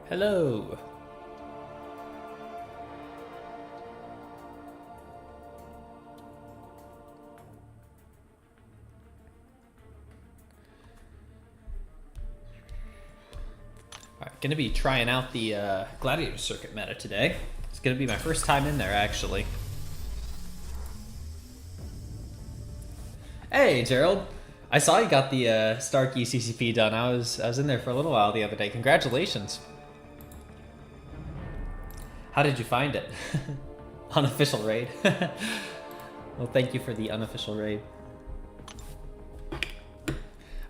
Hello. Alright, gonna be trying out the Gladiator circuit meta today. It's gonna be my first time in there, actually. Hey, Gerald. I saw you got the Starkey CCP done. I was in there for a little while the other day. Congratulations. How did you find it? Unofficial raid. Well, thank you for the unofficial raid.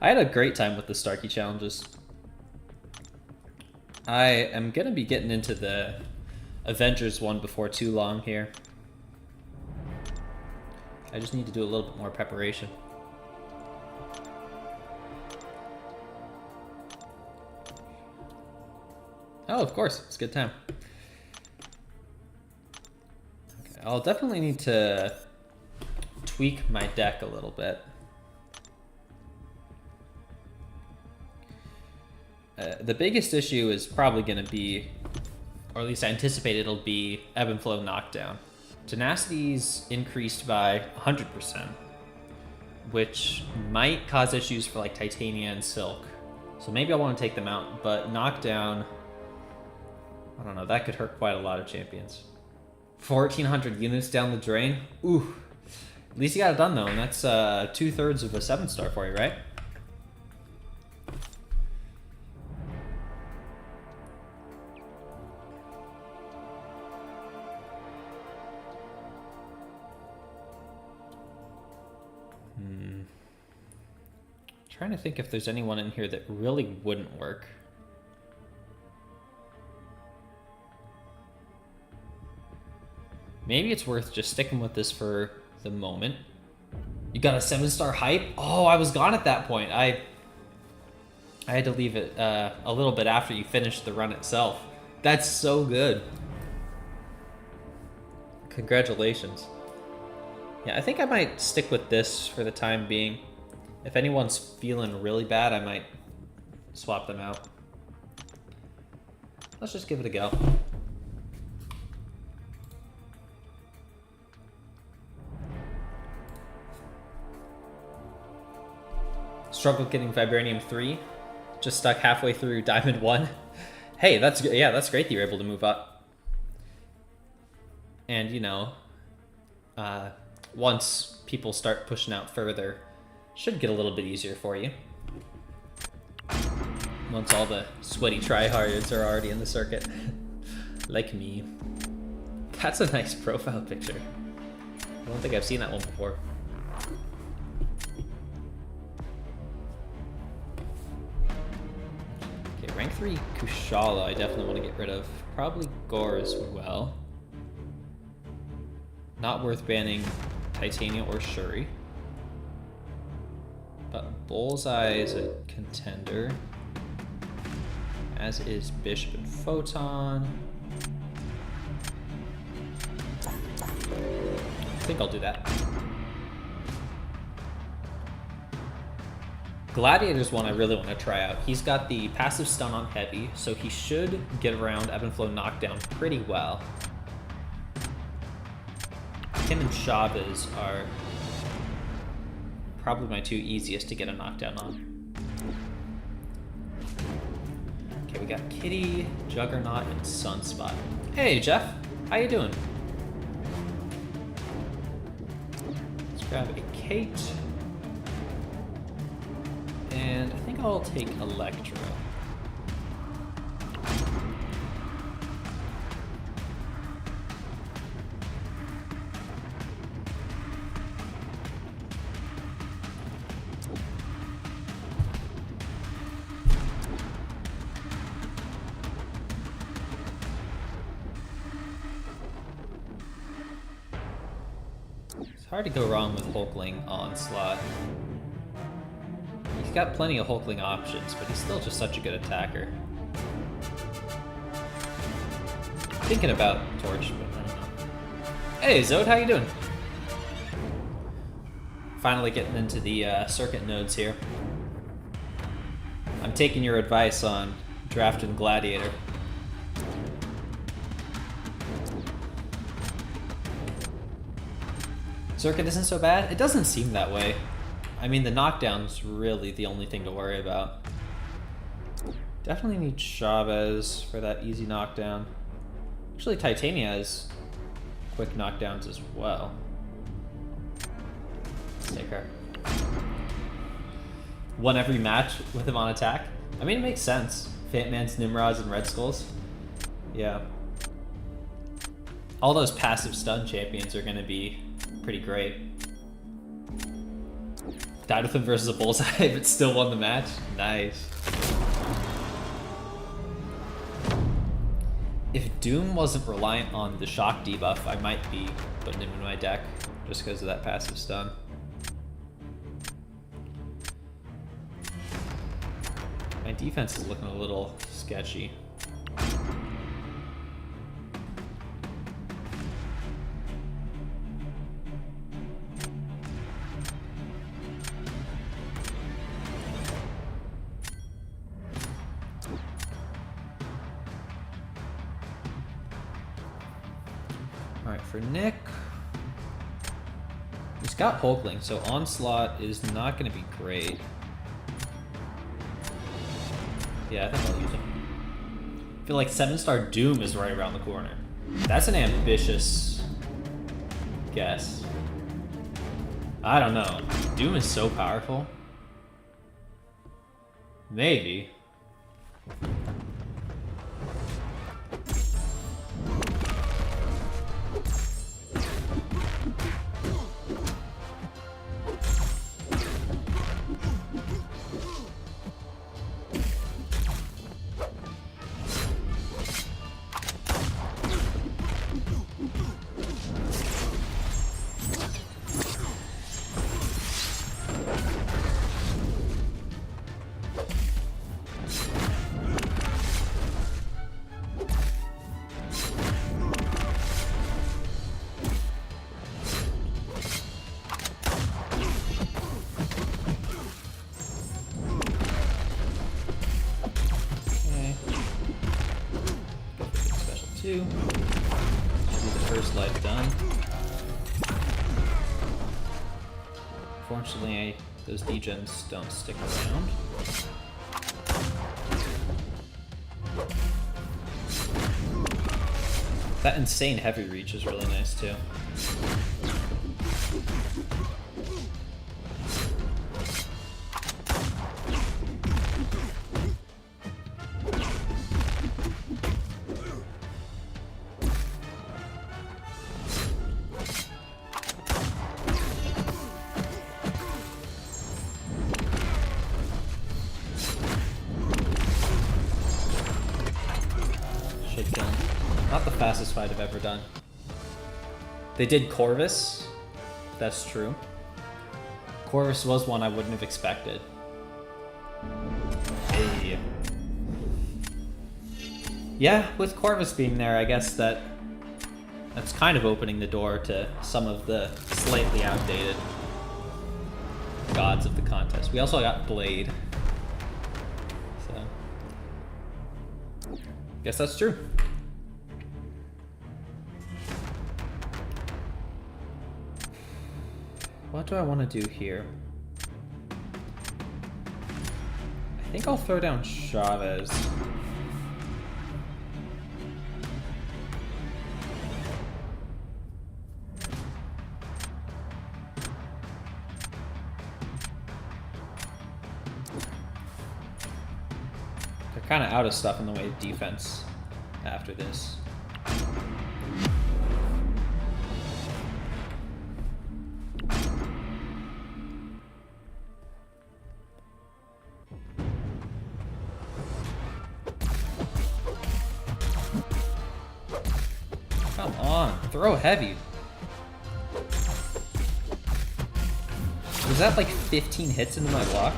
I had a great time with the Starkey challenges. I am gonna be getting into the Avengers one before too long here. I just need to do a little bit more preparation. Oh, of course, it's a good time. Okay, I'll definitely need to tweak my deck a little bit. The biggest issue is probably going to be, or at least I anticipate it'll be, Ebb and Flow Knockdown. Tenacity's increased by 100%, which might cause issues for like Titania and Silk. So maybe I want to take them out, but Knockdown, I don't know, that could hurt quite a lot of champions. 1,400 units down the drain? Ooh. At least you got it done though, and that's 2/3 of a 7-star for you, right? Trying to think if there's anyone in here that really wouldn't work. Maybe it's worth just sticking with this for the moment. You got a 7-star hype? Oh, I was gone at that point. I had to leave it a little bit after you finished the run itself. That's so good. Congratulations. Yeah, I think I might stick with this for the time being. If anyone's feeling really bad, I might swap them out. Let's just give it a go. Struggled getting Vibranium 3. Just stuck halfway through Diamond 1. Hey, that's great that you're able to move up. And, you know, once people start pushing out further, should get a little bit easier for you. Once all the sweaty tryhards are already in the circuit. Like me. That's a nice profile picture. I don't think I've seen that one before. Okay, rank 3 Kushala I definitely want to get rid of. Probably Gore as well. Not worth banning Titania or Shuri. But Bullseye is a contender, as is Bishop and Photon. I think I'll do that. Gladiator's one I really want to try out. He's got the passive stun on heavy, so he should get around Ebb and Flow Knockdown pretty well. Him and Chavez are probably my two easiest to get a knockdown on. Okay, we got Kitty, Juggernaut, and Sunspot. Hey, Jeff. How you doing? Let's grab a Kate. And I think I'll take Electro. Hard to go wrong with Hulkling Onslaught. He's got plenty of Hulkling options, but he's still just such a good attacker. Thinking about Torch, but I don't know. Hey, Zode, how you doing? Finally getting into the circuit nodes here. I'm taking your advice on drafting Gladiator. Circuit isn't so bad? It doesn't seem that way. I mean, the knockdown's really the only thing to worry about. Definitely need Chavez for that easy knockdown. Actually, Titania has quick knockdowns as well. Let's take her. Won every match with him on attack. I mean, it makes sense. Fat Man's Nimrods and Red Skulls. Yeah. All those passive stun champions are going to be pretty great. Died with him versus a bullseye, but still won the match. Nice. If Doom wasn't reliant on the shock debuff, I might be putting him in my deck just because of that passive stun. My defense is looking a little sketchy. Alright, for Nick, he's got Hulkling, so Onslaught is not going to be great. Yeah, I think I'll use him. I feel like 7-star Doom is right around the corner. That's an ambitious guess. I don't know. Doom is so powerful. Maybe. Should be the first life done. Unfortunately, those degens don't stick around. That insane heavy reach is really nice too. Not the fastest fight I've ever done. They did Corvus. That's true. Corvus was one I wouldn't have expected. Hey. Yeah, with Corvus being there, I guess that's kind of opening the door to some of the slightly outdated gods of the contest. We also got Blade. So, guess that's true. What do I want to do here? I think I'll throw down Chavez. They're kind of out of stuff in the way of defense after this. Come on, throw heavy. Was that like 15 hits into my block?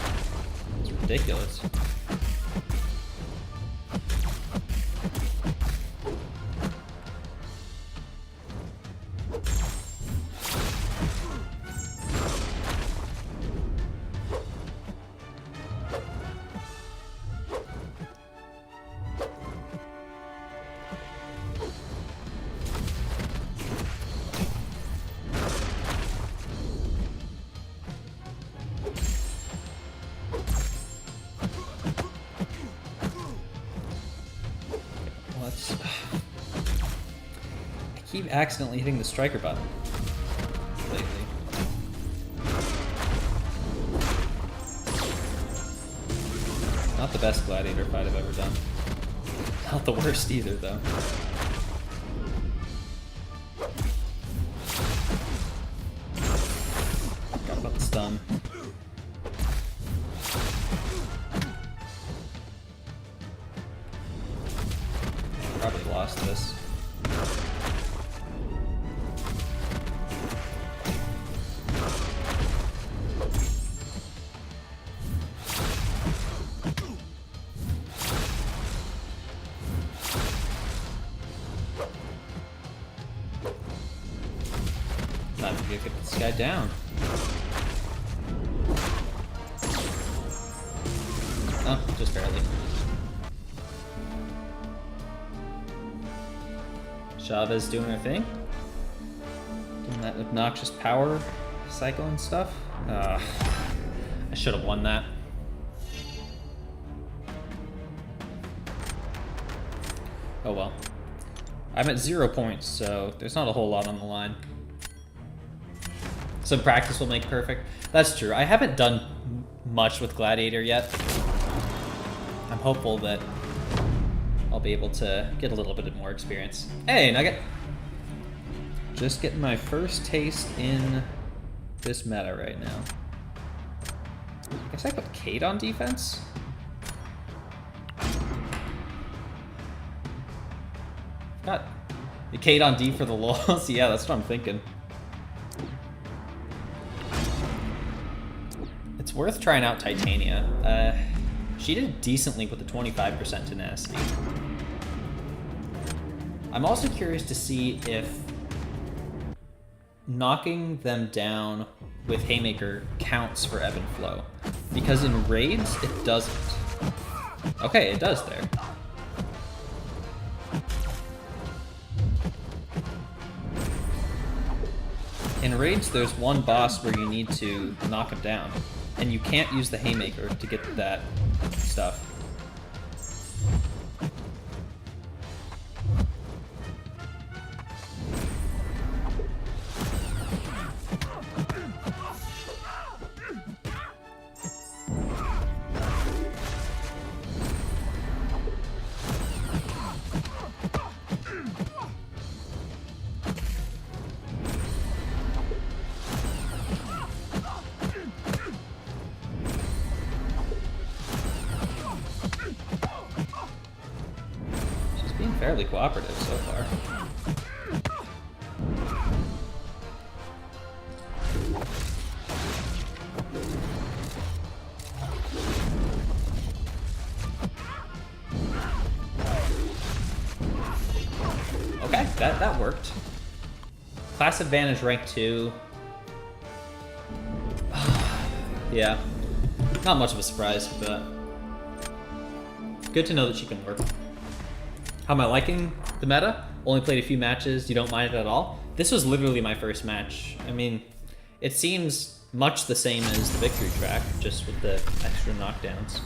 It's ridiculous. keep accidentally hitting the striker button lately. Not the best Gladiator fight I've ever done. Not the worst either, though. Forgot about the stun. Probably lost this. Not to get this guy down. Oh, just barely. Chavez doing her thing. Doing that obnoxious power cycle and stuff. I should have won that. Oh well. I'm at 0 points, so there's not a whole lot on the line. Some practice will make perfect. That's true. I haven't done much with Gladiator yet. I'm hopeful that I'll be able to get a little bit more experience. Hey, Nugget! Just getting my first taste in this meta right now. I guess I put Kate on defense? Got the Kate on D for the lulls? Yeah, that's what I'm thinking. It's worth trying out Titania. She did decently with the 25% tenacity. I'm also curious to see if knocking them down with Haymaker counts for ebb and flow. Because in raids, it doesn't. Okay, it does there. In raids, there's one boss where you need to knock him down, and you can't use the Haymaker to get that stuff. Fairly cooperative so far. Okay, that worked. Class advantage rank 2. Yeah, not much of a surprise, but good to know that she can work. How am I liking the meta? Only played a few matches. You don't mind it at all? This was literally my first match. I mean, it seems much the same as the victory track, just with the extra knockdowns.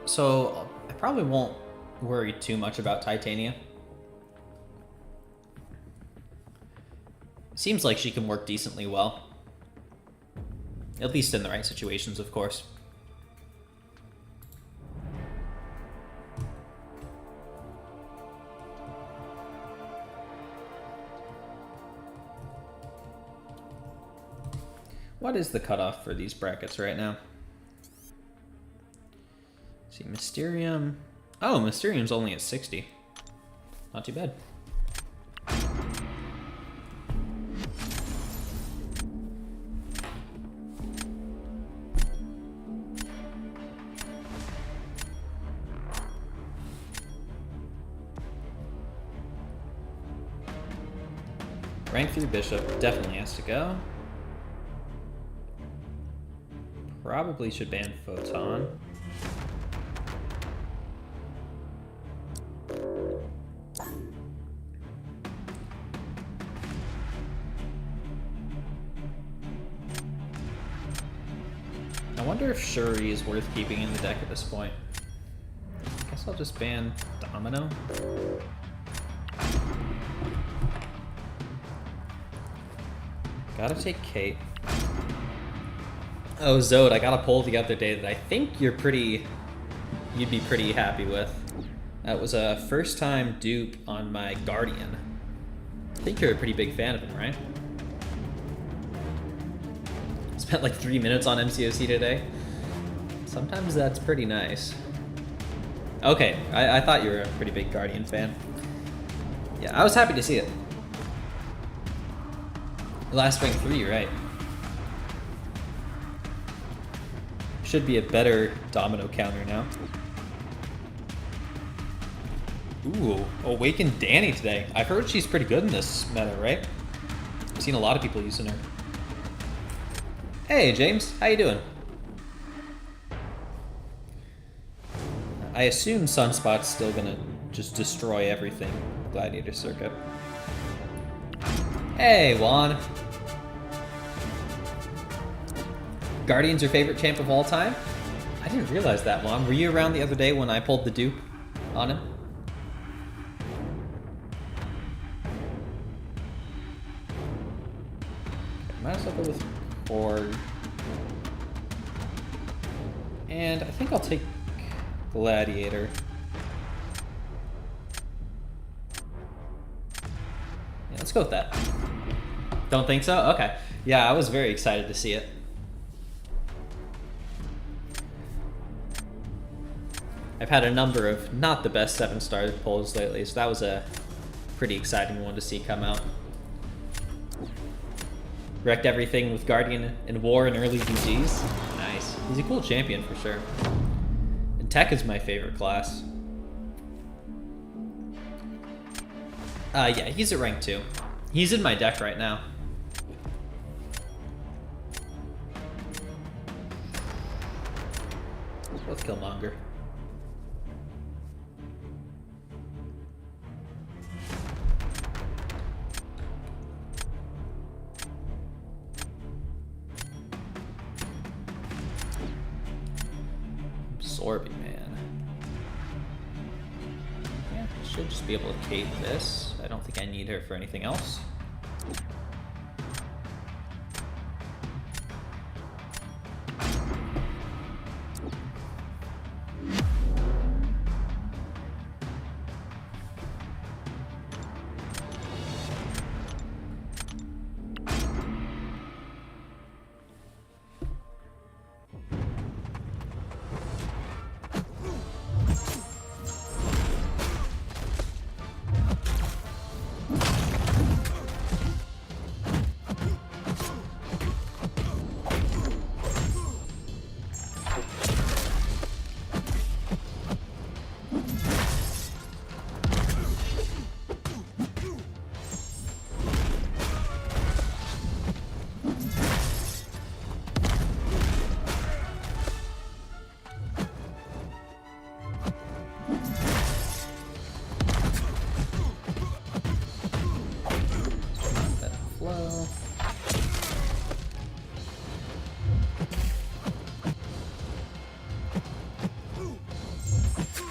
So I probably won't worry too much about Titania. Seems like she can work decently well. At least in the right situations, of course. What is the cutoff for these brackets right now? See, Mysterium. Oh, Mysterium's only at 60. Not too bad. Rank 3 Bishop definitely has to go. Probably should ban Photon. I wonder if Shuri is worth keeping in the deck at this point. I guess I'll just ban Domino. Gotta take Kate. Oh, Zode, I got a poll the other day that I think you'd be pretty happy with. That was a first-time dupe on my Guardian. I think you're a pretty big fan of him, right? Spent like 3 minutes on MCOC today. Sometimes that's pretty nice. Okay, I thought you were a pretty big Guardian fan. Yeah, I was happy to see it. Last Wing 3, right? Should be a better Domino counter now. Ooh, Awakened Danny today. I've heard she's pretty good in this meta, right? I've seen a lot of people using her. Hey, James. How you doing? I assume Sunspot's still gonna just destroy everything. Gladiator circuit. Hey, Juan. Guardian's your favorite champ of all time? I didn't realize that, Juan. Were you around the other day when I pulled the dupe on him? Might as well go with Korg. And I think I'll take Gladiator. Yeah, let's go with that. Don't think so? Okay. Yeah, I was very excited to see it. I've had a number of not the best 7-star pulls lately, so that was a pretty exciting one to see come out. Wrecked everything with Guardian and War in early GGs. Nice. He's a cool champion for sure. And Tech is my favorite class. Yeah, he's at rank 2. He's in my deck right now. Let's kill Killmonger. Absorbing, man. Yeah, should just be able to cape this. I don't think I need her for anything else.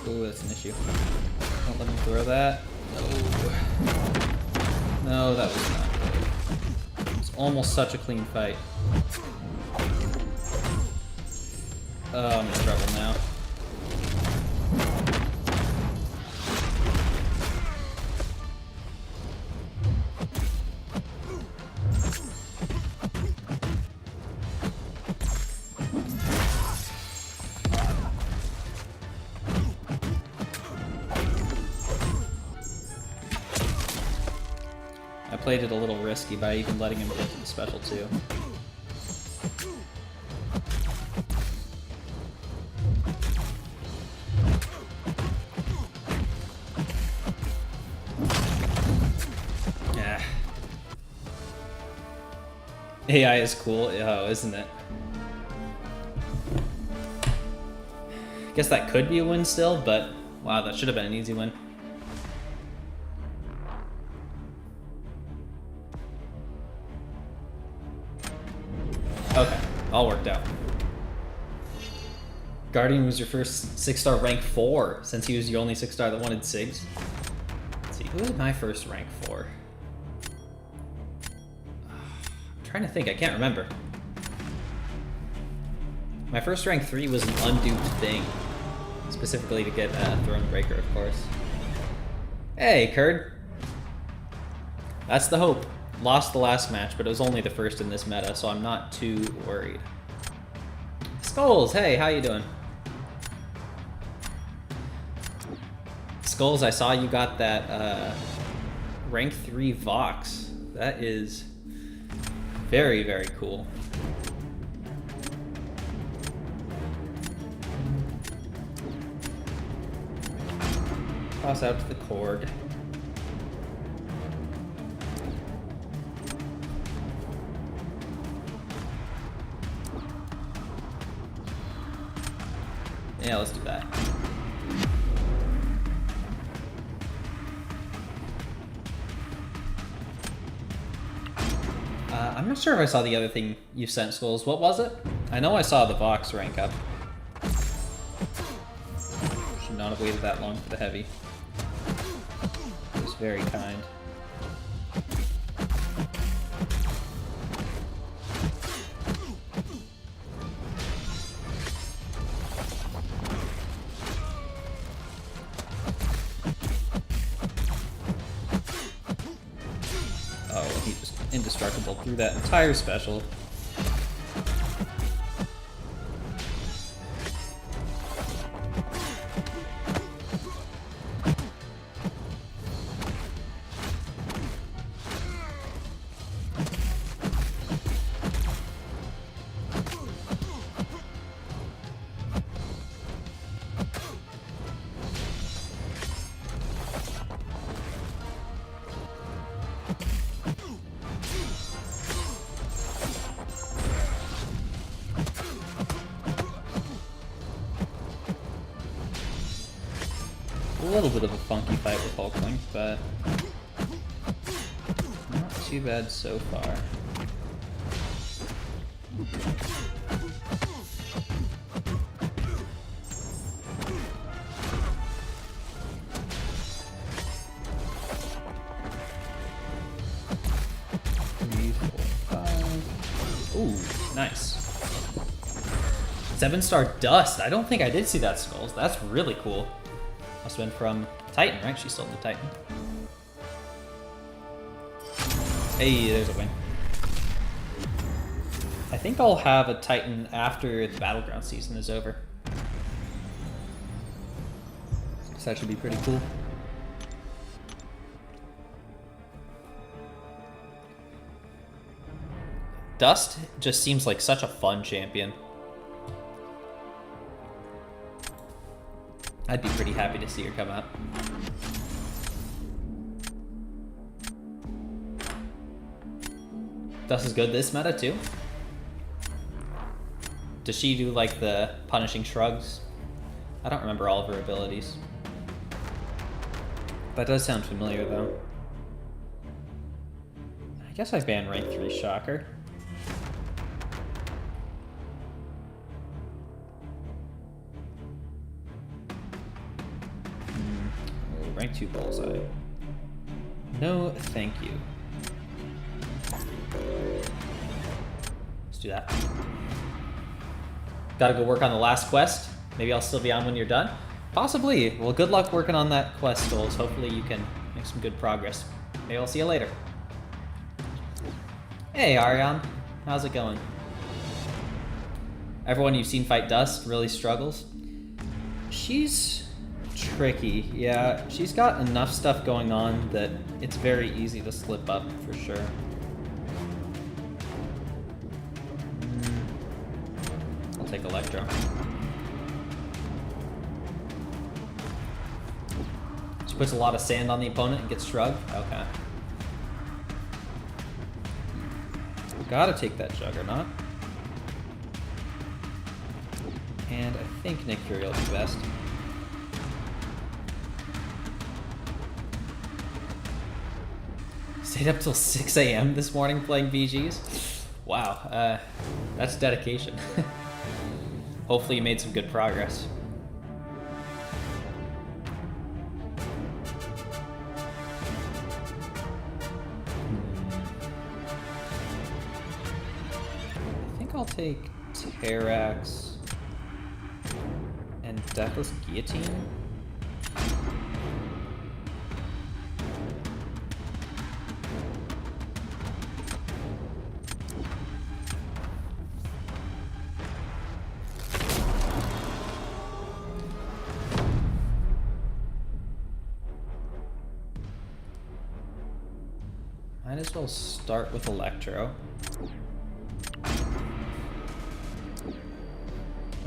Ooh, that's an issue. Don't let me throw that. No. No, that was not good. It was almost such a clean fight. Oh, I'm in trouble now. Played it a little risky by even letting him get to the special too. Yeah. AI is cool, oh, isn't it? Guess that could be a win still, but wow, that should have been an easy win. Okay, all worked out. Guardian was your first 6-star rank 4, since he was the only 6-star that wanted SIGs. Let's see, who was my first rank 4? I'm trying to think, I can't remember. My first rank 3 was an unduped thing. Specifically to get Thronebreaker, of course. Hey, Kurd. That's the hope. Lost the last match, but it was only the first in this meta, so I'm not too worried. Skulls, hey, how you doing? Skulls, I saw you got that rank 3 Vox. That is very, very cool. Toss out to the Korg. Yeah, let's do that. I'm not sure if I saw the other thing you sent, Skulls. What was it? I know I saw the Vox rank up. Should not have waited that long for the heavy. It was very kind. Oh, he just indestructible through that entire special. A little bit of a funky fight with Hulkling, but not too bad so far. Three, 4, 5. Ooh, nice. 7-star Dust. I don't think I did see that, Skulls. That's really cool. Must have been from Titan, right? She's still in the Titan. Hey, there's a win. I think I'll have a Titan after the Battleground season is over. So that should be pretty cool. Dust just seems like such a fun champion. I'd be pretty happy to see her come out. Dust is good this meta too. Does she do like the punishing shrugs? I don't remember all of her abilities. That does sound familiar though. I guess I banned rank 3 Shocker. Rank 2 Bullseye. No, thank you. Let's do that. Gotta go work on the last quest. Maybe I'll still be on when you're done. Possibly. Well, good luck working on that quest, Skulls. Hopefully you can make some good progress. Maybe I'll see you later. Hey, Ariane. How's it going? Everyone you've seen fight Dust really struggles. She's tricky, yeah. She's got enough stuff going on that it's very easy to slip up, for sure. I'll take Electro. She puts a lot of sand on the opponent and gets shrugged? Okay. Gotta take that Juggernaut. And I think Nick Fury will be best. Stayed up till 6 a.m. this morning playing BGs. Wow, that's dedication. Hopefully you made some good progress. I think I'll take Terrax and Deathless Guillotine. Might as well start with Electro.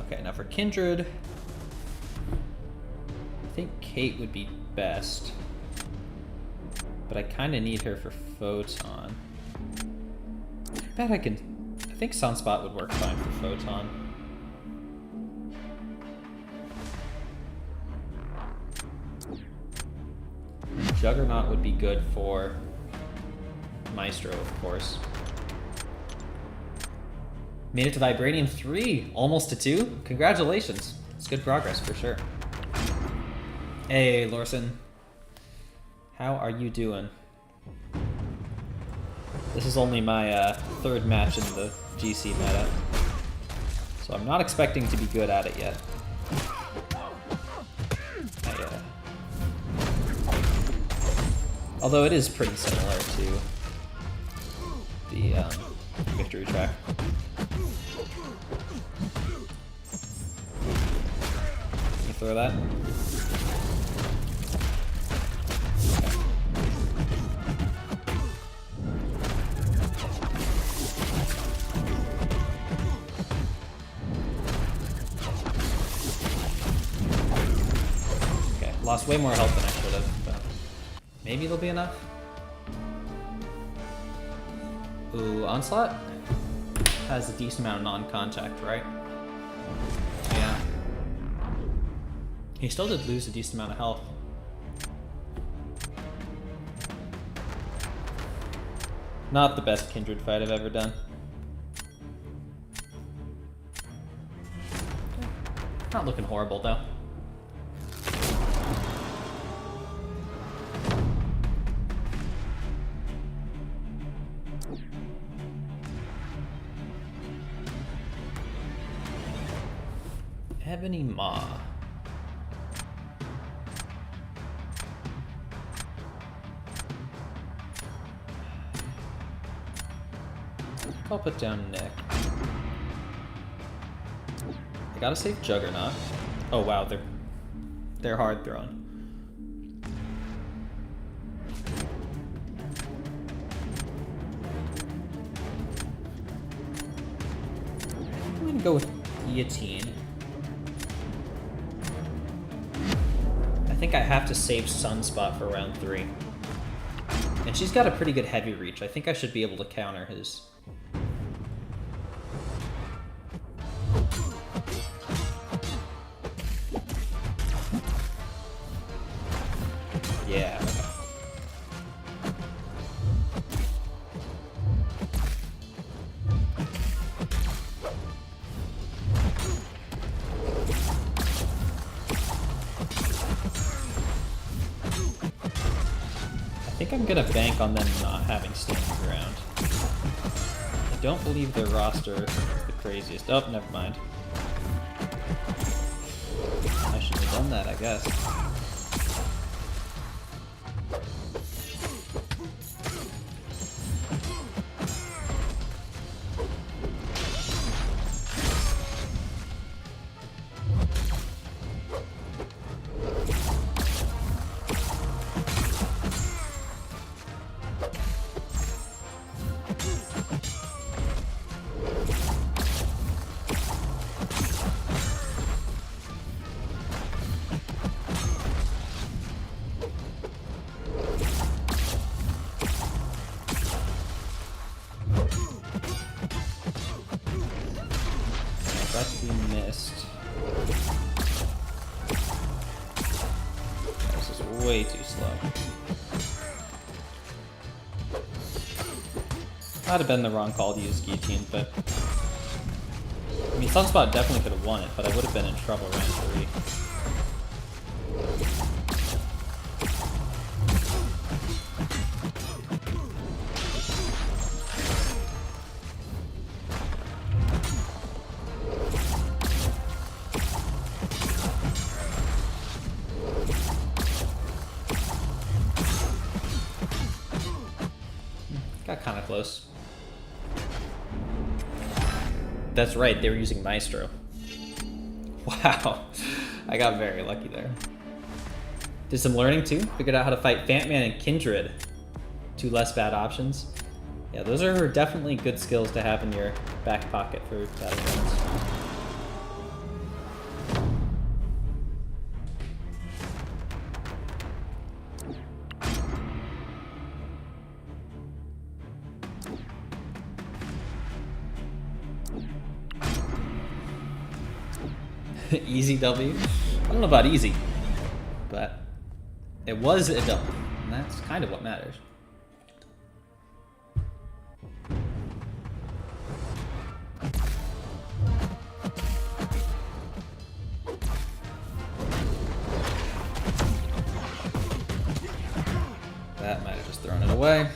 Okay, now for Kindred, I think Kate would be best, but I kind of need her for Photon. I think Sunspot would work fine for Photon. Juggernaut would be good for Maestro, of course. Made it to Vibranium 3, almost to 2. Congratulations. It's good progress for sure. Hey, Lorson. How are you doing? This is only my third match in the GC meta, so I'm not expecting to be good at it yet. Although it is pretty similar to the victory track. Can you throw that? Okay, lost way more health than I should have, but maybe it'll be enough. Ooh, Onslaught has a decent amount of non-contact, right? Yeah. He still did lose a decent amount of health. Not the best Kindred fight I've ever done. Not looking horrible, though. Ebony Maw. I'll put down Nick. I gotta save Juggernaut. Oh wow, they're hard thrown. I'm gonna go with Guillotine. I think I have to save Sunspot for round 3. And she's got a pretty good heavy reach. I think I should be able to counter his. Yeah. I think I'm gonna bank on them not having standing ground. I don't believe their roster is the craziest. Oh, never mind. I should have done that, I guess. About to be missed. This is way too slow. Might have been the wrong call to use Guillotine, but I mean, Sunspot definitely could have won it, but I would have been in trouble round 3. Got kind of close. That's right, they were using Maestro. Wow, I got very lucky there. Did some learning too. Figured out how to fight Fantman and Kindred. 2 less bad options. Yeah, those are definitely good skills to have in your back pocket for battlegrounds. Easy W. I don't know about easy, but it was a W, and that's kind of what matters. That might have just thrown it away.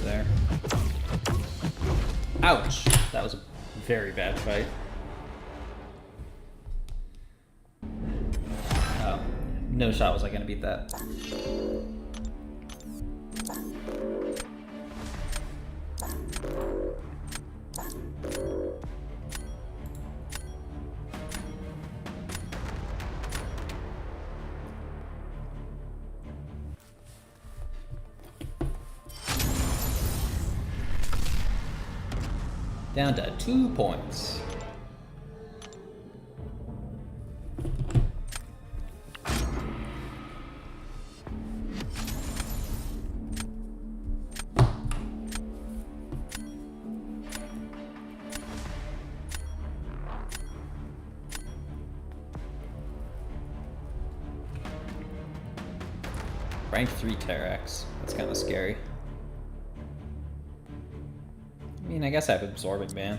There. Ouch! That was a very bad fight. Oh, no shot was I gonna beat that. Down to 2 points. Rank 3 Terax. That's kind of scary. I mean, I guess I have Absorbing Ban.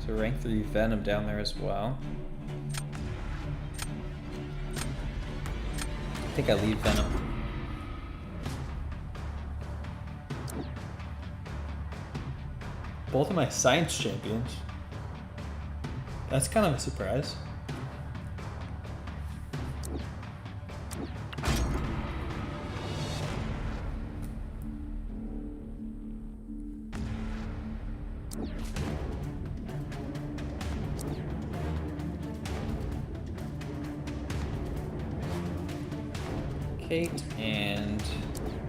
So rank 3 Venom down there as well. I think I leave Venom. Both of my science champions. That's kind of a surprise. Kate and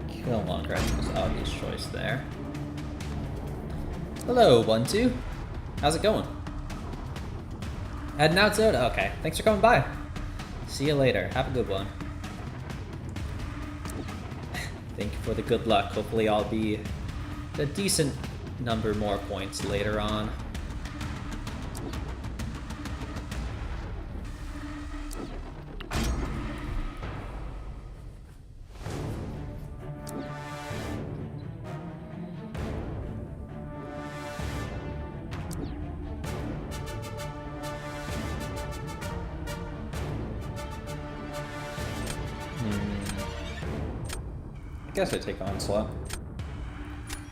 Killmonger, I think was the obvious choice there. Hello, 1-2. How's it going? Heading out soda? Okay, thanks for coming by. See you later. Have a good one. Thank you for the good luck. Hopefully I'll be a decent number more points later on. I guess I take Onslaught.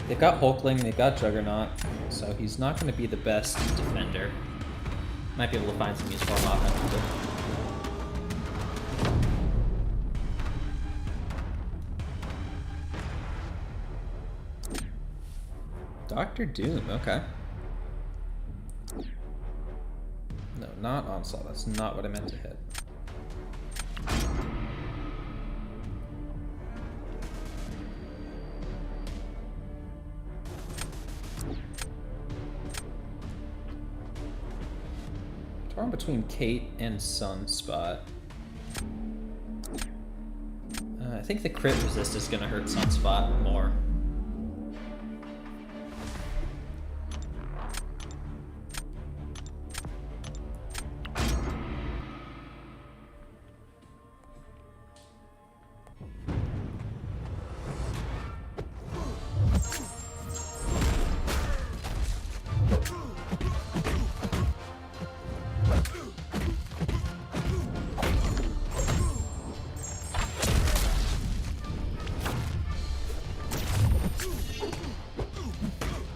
They've got Hulkling, they've got Juggernaut, so he's not going to be the best defender. Might be able to find some use for him offensively. Dr. Doom, okay. No, not Onslaught. That's not what I meant to hit. Torn between Kate and Sunspot. I think the crit resist is going to hurt Sunspot more.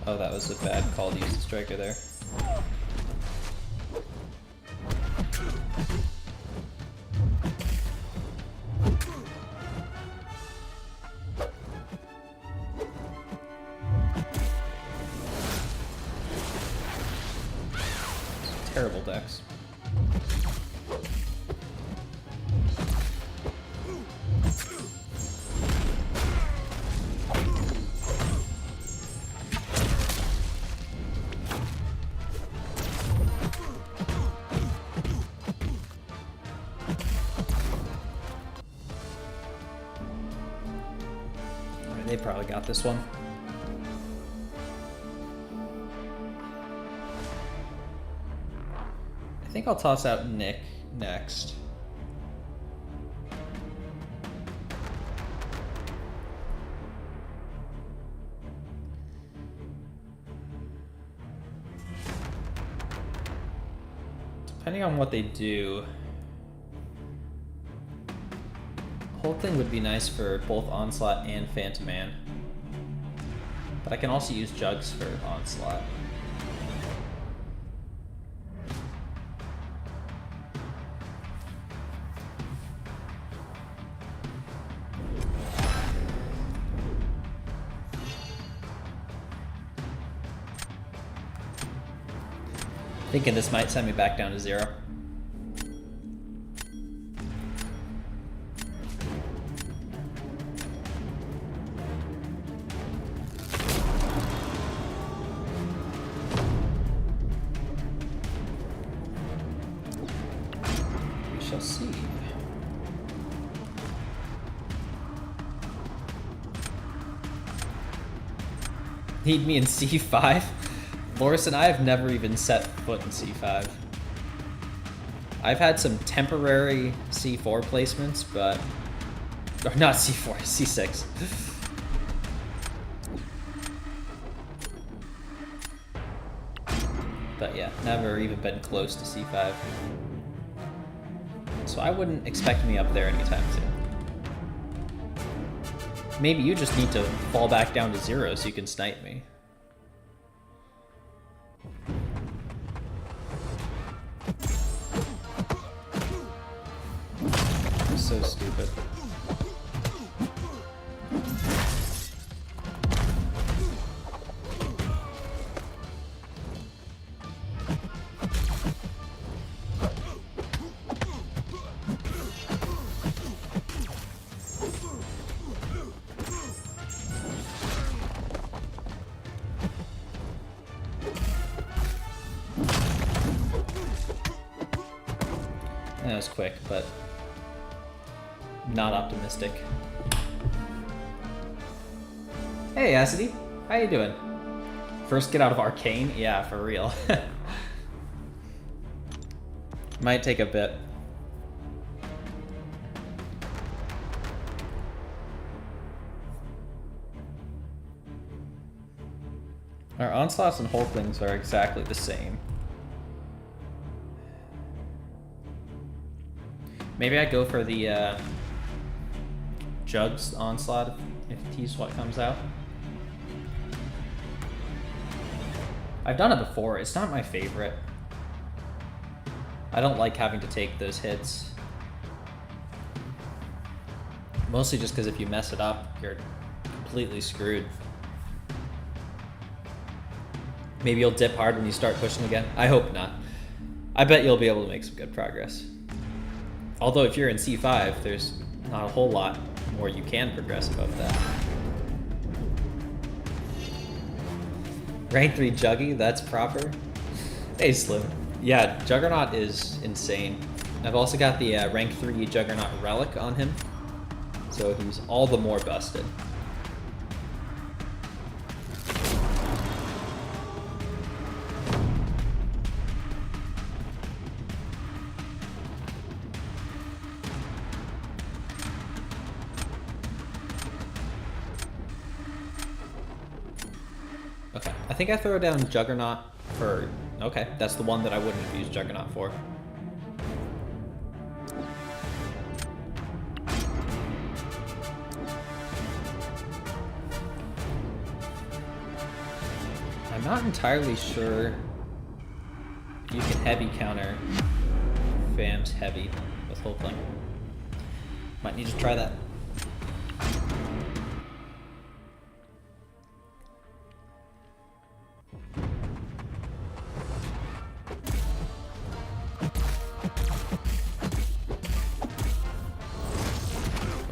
Oh, that was a bad call to use the striker there. Terrible decks. They probably got this one. I think I'll toss out Nick next. Depending on what they do, Hulkling would be nice for both Onslaught and Phantom Man. But I can also use Jugs for Onslaught. Thinking this might send me back down to 0. Shall see. Need me in C5? Loris and I have never even set foot in C5. I've had some temporary C4 placements, but... Or not C4, C6. But yeah, never even been close to C5. So I wouldn't expect me up there anytime soon. Maybe you just need to fall back down to 0 so you can snipe me. So stupid. That was quick, but not optimistic. Hey, Acidy. How you doing? First get out of Arcane? Yeah, for real. Might take a bit. Our Onslaughts and Hulklings are exactly the same. Maybe I go for the Jugs Onslaught if T-Swat comes out. I've done it before. It's not my favorite. I don't like having to take those hits. Mostly just because if you mess it up, you're completely screwed. Maybe you'll dip hard when you start pushing again. I hope not. I bet you'll be able to make some good progress. Although if you're in C5, there's not a whole lot more you can progress above that. Rank 3 Juggy, that's proper. Hey Slim. Yeah, Juggernaut is insane. I've also got the rank 3 Juggernaut Relic on him, so he's all the more busted. Okay, I think I throw down Juggernaut for... Okay, that's the one that I wouldn't have used Juggernaut for. I'm not entirely sure if you can heavy counter Fam's heavy with Hulkling. Might need to try that.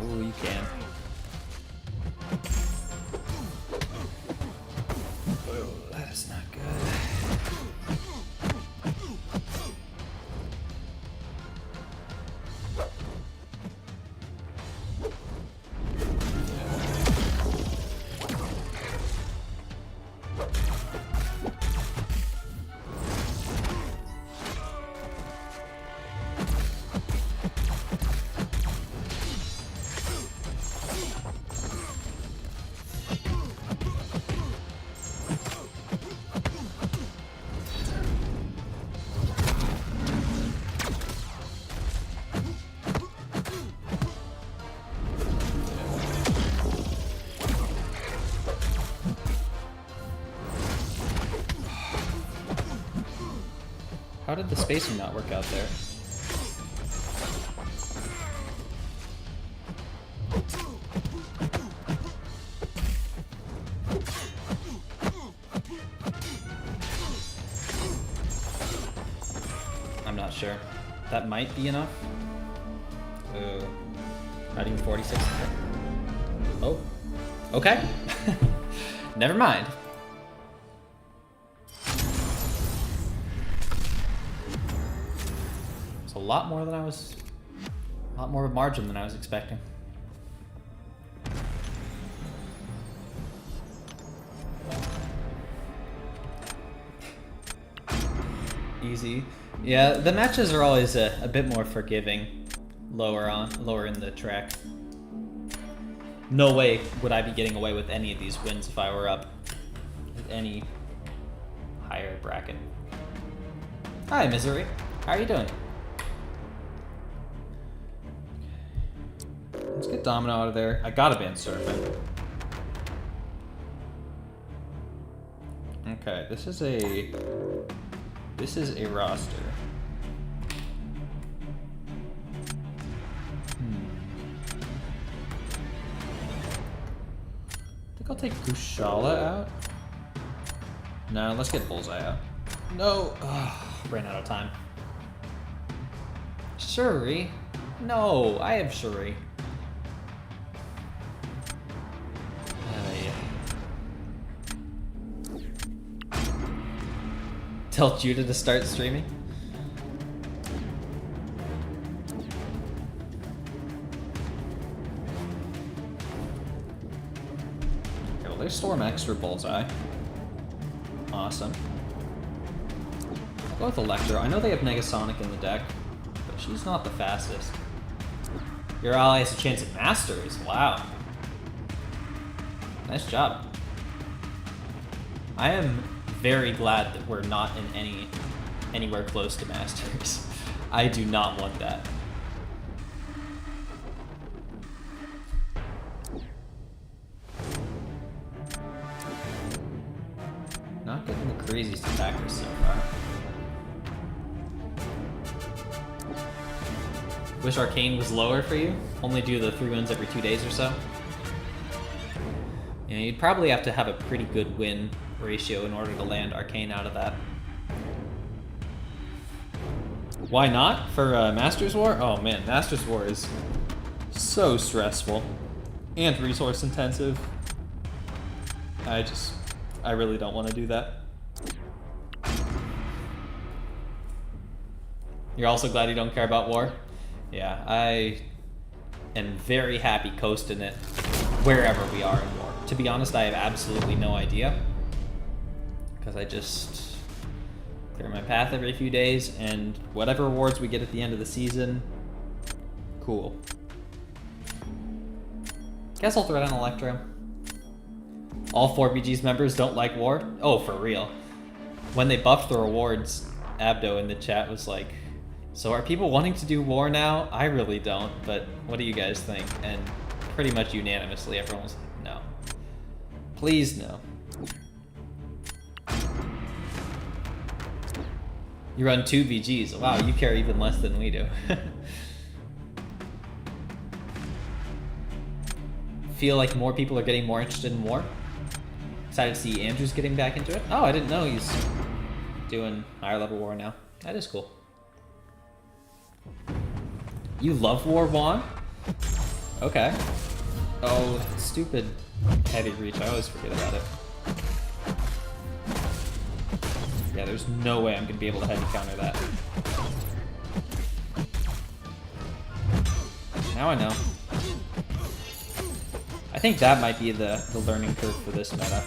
Oh, you can. Oh, that is not good. How did the spacing not work out there? I'm not sure. That might be enough. Not even 46. Oh. Okay. Never mind. A lot more than I was, a lot more of a margin than I was expecting. Easy. Yeah, the matches are always a bit more forgiving, lower in the track. No way would I be getting away with any of these wins if I were up at any higher bracket. Hi, Misery. How are you doing? Let's get Domino out of there. I gotta ban Serpent. Okay, this is a roster. I think I'll take Kushala out. No, let's get Bullseye out. No, ran out of time. Shuri? No, I have Shuri. Tell Judah to start streaming. Okay, well, there's Storm X for Bullseye. Awesome. I'll go with Electro. I know they have Negasonic in the deck, but she's not the fastest. Your ally has a chance at Masters. Wow. Nice job. I am very glad that we're not in anywhere close to Masters. I do not want that. Not getting the craziest attackers so far. Wish Arcane was lower for you? Only do the 3 wins every 2 days or so? You know, you'd probably have to have a pretty good win ratio in order to land Arcane out of that. Why not? For Masters War? Oh man, Masters War is so stressful and resource intensive. I really don't want to do that. You're also glad you don't care about war? Yeah, I am very happy coasting it wherever we are in war. To be honest, I have absolutely no idea. Because I just clear my path every few days, and whatever rewards we get at the end of the season, cool. Guess I'll throw down Electro. All 4BG's members don't like war? Oh, for real. When they buffed the rewards, Abdo in the chat was like, so are people wanting to do war now? I really don't, but what do you guys think? And pretty much unanimously, everyone was like, no. Please, no. You run 2 VGs. Wow, you care even less than we do. Feel like more people are getting more interested in war. Excited to see Andrew's getting back into it. Oh, I didn't know he's doing higher level war now. That is cool. You love war, Juan? Okay. Oh, stupid heavy reach. I always forget about it. Yeah, there's no way I'm gonna be able to heavy counter that. Now I know. I think that might be the learning curve for this meta.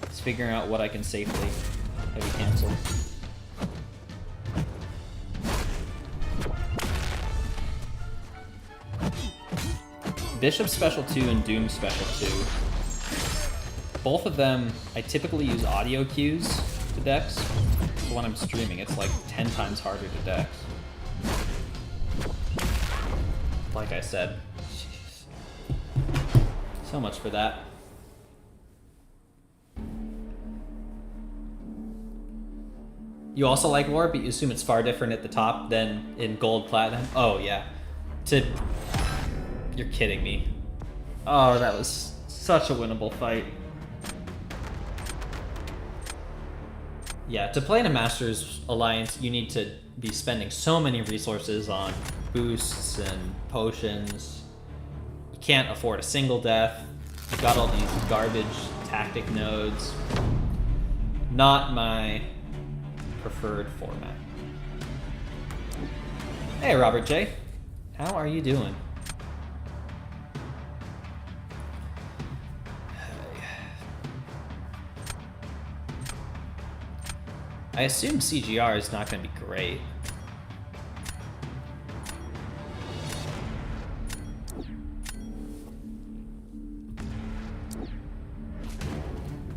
It's figuring out what I can safely heavy cancel. Bishop Special 2 and Doom Special 2. Both of them, I typically use audio cues to dex. But when I'm streaming, it's like 10 times harder to dex. Like I said. Jeez. So much for that. You also like war, but you assume it's far different at the top than in gold, platinum? Oh, yeah. You're kidding me. Oh, that was such a winnable fight. Yeah, to play in a Masters Alliance, you need to be spending so many resources on boosts and potions. You can't afford a single death. You've got all these garbage tactic nodes. Not my preferred format. Hey, Robert J. How are you doing? I assume CGR is not going to be great.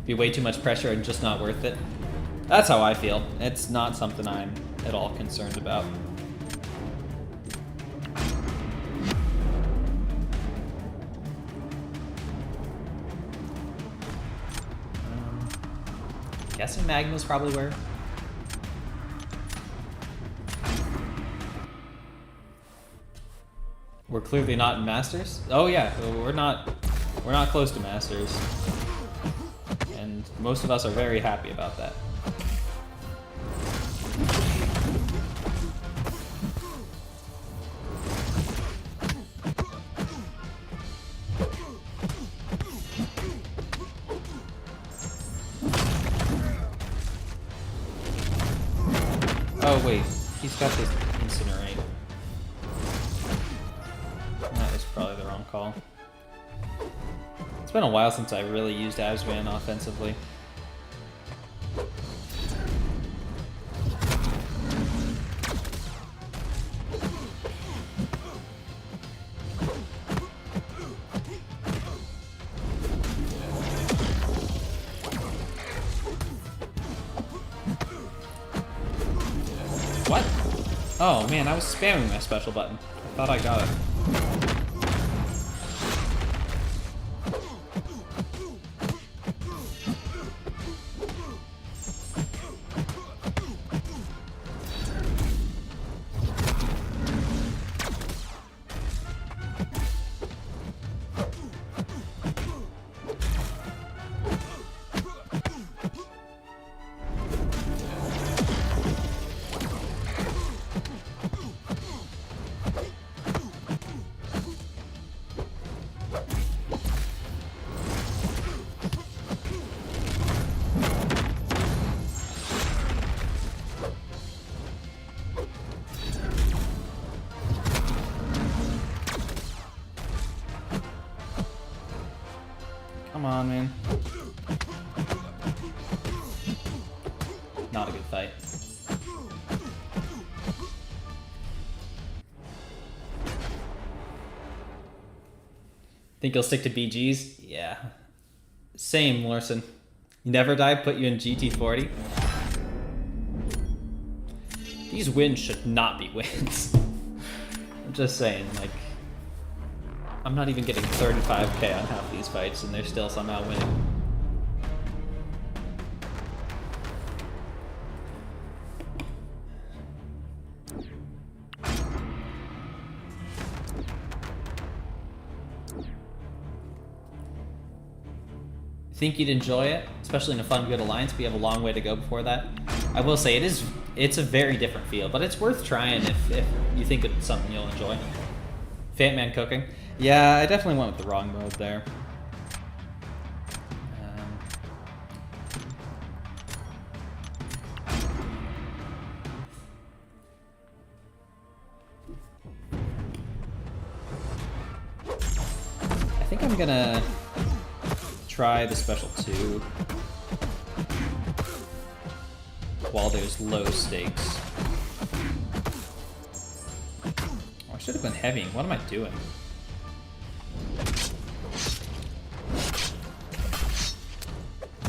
Be way too much pressure and just not worth it. That's how I feel. It's not something I'm at all concerned about. Guessing Magma's probably where. We're clearly not in Masters. Oh yeah, we're not close to Masters, and most of us are very happy about that. Oh wait, he's got this incinerate. That was probably the wrong call. It's been a while since I really used Absban offensively. What? Oh man, I was spamming my special button. I thought I got it. Come on, man. Not a good fight. Think you'll stick to BGs? Yeah. Same, Larson. You never die, put you in GT40. These wins should not be wins. I'm just saying, like, I'm not even getting 35k on half these fights, and they're still somehow winning. Think you'd enjoy it, especially in a fun, good alliance, but you have a long way to go before that. I will say it's a very different feel, but it's worth trying if you think it's something you'll enjoy. Fat Man cooking. Yeah, I definitely went with the wrong mode there. I think I'm gonna try the special 2 while there's low stakes. Oh, I should have been heavy. What am I doing?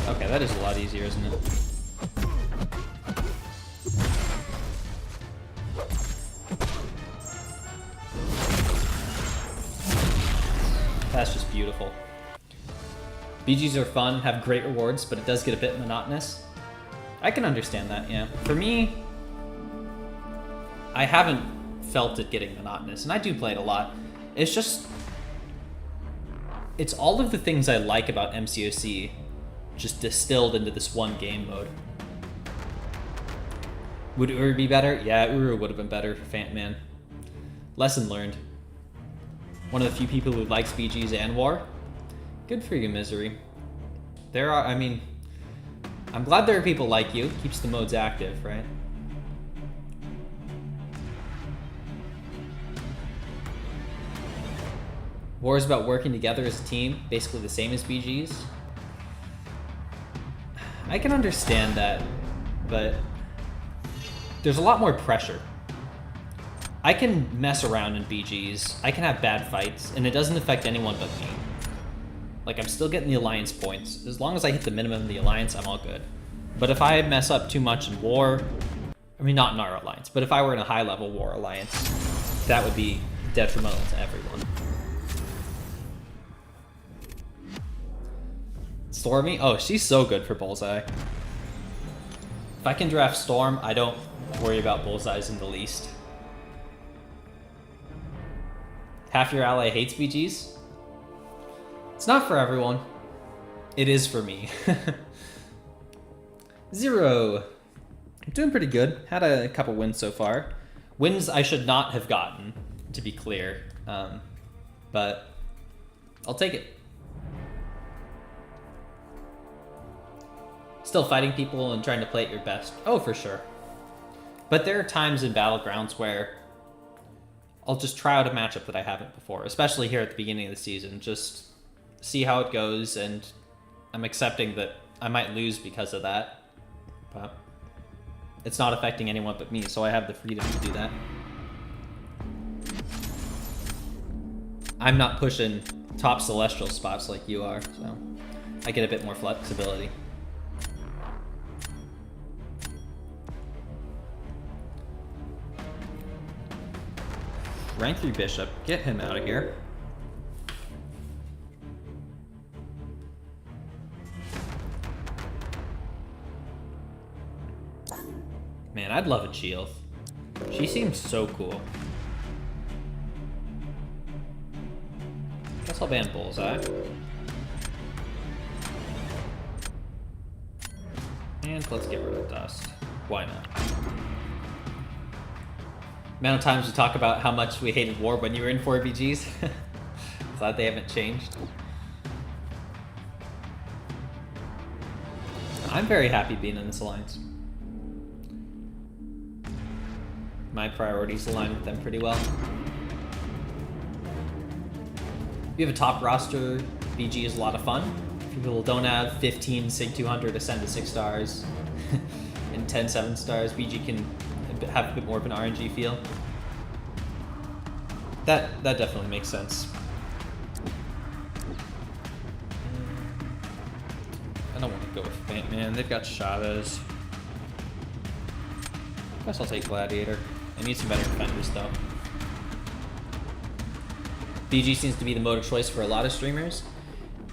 Okay, that is a lot easier, isn't it? That's just beautiful. BGs are fun, have great rewards, but it does get a bit monotonous. I can understand that, yeah. For me, I haven't felt it getting monotonous, and I do play it a lot. It's just... it's all of the things I like about MCOC just distilled into this one game mode. Would Uru be better? Yeah, Uru would have been better for Phantom Man. Lesson learned. One of the few people who likes BGs and War. Good for you, Misery. There are, I mean, I'm glad there are people like you. Keeps the modes active, right? War is about working together as a team, basically the same as BGs. I can understand that, but there's a lot more pressure. I can mess around in BGs, I can have bad fights, and it doesn't affect anyone but me. Like, I'm still getting the Alliance points. As long as I hit the minimum of the Alliance, I'm all good. But if I mess up too much in War, I mean, not in our Alliance, but if I were in a high-level War Alliance, that would be detrimental to everyone. Stormy? Oh, she's so good for Bullseye. If I can draft Storm, I don't worry about Bullseyes in the least. Half your ally hates BGs? It's not for everyone. It is for me. Zero. I'm doing pretty good. Had a couple wins so far. Wins I should not have gotten, to be clear. But I'll take it. Still fighting people and trying to play at your best. Oh, for sure. But there are times in Battlegrounds where I'll just try out a matchup that I haven't before, especially here at the beginning of the season. Just see how it goes, and I'm accepting that I might lose because of that. But it's not affecting anyone but me, so I have the freedom to do that. I'm not pushing top Celestial spots like you are, so I get a bit more flexibility. Rank 3 Bishop, get him out of here. Man, I'd love a Chieelth. She seems so cool. Guess I'll ban Bullseye. And let's get rid of Dust. Why not? Amount of times we talk about how much we hated War when you were in 4BGs. Glad they haven't changed. I'm very happy being in this alliance. My priorities align with them pretty well. If you have a top roster, BG is a lot of fun. People don't have 15 Sig 200 ascend to 6 stars and 10 7 stars. BG can have a bit more of an RNG feel. That definitely makes sense. I don't want to go with Faint Man. They've got Chavez. I guess I'll take Gladiator. I need some better defenders though. BG seems to be the mode of choice for a lot of streamers.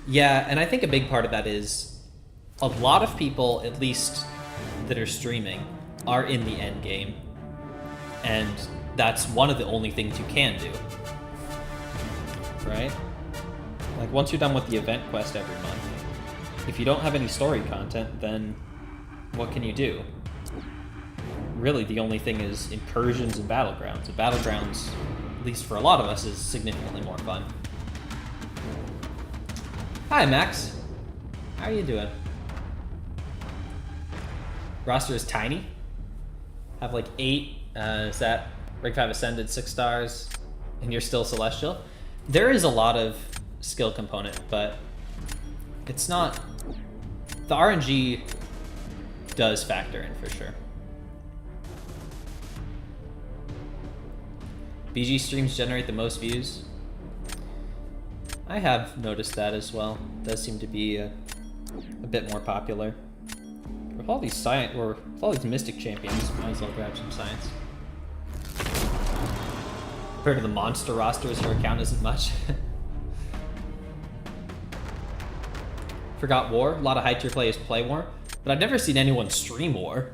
Yeah, and I think a big part of that is a lot of people, at least that are streaming, are in the end game. And that's one of the only things you can do. Right? Like, once you're done with the event quest every month, if you don't have any story content, then what can you do? Really, the only thing is incursions and battlegrounds. And battlegrounds, at least for a lot of us, is significantly more fun. Hi, Max. How are you doing? Roster is tiny. Have like 8, is that rank 5 ascended, 6 stars, and you're still Celestial? There is a lot of skill component, but it's not... The RNG does factor in for sure. BG streams generate the most views. I have noticed that as well. It does seem to be a bit more popular. With all these science, or with all these Mystic champions, might as well grab some science. Compared to the monster rosters, your account isn't much. Forgot War. A lot of high tier players play War, but I've never seen anyone stream War.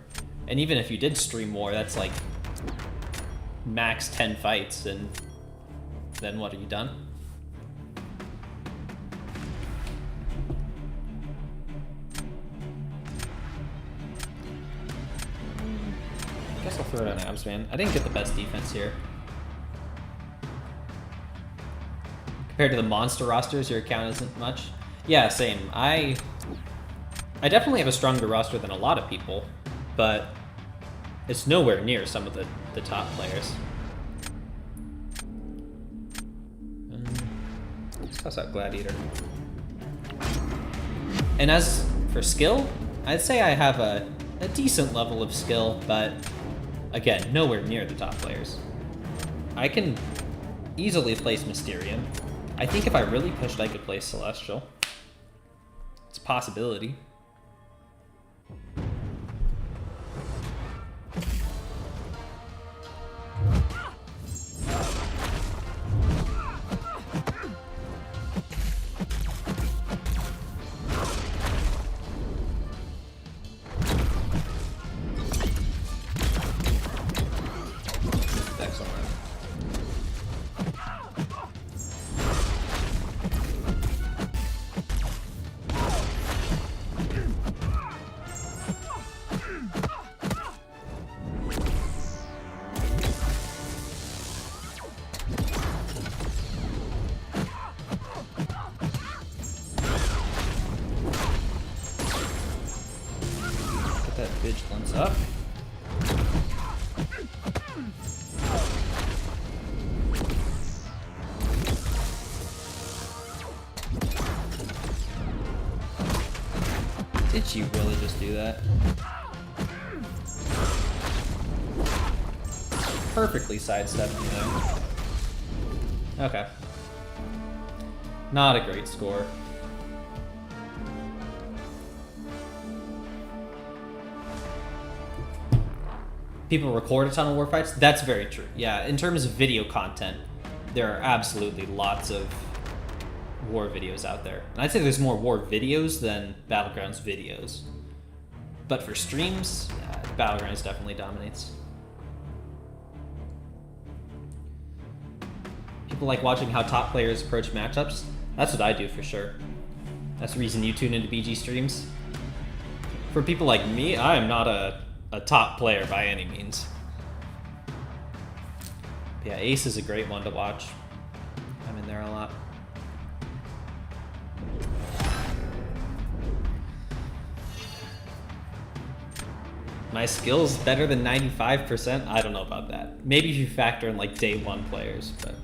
And even if you did stream War, that's like max 10 fights, and then what, are you done? I guess I'll throw it on Abs, man. I didn't get the best defense here. Compared to the monster rosters, your account isn't much. Yeah, same. I definitely have a stronger roster than a lot of people, but it's nowhere near some of the top players. Let's toss out Gladiator. And as for skill, I'd say I have a decent level of skill, but again, nowhere near the top players. I can easily place Mysterium. I think if I really pushed, I could place Celestial. It's a possibility. Vigilance up. Did you really just do that? Perfectly sidestepped me there. Okay. Not a great score. People record a ton of war fights. That's very true. Yeah, in terms of video content, there are absolutely lots of war videos out there. And I'd say there's more war videos than Battlegrounds videos. But for streams, Battlegrounds definitely dominates. People like watching how top players approach matchups. That's what I do for sure. That's the reason you tune into BG streams. For people like me, I am not a top player by any means. But yeah, Ace is a great one to watch. I'm in there a lot. My skill's better than 95%? I don't know about that. Maybe if you factor in like day 1 players, but...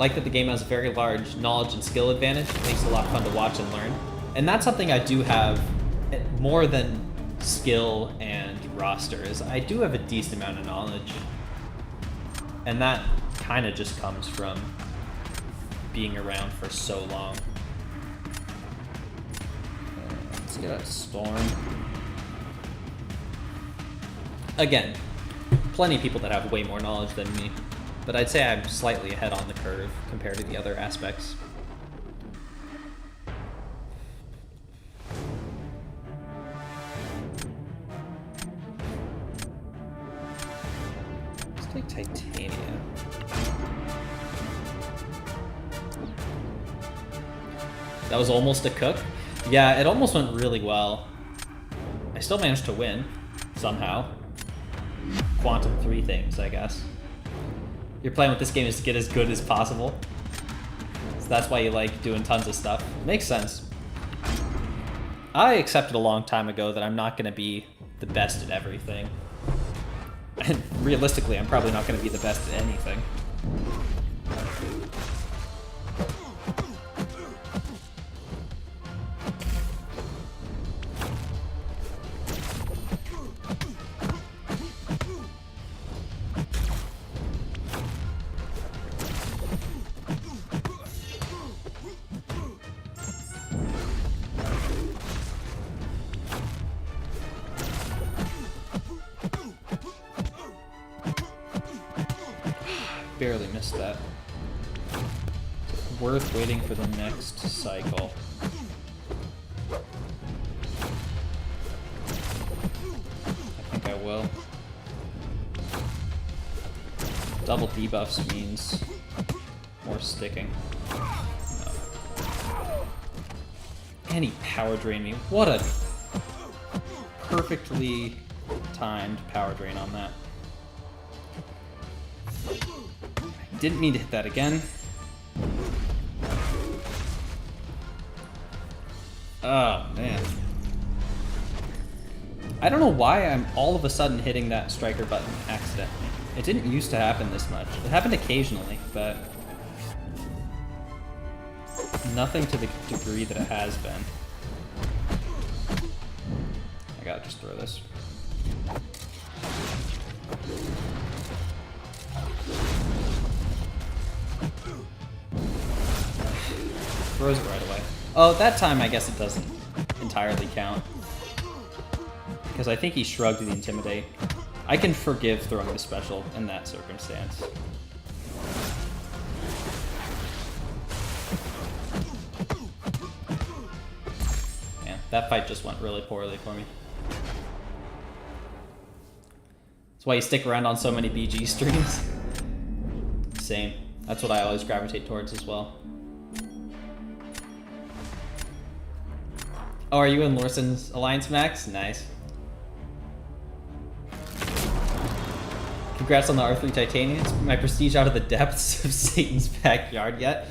like that the game has a very large knowledge and skill advantage. It makes it a lot of fun to watch and learn. And that's something I do have more than skill and roster, is I do have a decent amount of knowledge. And that kind of just comes from being around for so long. Let's get a storm. Again, plenty of people that have way more knowledge than me, but I'd say I'm slightly ahead on the curve compared to the other aspects. Let's take Titania. That was almost a cook. Yeah, it almost went really well. I still managed to win, somehow. Quantum 3 things, I guess. Your plan with this game is to get as good as possible. So that's why you like doing tons of stuff. Makes sense. I accepted a long time ago that I'm not going to be the best at everything. And realistically, I'm probably not going to be the best at anything. Barely missed that. Worth waiting for the next cycle. I think I will. Double debuffs means more sticking. No. And he power drained me. What a perfectly timed power drain on that. Didn't mean to hit that again. Oh, man. I don't know why I'm all of a sudden hitting that striker button accidentally. It didn't used to happen this much. It happened occasionally, but nothing to the degree that it has been. I gotta just throw this. Throws it right away. Oh, that time I guess it doesn't entirely count. Because I think he shrugged the Intimidate. I can forgive throwing the special in that circumstance. Yeah, that fight just went really poorly for me. That's why you stick around on so many BG streams. Same. That's what I always gravitate towards as well. Oh, are you in Lorson's Alliance, Max? Nice. Congrats on the R3 Titanians. My prestige out of the depths of Satan's backyard yet.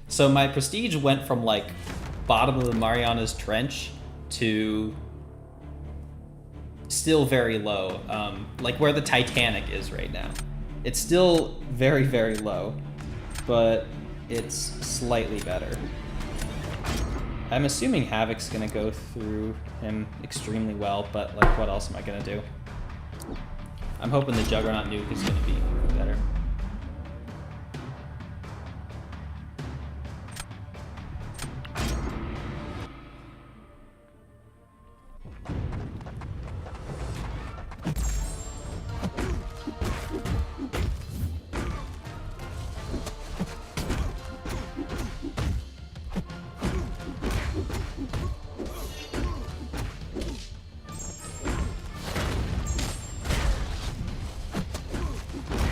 So my prestige went from like bottom of the Mariana's Trench to still very low. Like where the Titanic is right now. It's still very, very low, but it's slightly better. I'm assuming Havoc's gonna go through him extremely well, but like, what else am I gonna do? I'm hoping the Juggernaut nuke is gonna be better.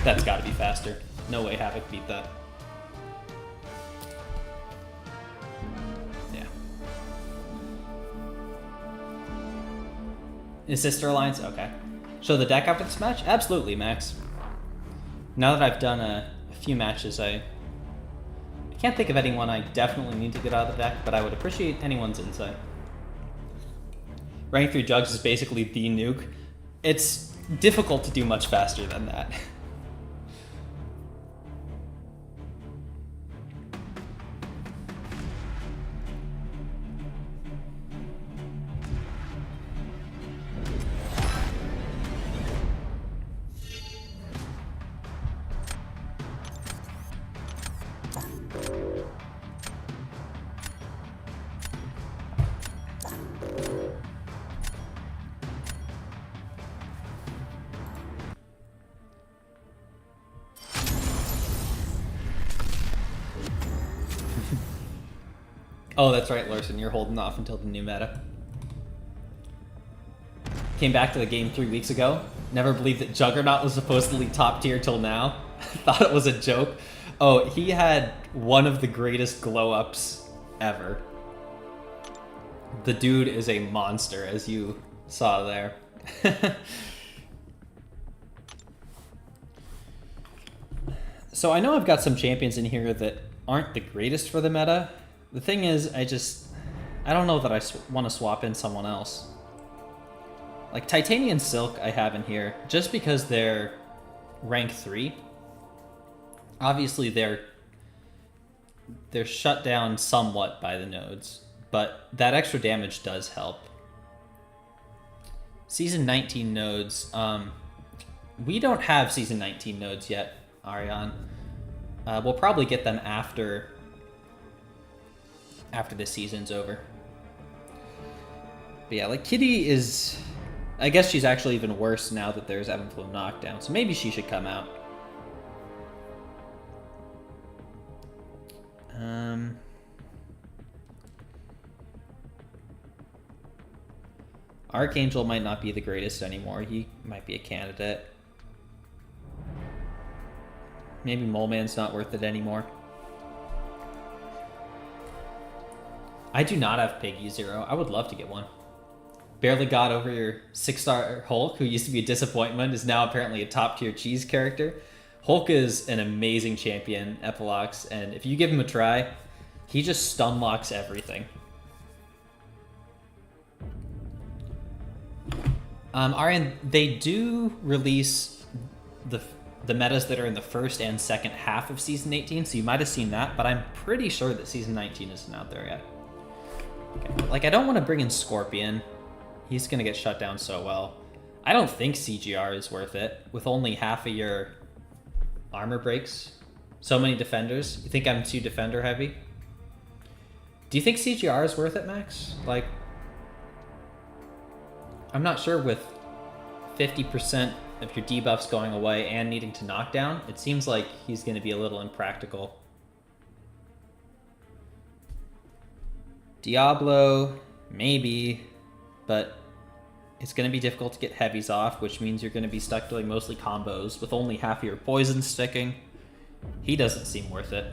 That's gotta be faster. No way Havoc beat that. Yeah. Is Sister Alliance? Okay. Show the deck after this match? Absolutely, Max. Now that I've done a few matches, I can't think of anyone I definitely need to get out of the deck, but I would appreciate anyone's insight. Rank 3 Jugs is basically the nuke. It's difficult to do much faster than that. Oh, that's right, Larson. You're holding off until the new meta. Came back to the game 3 weeks ago. Never believed that Juggernaut was supposedly top tier till now. Thought it was a joke. Oh, he had one of the greatest glow-ups ever. The dude is a monster, as you saw there. So I know I've got some champions in here that aren't the greatest for the meta. The thing is, I don't know that I want to swap in someone else. Like Titanium Silk I have in here just because they're rank 3. Obviously they're shut down somewhat by the nodes, but that extra damage does help. Season 19 nodes. We don't have Season 19 nodes yet, Ariane. We'll probably get them after this season's over. But yeah, like Kitty is... I guess she's actually even worse now that there's Ebb and Flow Knockdown, so maybe she should come out. Archangel might not be the greatest anymore. He might be a candidate. Maybe Mole Man's not worth it anymore. I do not have Piggy Zero. I would love to get one. Barely got over your 6-star Hulk, who used to be a disappointment, is now apparently a top-tier cheese character. Hulk is an amazing champion, Epilox, and if you give him a try, he just stun locks everything. Arian, they do release the metas that are in the first and second half of Season 18, so you might have seen that, but I'm pretty sure that Season 19 isn't out there yet. Okay. Like, I don't want to bring in Scorpion. He's going to get shut down so well. I don't think CGR is worth it, with only half of your armor breaks. So many defenders. You think I'm too defender heavy? Do you think CGR is worth it, Max? Like, I'm not sure with 50% of your debuffs going away and needing to knock down, it seems like he's going to be a little impractical. Diablo, maybe, but it's going to be difficult to get heavies off, which means you're going to be stuck doing mostly combos with only half of your poison sticking. He doesn't seem worth it.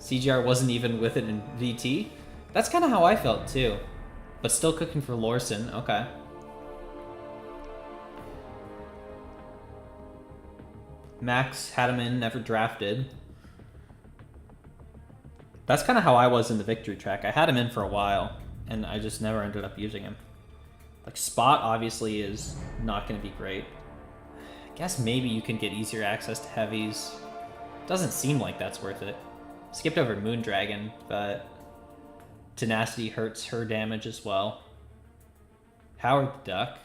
CGR wasn't even with it in VT. That's kind of how I felt too. But still cooking for Lorson, okay. Max had him in, never drafted. That's kind of how I was in the victory track. I had him in for a while, and I just never ended up using him. Like, Spot obviously is not going to be great. I guess maybe you can get easier access to heavies. Doesn't seem like that's worth it. Skipped over Moondragon, but Tenacity hurts her damage as well. Howard the Duck.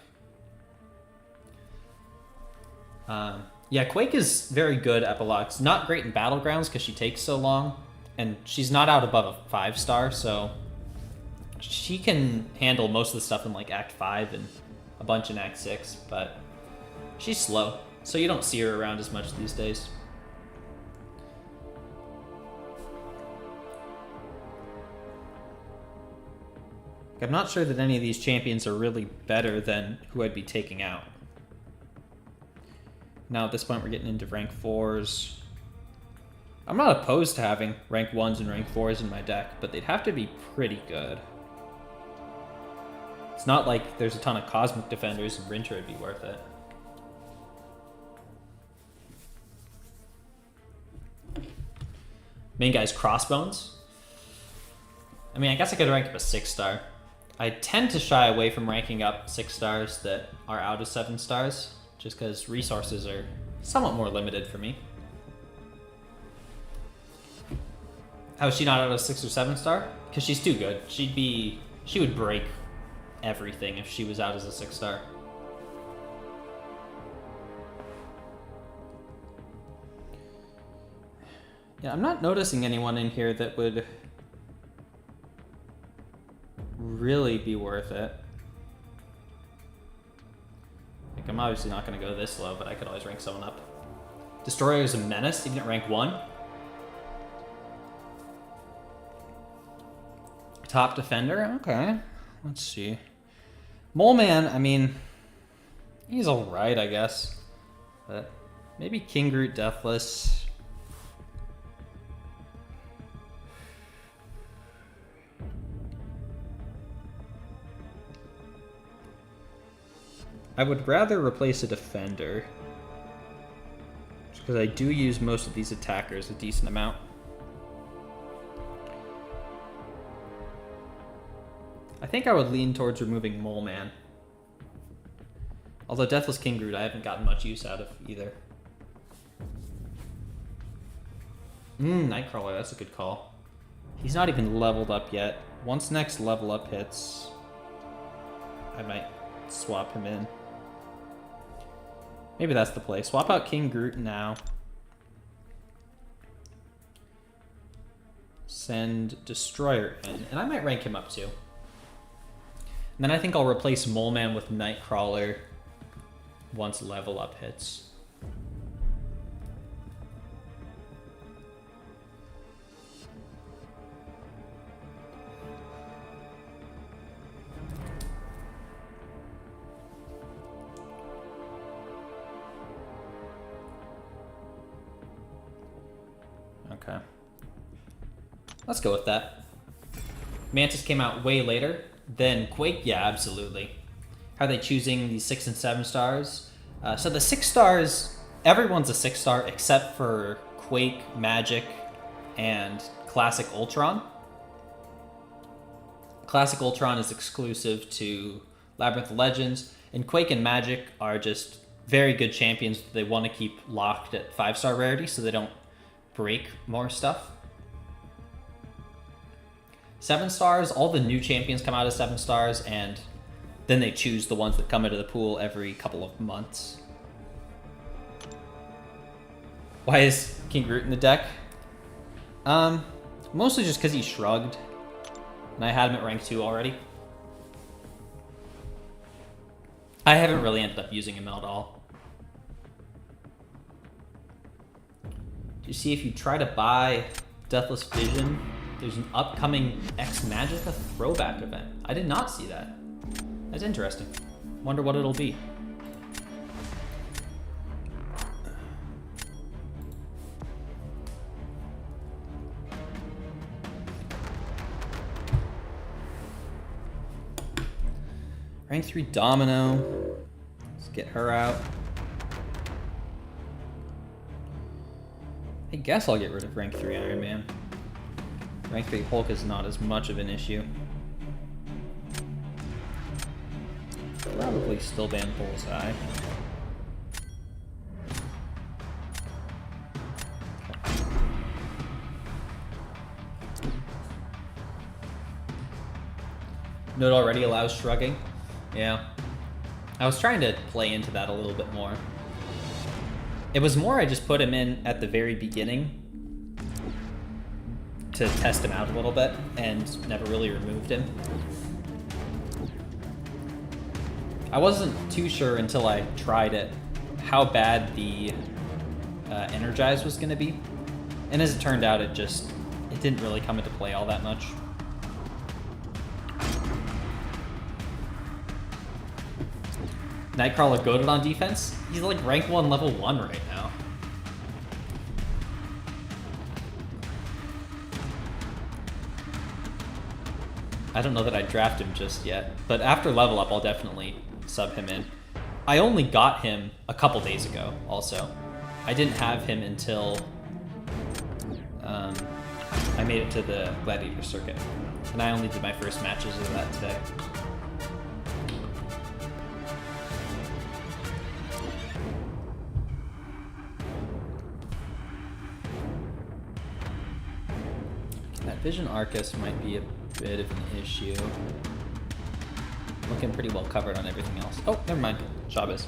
Yeah, Quake is very good, Epilox. Not great in Battlegrounds because she takes so long. And she's not out above a 5-star, so she can handle most of the stuff in like Act 5 and a bunch in Act 6, but she's slow, so you don't see her around as much these days. I'm not sure that any of these champions are really better than who I'd be taking out. Now at this point we're getting into rank 4s. I'm not opposed to having rank 1s and rank 4s in my deck, but they'd have to be pretty good. It's not like there's a ton of Cosmic Defenders and Rincher would be worth it. Main guy's Crossbones. I mean, I guess I could rank up a 6-star. I tend to shy away from ranking up 6-stars that are out of 7 stars, just because resources are somewhat more limited for me. How is she not out of 6 or 7-star? Because she's too good. She would break everything if she was out as a 6-star. Yeah, I'm not noticing anyone in here that would really be worth it. Like, I'm obviously not going to go this low, but I could always rank someone up. Destroyer is a menace, even at rank 1. Top defender? Okay. Let's see. Mole Man, I mean, he's alright, I guess. But maybe King Groot Deathless. I would rather replace a defender. Just because I do use most of these attackers a decent amount. I think I would lean towards removing Mole Man. Although Deathless King Groot I haven't gotten much use out of either. Nightcrawler, that's a good call. He's not even leveled up yet. Once next level up hits, I might swap him in. Maybe that's the play. Swap out King Groot now. Send Destroyer in. And I might rank him up too. And then I think I'll replace Mole Man with Nightcrawler once level up hits. Okay. Let's go with that. Mantis came out way later. Then Quake, yeah, absolutely. How are they choosing these 6 and 7 stars? So the 6 stars, everyone's a 6-star except for Quake, Magic, and Classic Ultron. Classic Ultron is exclusive to Labyrinth of Legends, and Quake and Magic are just very good champions that they want to keep locked at 5-star rarity so they don't break more stuff. 7 stars, all the new champions come out as 7 stars, and then they choose the ones that come into the pool every couple of months. Why is King Groot in the deck? Mostly just because he shrugged, and I had him at rank 2 already. I haven't really ended up using him at all. Do you see if you try to buy Deathless Vision, there's an upcoming X Magicka throwback event. I did not see that. That's interesting. Wonder what it'll be. Rank 3 Domino. Let's get her out. I guess I'll get rid of rank 3 Iron Man. Rank 3 Hulk is not as much of an issue. Probably still ban Bullseye. Node already allows shrugging. Yeah. I was trying to play into that a little bit more. It was more I just put him in at the very beginning to test him out a little bit and never really removed him. I wasn't too sure until I tried it how bad the Energize was going to be. And as it turned out, it didn't really come into play all that much. Nightcrawler goated on defense? He's like rank 1, level 1 right now. I don't know that I'd draft him just yet, but after level up, I'll definitely sub him in. I only got him a couple days ago, also. I didn't have him until I made it to the Gladiator circuit, and I only did my first matches of that today. That Vision Arcus might be a bit of an issue. Looking pretty well covered on everything else. Oh, never mind. Shabbos.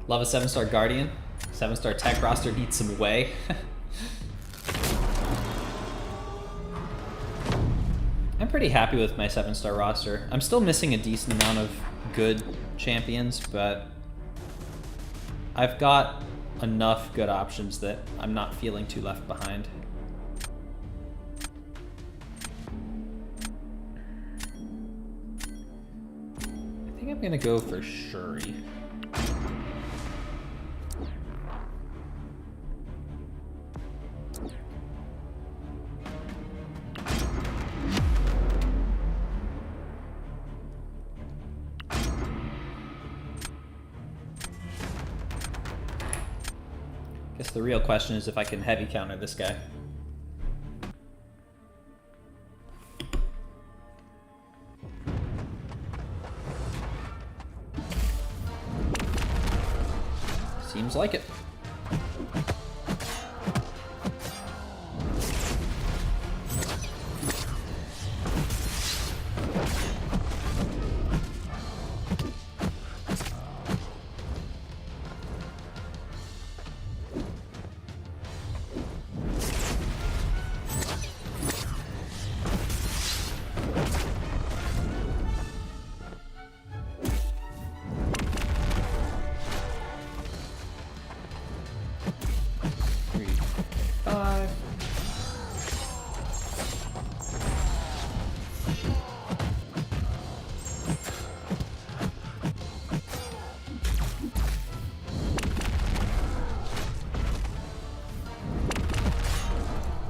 Love a 7-star Guardian. 7-star tech roster needs some way. I'm pretty happy with my 7-star roster. I'm still missing a decent amount of good champions, but I've got enough good options that I'm not feeling too left behind. I think I'm gonna go for Shuri. Guess the real question is if I can heavy counter this guy. Seems like it.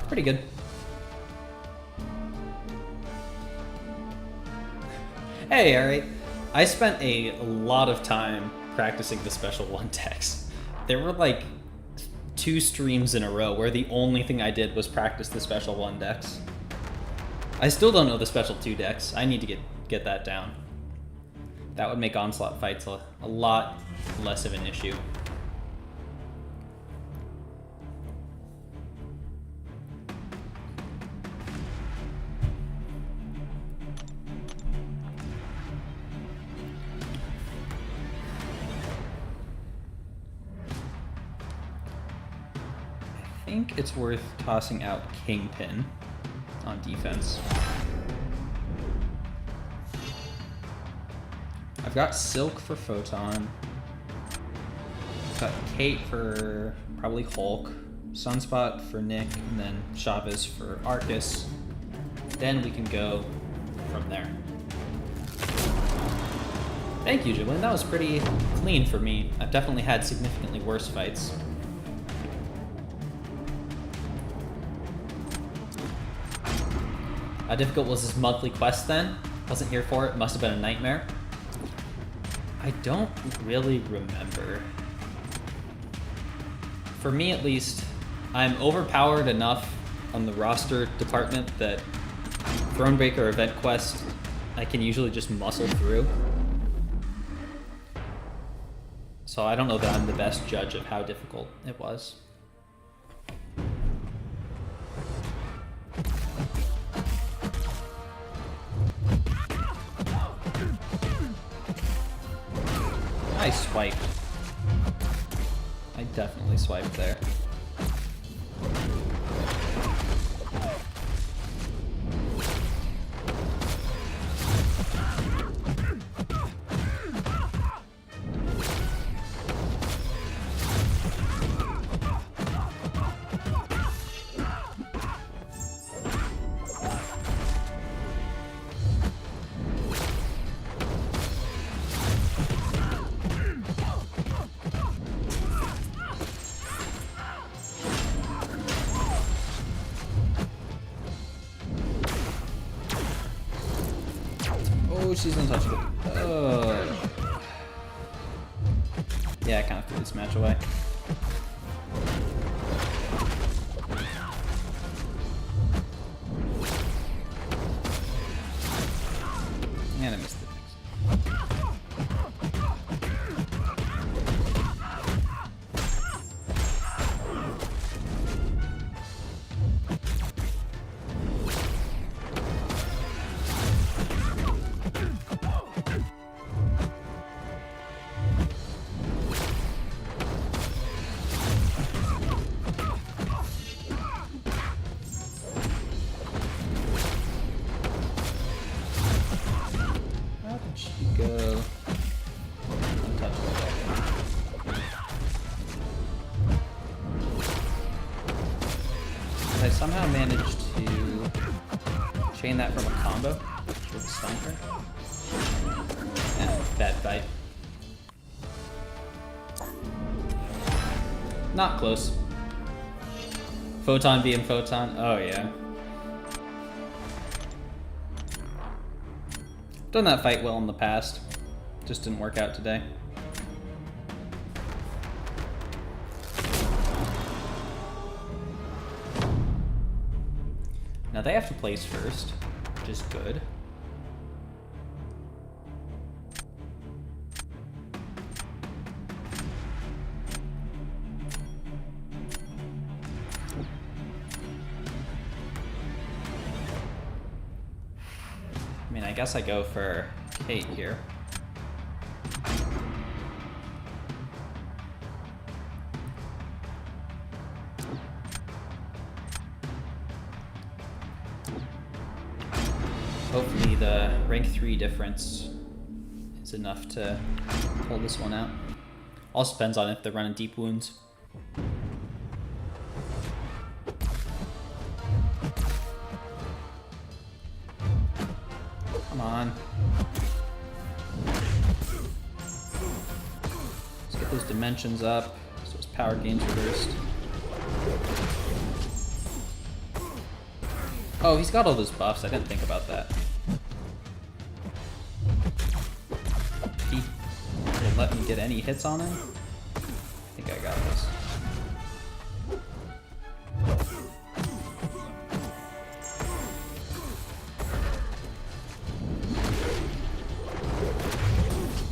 Pretty good. Hey, alright. I spent a lot of time practicing the special one decks. There were like 2 streams in a row where the only thing I did was practice the special 1 decks. I still don't know the special 2 decks. I need to get that down. That would make Onslaught fights a lot less of an issue. I think it's worth tossing out Kingpin on defense. I've got Silk for Photon. I've got Kate for probably Hulk, Sunspot for Nick, and then Chavez for Arcus. Then we can go from there. Thank you, Jolene. That was pretty clean for me. I've definitely had significantly worse fights. How difficult was this monthly quest then? Wasn't here for it, must have been a nightmare. I don't really remember. For me at least, I'm overpowered enough on the roster department that Thronebreaker event quest I can usually just muscle through. So I don't know that I'm the best judge of how difficult it was. I swiped. I definitely swiped there. She's untouchable. Oh. Yeah, I kind of threw this match away. And I missed it. somehow managed to chain that from a combo with a stomper. Bad fight. Not close. Photon being Photon. Oh yeah. Done that fight well in the past. Just didn't work out today. Now they have to place first, which is good. I mean, I guess I go for Kate here. Hopefully the rank 3 difference is enough to pull this one out. Also depends on if they're running deep wounds. Come on. Let's get those dimensions up so his power gains reversed. Oh, he's got all those buffs. I didn't think about that. He will let me get any hits on him. I think I got this.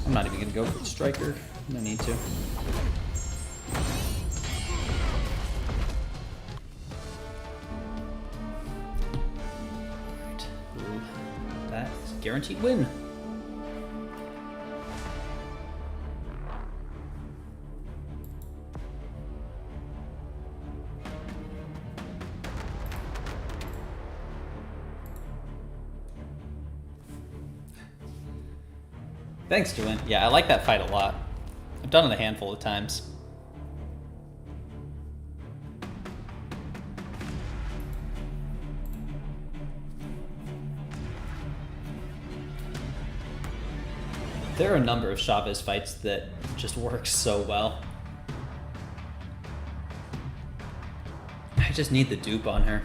I'm not even gonna go for the striker. No need to. Guaranteed win. Thanks, Julian. Yeah, I like that fight a lot. I've done it a handful of times. There are a number of Chavez fights that just work so well. I just need the dupe on her.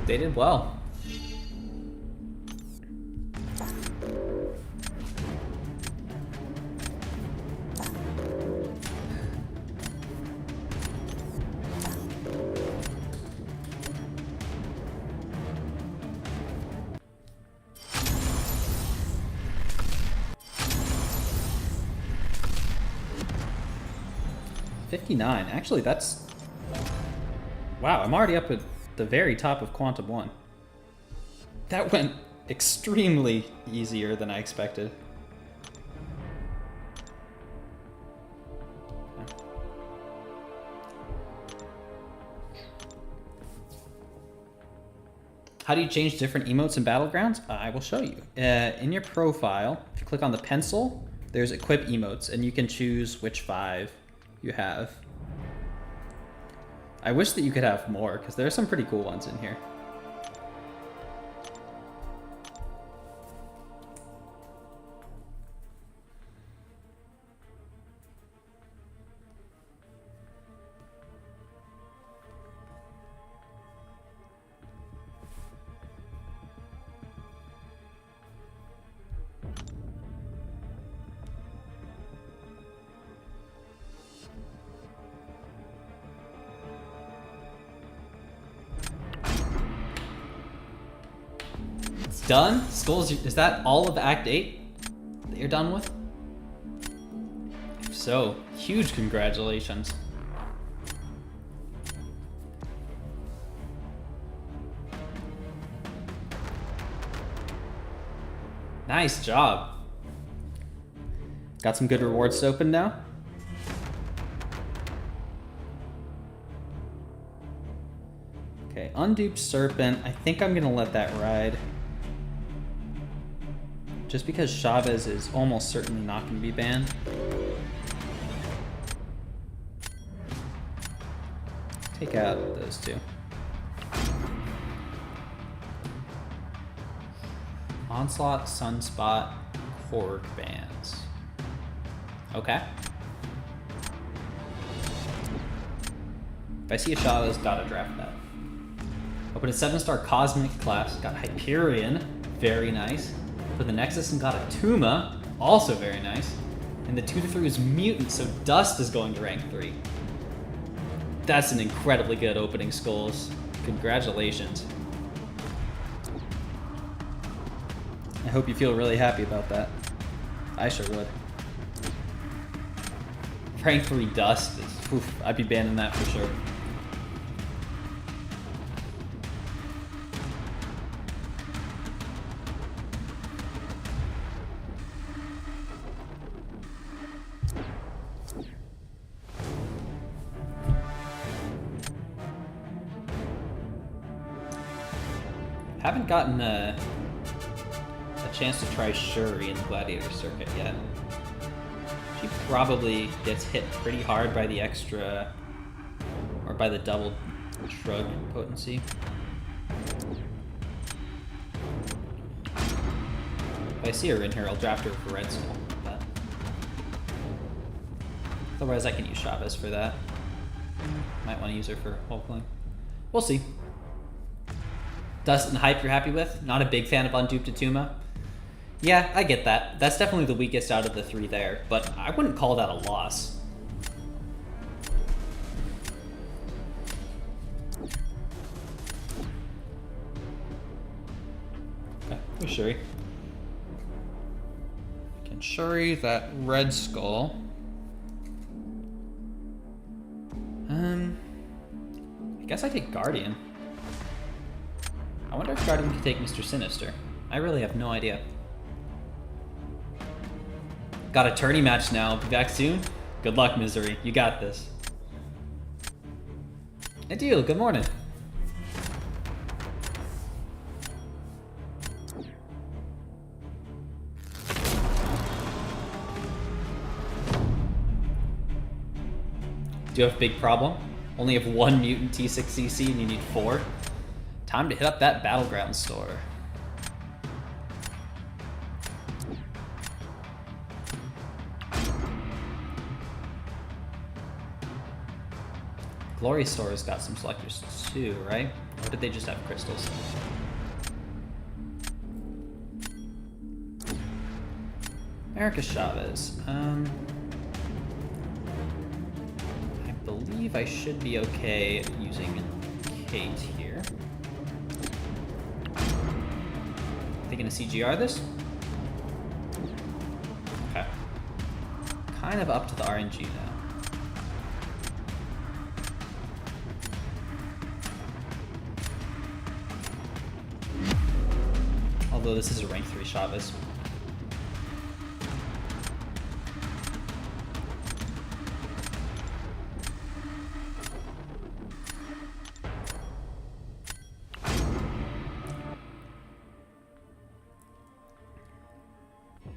They did well. $59. Actually, that's... Wow, I'm already up at the very top of Quantum 1. That went extremely easier than I expected. How do you change different emotes in Battlegrounds? I will show you. In your profile, if you click on the pencil, there's equip emotes, and you can choose which 5 you have. I wish that you could have more, because there are some pretty cool ones in here. Done? Skulls, is that all of Act 8 that you're done with? If so, huge congratulations. Nice job. Got some good rewards to open now. Okay, Unduped Serpent. I think I'm gonna let that ride. just because Chavez is almost certainly not going to be banned. Take out those two. Onslaught, Sunspot, Korg bans. Okay. If I see a Chavez, gotta draft that. Open a 7-star Cosmic class, got Hyperion, very nice. Put the Nexus and got a Tuma, also very nice. And the 2-3 is Mutant, so Dust is going to rank 3. That's an incredibly good opening skulls. Congratulations. I hope you feel really happy about that. I sure would. Rank 3 Dust is, oof, I'd be banning that for sure. Haven't gotten a chance to try Shuri in the Gladiator circuit yet. She probably gets hit pretty hard by the extra, or by the double shrug potency. If I see her in here, I'll draft her for Red Skull. But otherwise, I can use Chavez for that. Might want to use her for Hulkling. We'll see. Dust and Hype you're happy with? Not a big fan of Unduped Tuma? Yeah, I get that. That's definitely the weakest out of the 3 there, but I wouldn't call that a loss. Okay, here's Shuri. Can Shuri that Red Skull. I guess I take Guardian. I wonder if Guardian can take Mr. Sinister. I really have no idea. Got a tourney match now. Be back soon? Good luck, Misery. You got this. Adil, good morning. Do you have a big problem? Only have 1 mutant T6 CC and you need 4? Time to hit up that Battleground store. Glory Store's got some selectors too, right? Or did they just have crystals? America Chavez. I believe I should be okay using Kate here. Are they gonna CGR this? Okay. Kind of up to the RNG now. Although this is a rank 3 Chavez.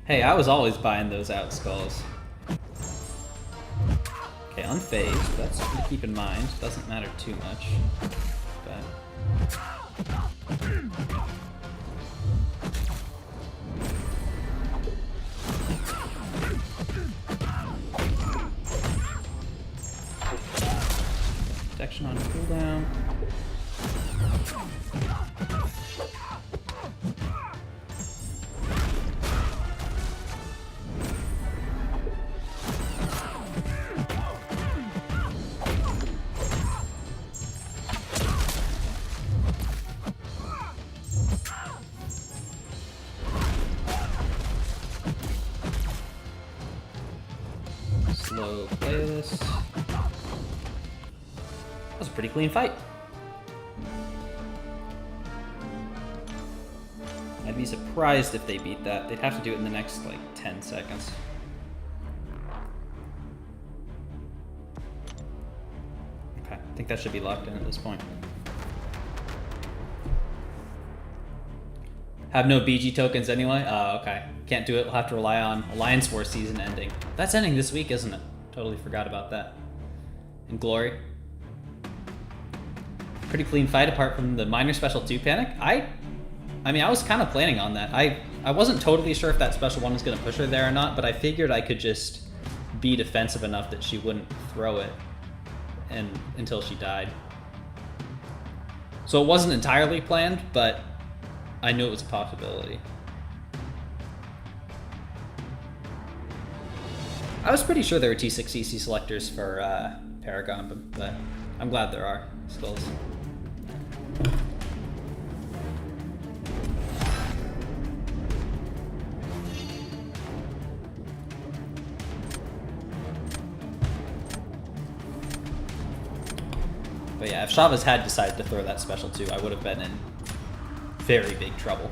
Hey, I was always buying those out skulls. Okay, unfazed. That's something to keep in mind. Doesn't matter too much. But protection on cooldown. Slow play this. That was a pretty clean fight. I'd be surprised if they beat that. They'd have to do it in the next, like, 10 seconds. Okay, I think that should be locked in at this point. Have no BG tokens anyway? Oh, okay. Can't do it. We'll have to rely on Alliance War season ending. That's ending this week, isn't it? Totally forgot about that. And Glory. Pretty clean fight apart from the minor special 2 panic. I mean, I was kind of planning on that. I wasn't totally sure if that special 1 was going to push her there or not, but I figured I could just be defensive enough that she wouldn't throw it until she died. So it wasn't entirely planned, but I knew it was a possibility. I was pretty sure there were T6CC selectors for Paragon, but I'm glad there are skulls. But yeah, if Chavez had decided to throw that special 2, I would have been in very big trouble.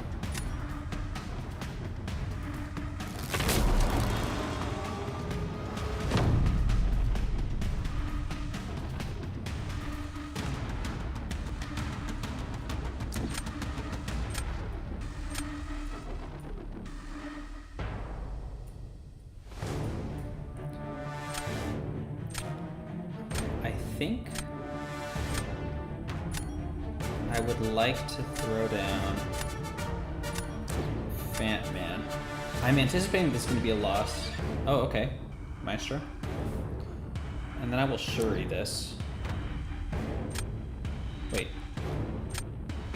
I think I would like to throw down Fant Man. I'm anticipating this is going to be a loss. Oh, okay. Maestro. And then I will Shuri this. Wait.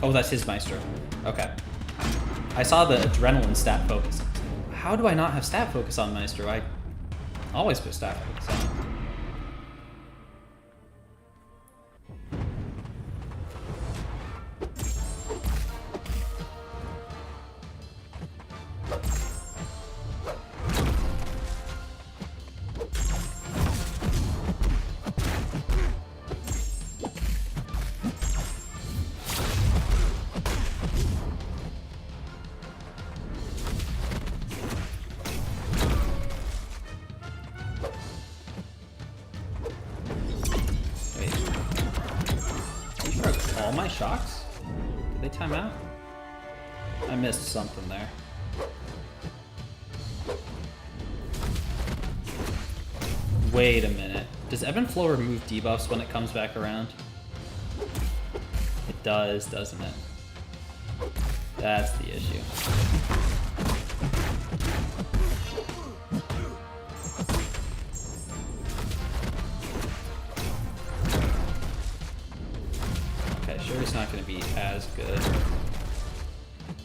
Oh, that's his Maestro. Okay. I saw the Adrenaline stat focus. How do I not have stat focus on Maestro? I always put stat focus on. All my shocks? Did they time out? I missed something there. Wait a minute. Does Ebb and Flow remove debuffs when it comes back around? It does, doesn't it? That's the issue. Shuri's not going to be as good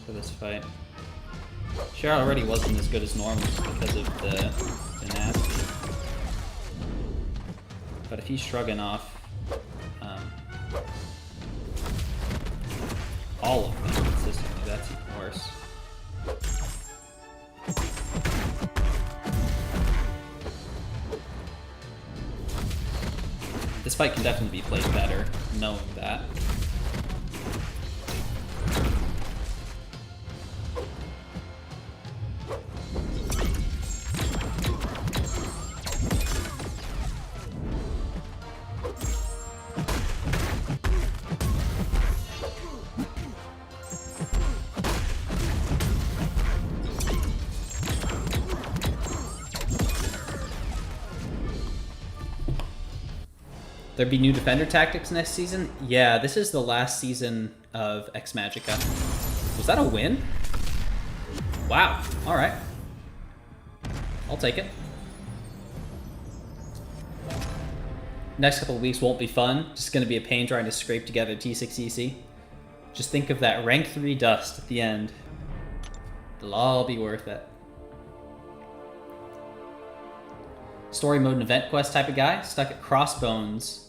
for this fight. Shuri already wasn't as good as normal just because of the nasty. But if he's shrugging off all of them consistently, that's even worse. This fight can definitely be played better, knowing that. There'd be new defender tactics next season? Yeah, this is the last season of Ex Magica. Was that a win? Wow, alright. I'll take it. Next couple of weeks won't be fun. Just gonna be a pain trying to scrape together T6EC. Just think of that rank 3 dust at the end. It'll all be worth it. Story mode and event quest type of guy, stuck at Crossbones.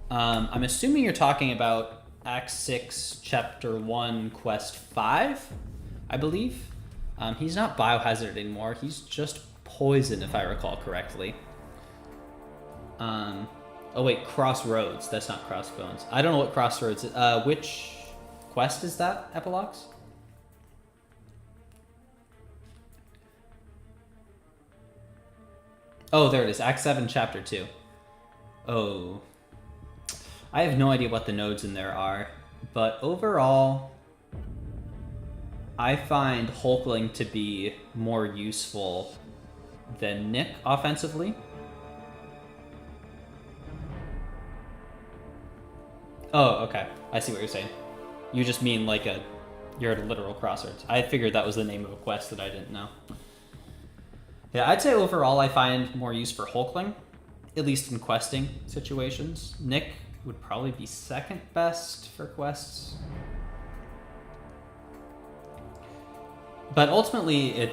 I'm assuming you're talking about Act 6, Chapter 1, Quest 5, I believe. He's not Biohazard anymore, he's just Poison, if I recall correctly. Oh wait, Crossroads, that's not Crossbones. I don't know what Crossroads is. Which quest is that, Epilogues? Oh, there it is, Act 7, Chapter 2. Oh. I have no idea what the nodes in there are, but overall, I find Hulkling to be more useful than Nick offensively. Oh, okay. I see what you're saying. You just mean like you're at a literal crossroads. I figured that was the name of a quest that I didn't know. Yeah, I'd say overall I find more use for Hulkling, at least in questing situations. Nick would probably be second best for quests. But ultimately,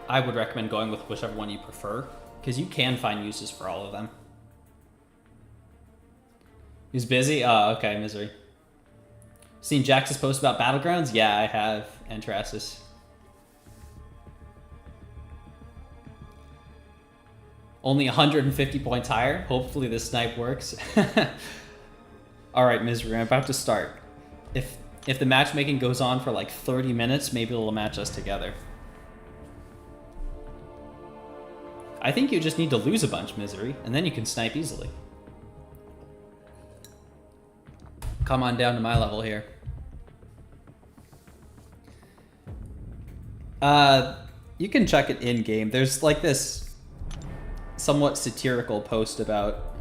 I would recommend going with whichever one you prefer, because you can find uses for all of them. He's busy? Oh, okay, misery. Seen Jax's post about Battlegrounds? Yeah, I have, Antrasis. Only 150 points higher? Hopefully this snipe works. Alright, misery, I'm about to start. If the matchmaking goes on for like 30 minutes, maybe it'll match us together. I think you just need to lose a bunch, misery, and then you can snipe easily. Come on down to my level here. You can check it in-game. There's like this somewhat satirical post about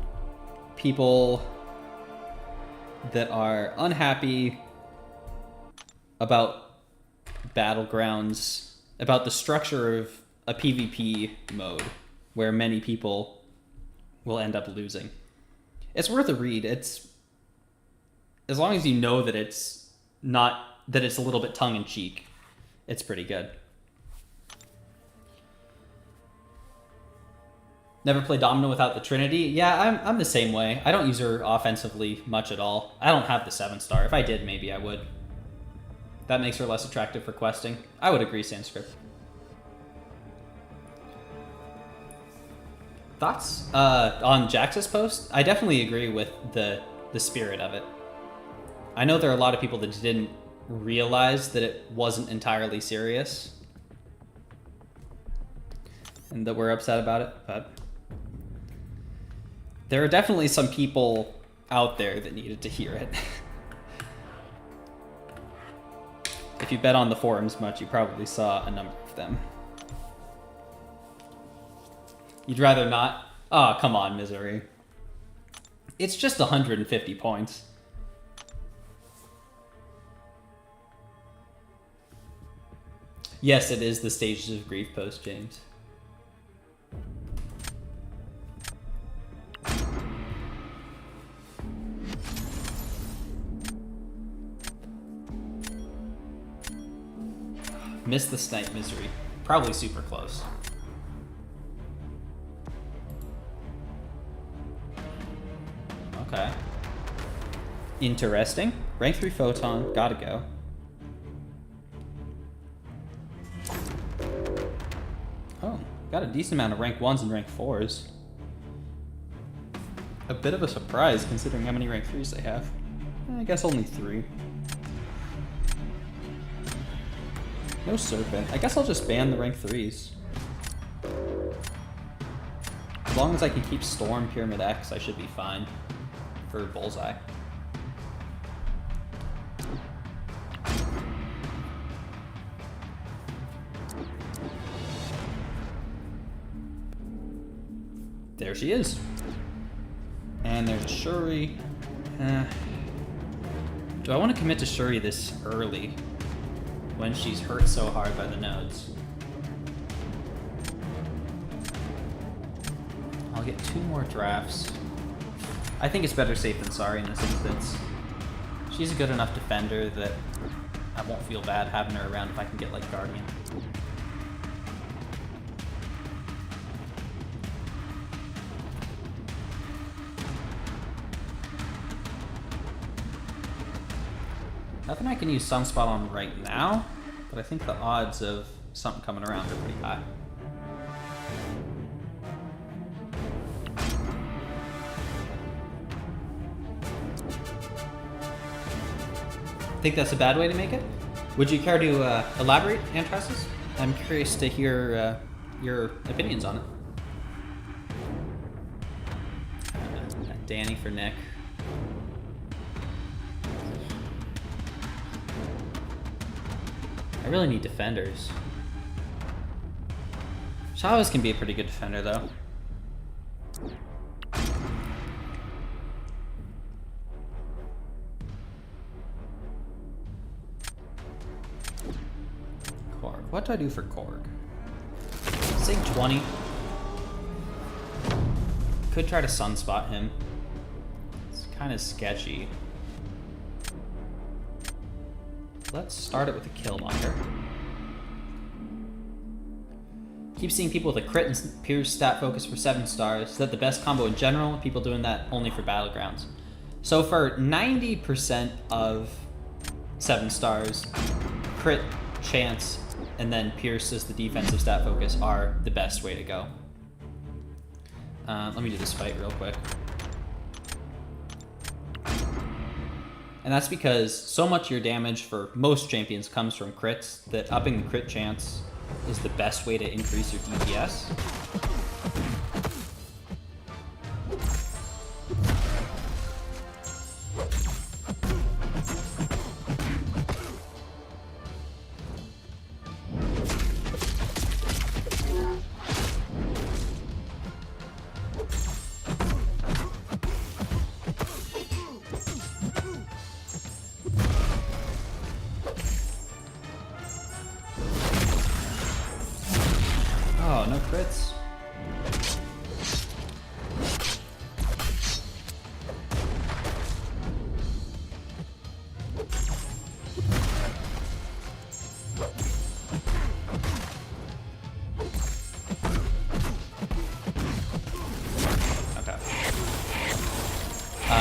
people that are unhappy about Battlegrounds, about the structure of a PvP mode where many people will end up losing. It's worth a read. It's, as long as you know that it's not, that it's a little bit tongue-in-cheek, it's pretty good. Never play Domino without the Trinity? Yeah, I'm the same way. I don't use her offensively much at all. I don't have the 7-star. If I did, maybe I would. That makes her less attractive for questing. I would agree, Sanskrit. Thoughts on Jax's post? I definitely agree with the spirit of it. I know there are a lot of people that didn't realize that it wasn't entirely serious and that we're upset about it, but there are definitely some people out there that needed to hear it. If you bet on the forums much, you probably saw a number of them. You'd rather not? Oh, come on, misery. It's just 150 points. Yes, it is the Stages of Grief post, James. Missed the snipe, misery. Probably super close. Okay. Interesting. Rank 3 Photon, gotta go. Oh, got a decent amount of rank 1s and rank 4s. A bit of a surprise considering how many rank 3s they have. I guess only 3. No Serpent. I guess I'll just ban the rank 3s. As long as I can keep Storm, Pyramid X, I should be fine for Bullseye. There she is. And there's a Shuri. Do I want to commit to Shuri this early when she's hurt so hard by the nodes? I'll get 2 more drafts. I think it's better safe than sorry in this instance. She's a good enough defender that I won't feel bad having her around if I can get like Guardian. Nothing I can use Sunspot on right now, but I think the odds of something coming around are pretty high. Think that's a bad way to make it? Would you care to elaborate, Antrasis? I'm curious to hear your opinions on it. Danny for Nick. I really need defenders. Chavez can be a pretty good defender, though. Korg. What do I do for Korg? Say 20. Could try to sunspot him. It's kind of sketchy. Let's start it with a Killmonger. Keep seeing people with a crit and Pierce stat focus for 7 stars. Is that the best combo in general? People doing that only for Battlegrounds. So for 90% of 7 stars, crit, chance, and then Pierce as the defensive stat focus are the best way to go. Let me do this fight real quick. And that's because so much of your damage for most champions comes from crits that upping the crit chance is the best way to increase your DPS. Oh, no crits. Okay.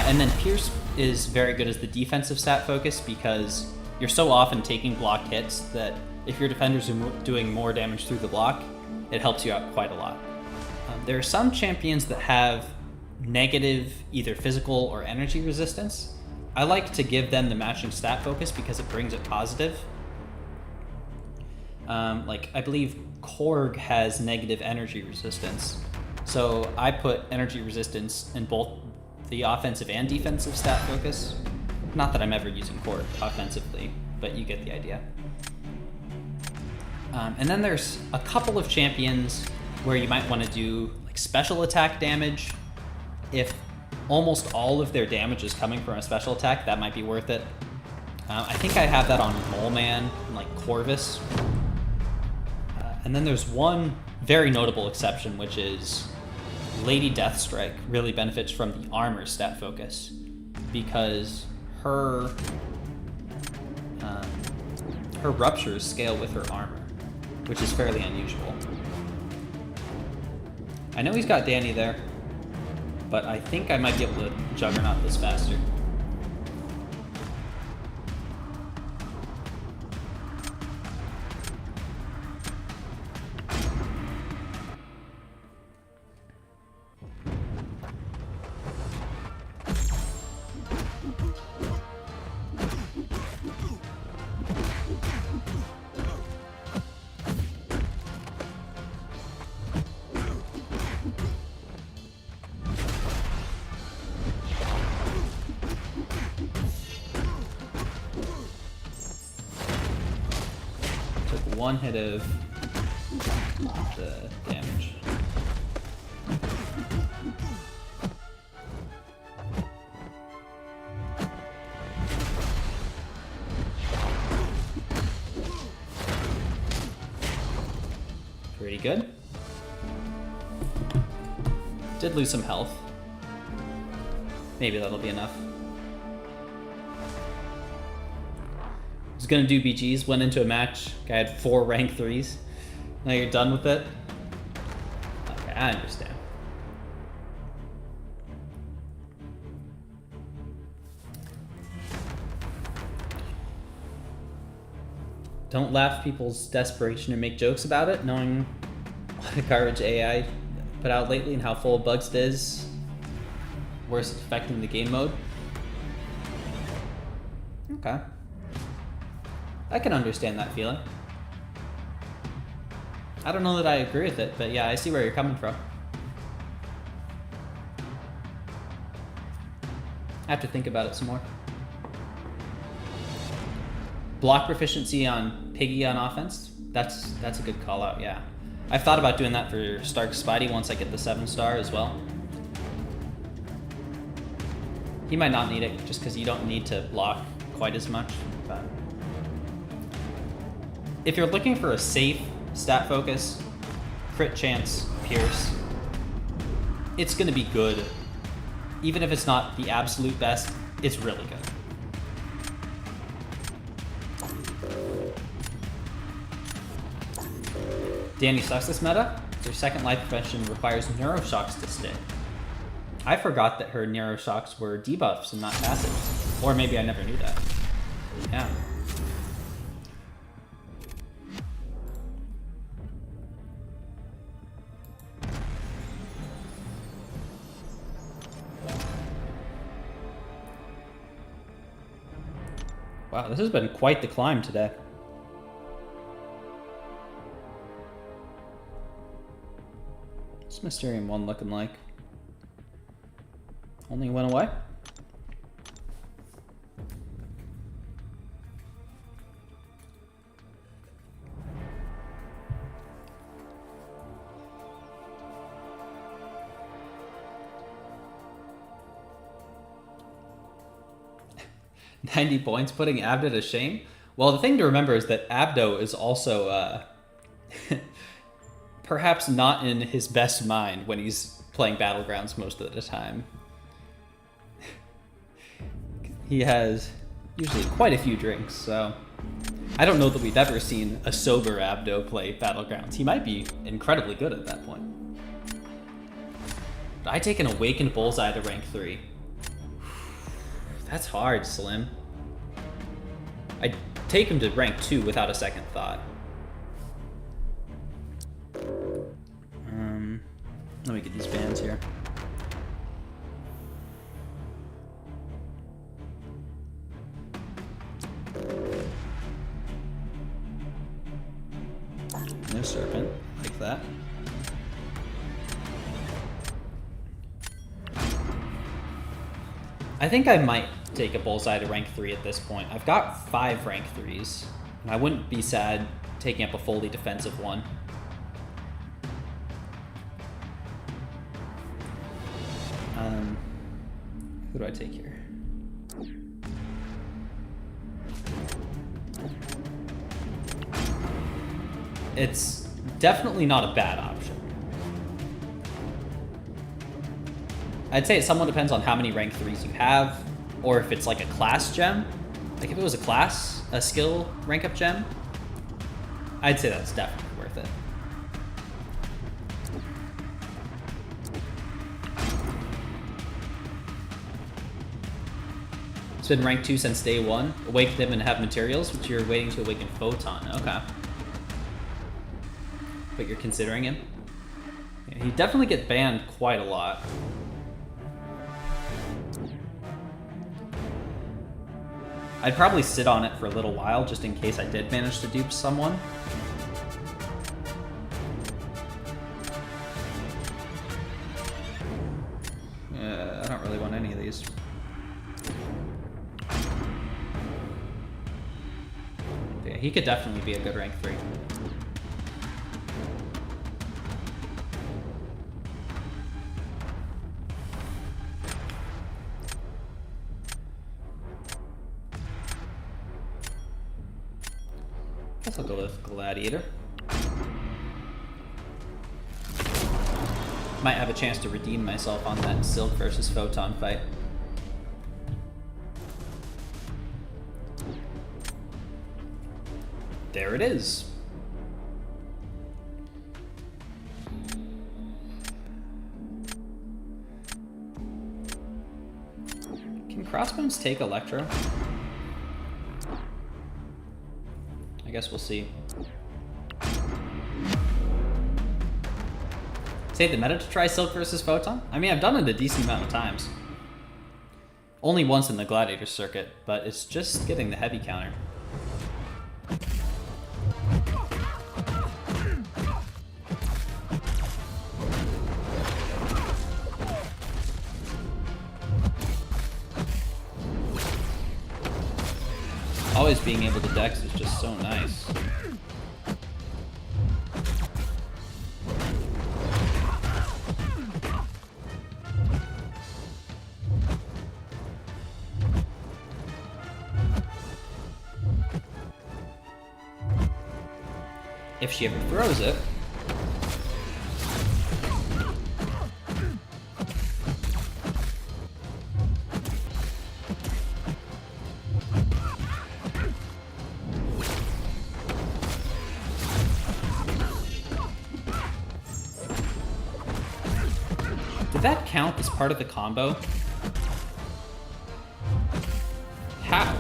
And then Pierce is very good as the defensive stat focus because you're so often taking blocked hits that if your defenders are doing more damage through the block, it helps you out quite a lot. There are some champions that have negative either physical or energy resistance. I like to give them the matching stat focus because it brings it positive. Like I believe Korg has negative energy resistance. So I put energy resistance in both the offensive and defensive stat focus. Not that I'm ever using Korg offensively, but you get the idea. And then there's a couple of champions where you might want to do like special attack damage. If almost all of their damage is coming from a special attack, that might be worth it. I think I have that on Mole Man and like Corvus. And then there's one very notable exception, which is Lady Deathstrike really benefits from the armor stat focus because her ruptures scale with her armor, which is fairly unusual. I know he's got Danny there, but I think I might be able to Juggernaut this faster. One hit of the damage. Pretty good. Did lose some health. Maybe that'll be enough. Was gonna do BGs, went into a match, guy had 4 rank 3s. Now you're done with it? Okay, I understand. Don't laugh at people's desperation and make jokes about it, knowing what a garbage AI put out lately and how full of bugs it is. Worse, it's affecting the game mode. Okay. I can understand that feeling. I don't know that I agree with it, but yeah, I see where you're coming from. I have to think about it some more. Block proficiency on Piggy on offense. That's a good call out, yeah. I've thought about doing that for Stark Spidey once I get the 7-star as well. He might not need it just because you don't need to block quite as much. But if you're looking for a safe stat focus, crit chance, Pierce, it's going to be good. Even if it's not the absolute best, it's really good. Danny sucks this meta. Their second life prevention requires neuroshocks to stick. I forgot that her neuroshocks were debuffs and not passives. Or maybe I never knew that. Yeah. Wow, this has been quite the climb today. What's Mysterium 1 looking like? Only went away? $90 points, putting Abdo to shame? Well, the thing to remember is that Abdo is also perhaps not in his best mind when he's playing Battlegrounds most of the time. He has usually quite a few drinks, so I don't know that we've ever seen a sober Abdo play Battlegrounds. He might be incredibly good at that point. But I take an Awakened Bullseye to rank 3. That's hard, Slim. I'd take him to rank 2 without a second thought. Let me get these bands here. No Serpent, like that. I think I might take a Bullseye to rank 3 at this point. I've got 5 rank 3s, and I wouldn't be sad taking up a fully defensive one. Who do I take here? It's definitely not a bad option. I'd say it somewhat depends on how many rank 3s you have, or if it's like a class gem. Like if it was a skill rank up gem, I'd say that's definitely worth it. It's been rank 2 since day 1. Awaken him and have materials, which you're waiting to awaken Photon. Okay. But you're considering him? Yeah, he'd definitely get banned quite a lot. I'd probably sit on it for a little while just in case I did manage to dupe someone. I don't really want any of these. Yeah, he could definitely be a good rank 3. I'll go with Gladiator. Might have a chance to redeem myself on that Silk versus Photon fight. There it is. Can Crossbones take Electro? I guess we'll see. Say the meta to try Silk versus Photon? I mean, I've done it a decent amount of times. Only once in the Gladiator circuit, but it's just getting the heavy counter. Always being able to dex is just so nice. If she ever throws it. Did that count as part of the combo? How?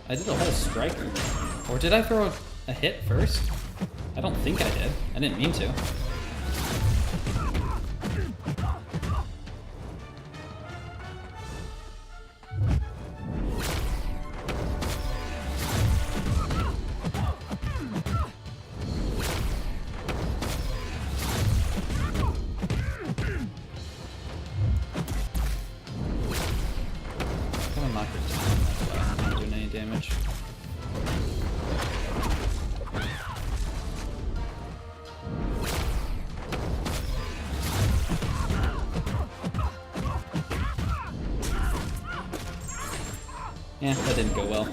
I did a whole striker. Or did I throw a hit first? I don't think I did. I didn't mean to. Come on, knock it down. That's why I'm not doing any damage. Yeah, that didn't go well.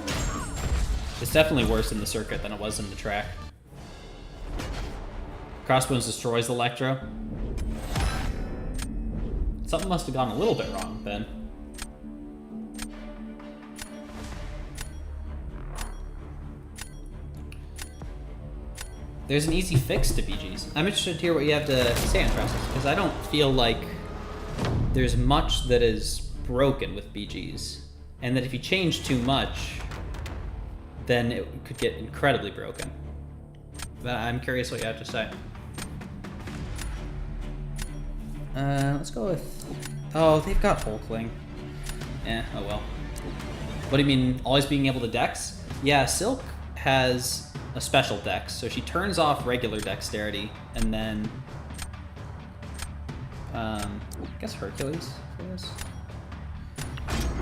It's definitely worse in the circuit than it was in the track. Crossbones destroys Electro. Something must have gone a little bit wrong then. There's an easy fix to BGs. I'm interested to hear what you have to say on Trusses, because I don't feel like there's much that is broken with BGs. And that if you change too much, then it could get incredibly broken. But I'm curious what you have to say. Let's go with... Oh, they've got Hulkling. Eh, oh well. What do you mean, always being able to dex? Yeah, Silk has a special dex, so she turns off regular dexterity, and then... I guess Hercules for this?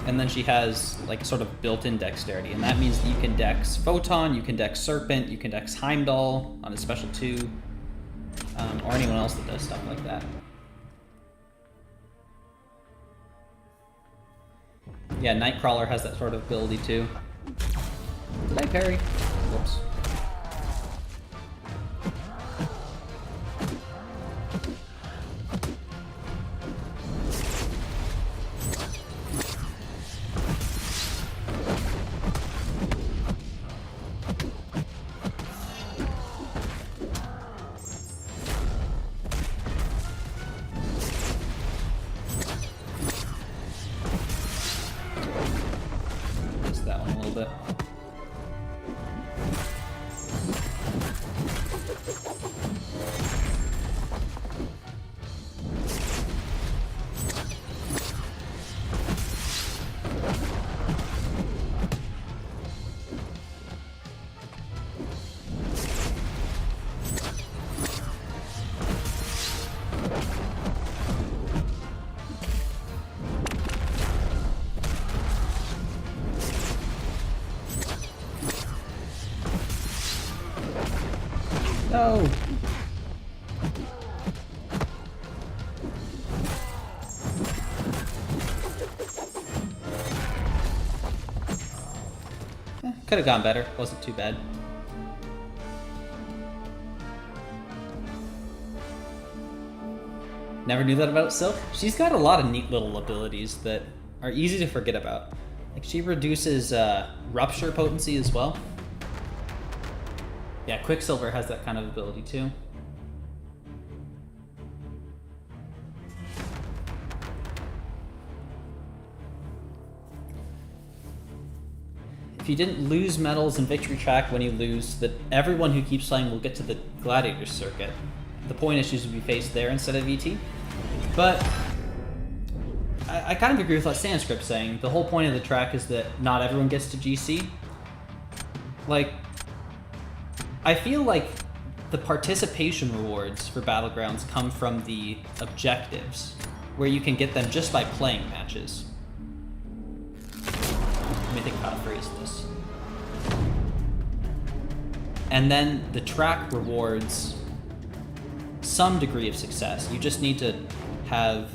And then she has, like, sort of built-in dexterity, and that means that you can dex Photon, you can dex Serpent, you can dex Heimdall on a special 2, or anyone else that does stuff like that. Yeah, Nightcrawler has that sort of ability, too. Did I parry? Whoops. That one a little bit. No! Could have gone better. Wasn't too bad. Never knew that about Silk. She's got a lot of neat little abilities that are easy to forget about. Like, she reduces rupture potency as well. Yeah, Quicksilver has that kind of ability too. If you didn't lose medals in Victory Track when you lose, that everyone who keeps playing will get to the Gladiator circuit. The point issues will be faced there instead of VT. But I kind of agree with what Sandscript's saying. The whole point of the track is that not everyone gets to GC. Like, I feel like the participation rewards for Battlegrounds come from the objectives, where you can get them just by playing matches. Let me think of how to phrase this. And then the track rewards some degree of success. You just need to have,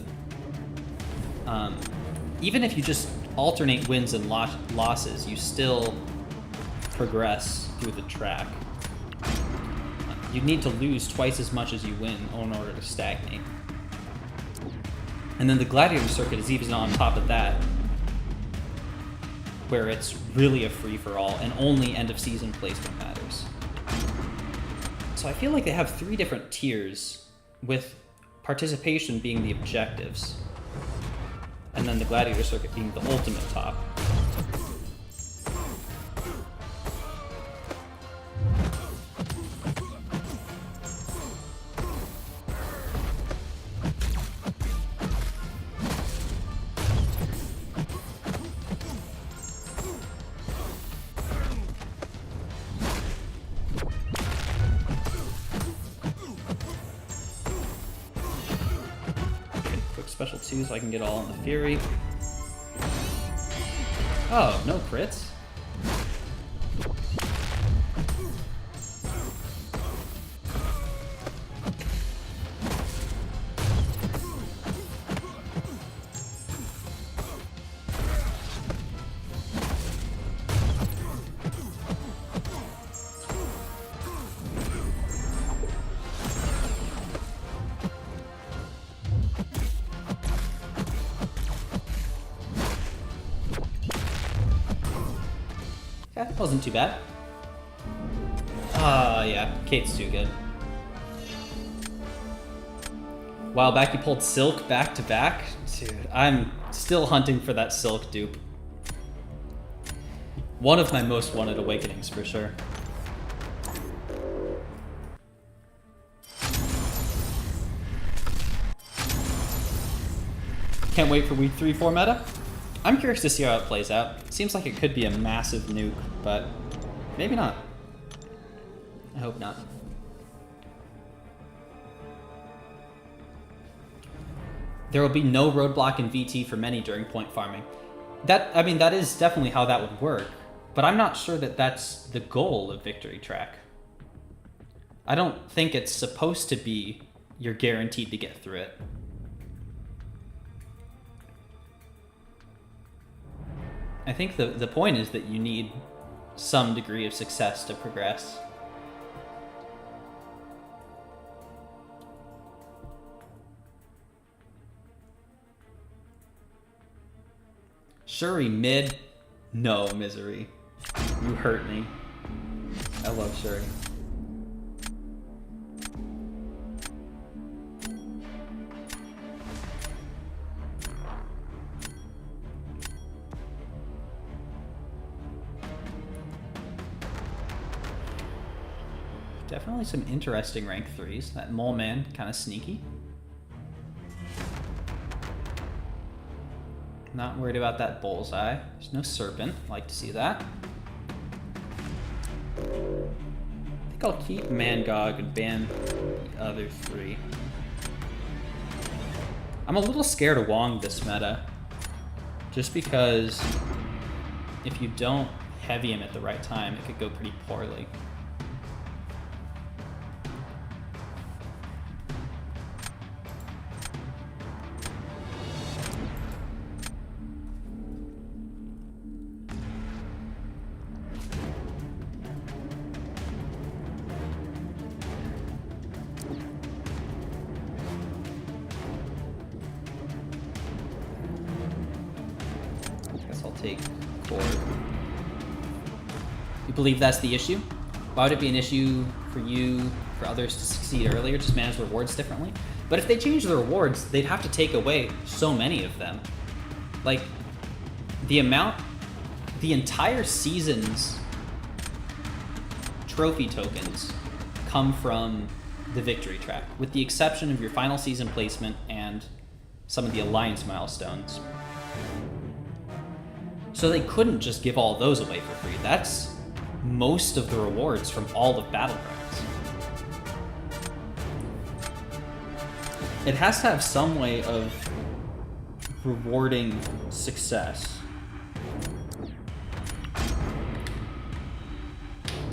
even if you just alternate wins and losses, you still progress through the track. You need to lose twice as much as you win in order to stagnate. And then the Gladiator circuit is even on top of that, where it's really a free-for-all and only end-of-season placement matters. So I feel like they have 3 different tiers, with participation being the objectives, and then the Gladiator circuit being the ultimate top. Special 2 so I can get all in the Fury. Oh, no crits? That wasn't too bad. Yeah, Kate's too good. A while back you pulled Silk back to back. Dude, I'm still hunting for that Silk dupe. One of my most wanted awakenings for sure. Can't wait for week 3-4 meta. I'm curious to see how it plays out. Seems like it could be a massive nuke, but maybe not. I hope not. There will be no roadblock in VT for many during point farming. I mean, that is definitely how that would work, but I'm not sure that that's the goal of Victory Track. I don't think it's supposed to be you're guaranteed to get through it. I think the point is that you need some degree of success to progress. Shuri mid? No, Misery. You hurt me. I love Shuri. Definitely some interesting rank 3s. That Mole Man, kind of sneaky. Not worried about that Bullseye. There's no Serpent. Like to see that. I think I'll keep Mangog and ban the other 3. I'm a little scared of Wong this meta. Just because if you don't heavy him at the right time, it could go pretty poorly. Take 4. You believe that's the issue? Why would it be an issue for you, for others to succeed earlier, just manage rewards differently? But if they change the rewards, they'd have to take away so many of them. Like, the entire season's trophy tokens come from the Victory Track, with the exception of your final season placement and some of the Alliance milestones. So they couldn't just give all those away for free. That's most of the rewards from all of Battlegrounds. It has to have some way of rewarding success.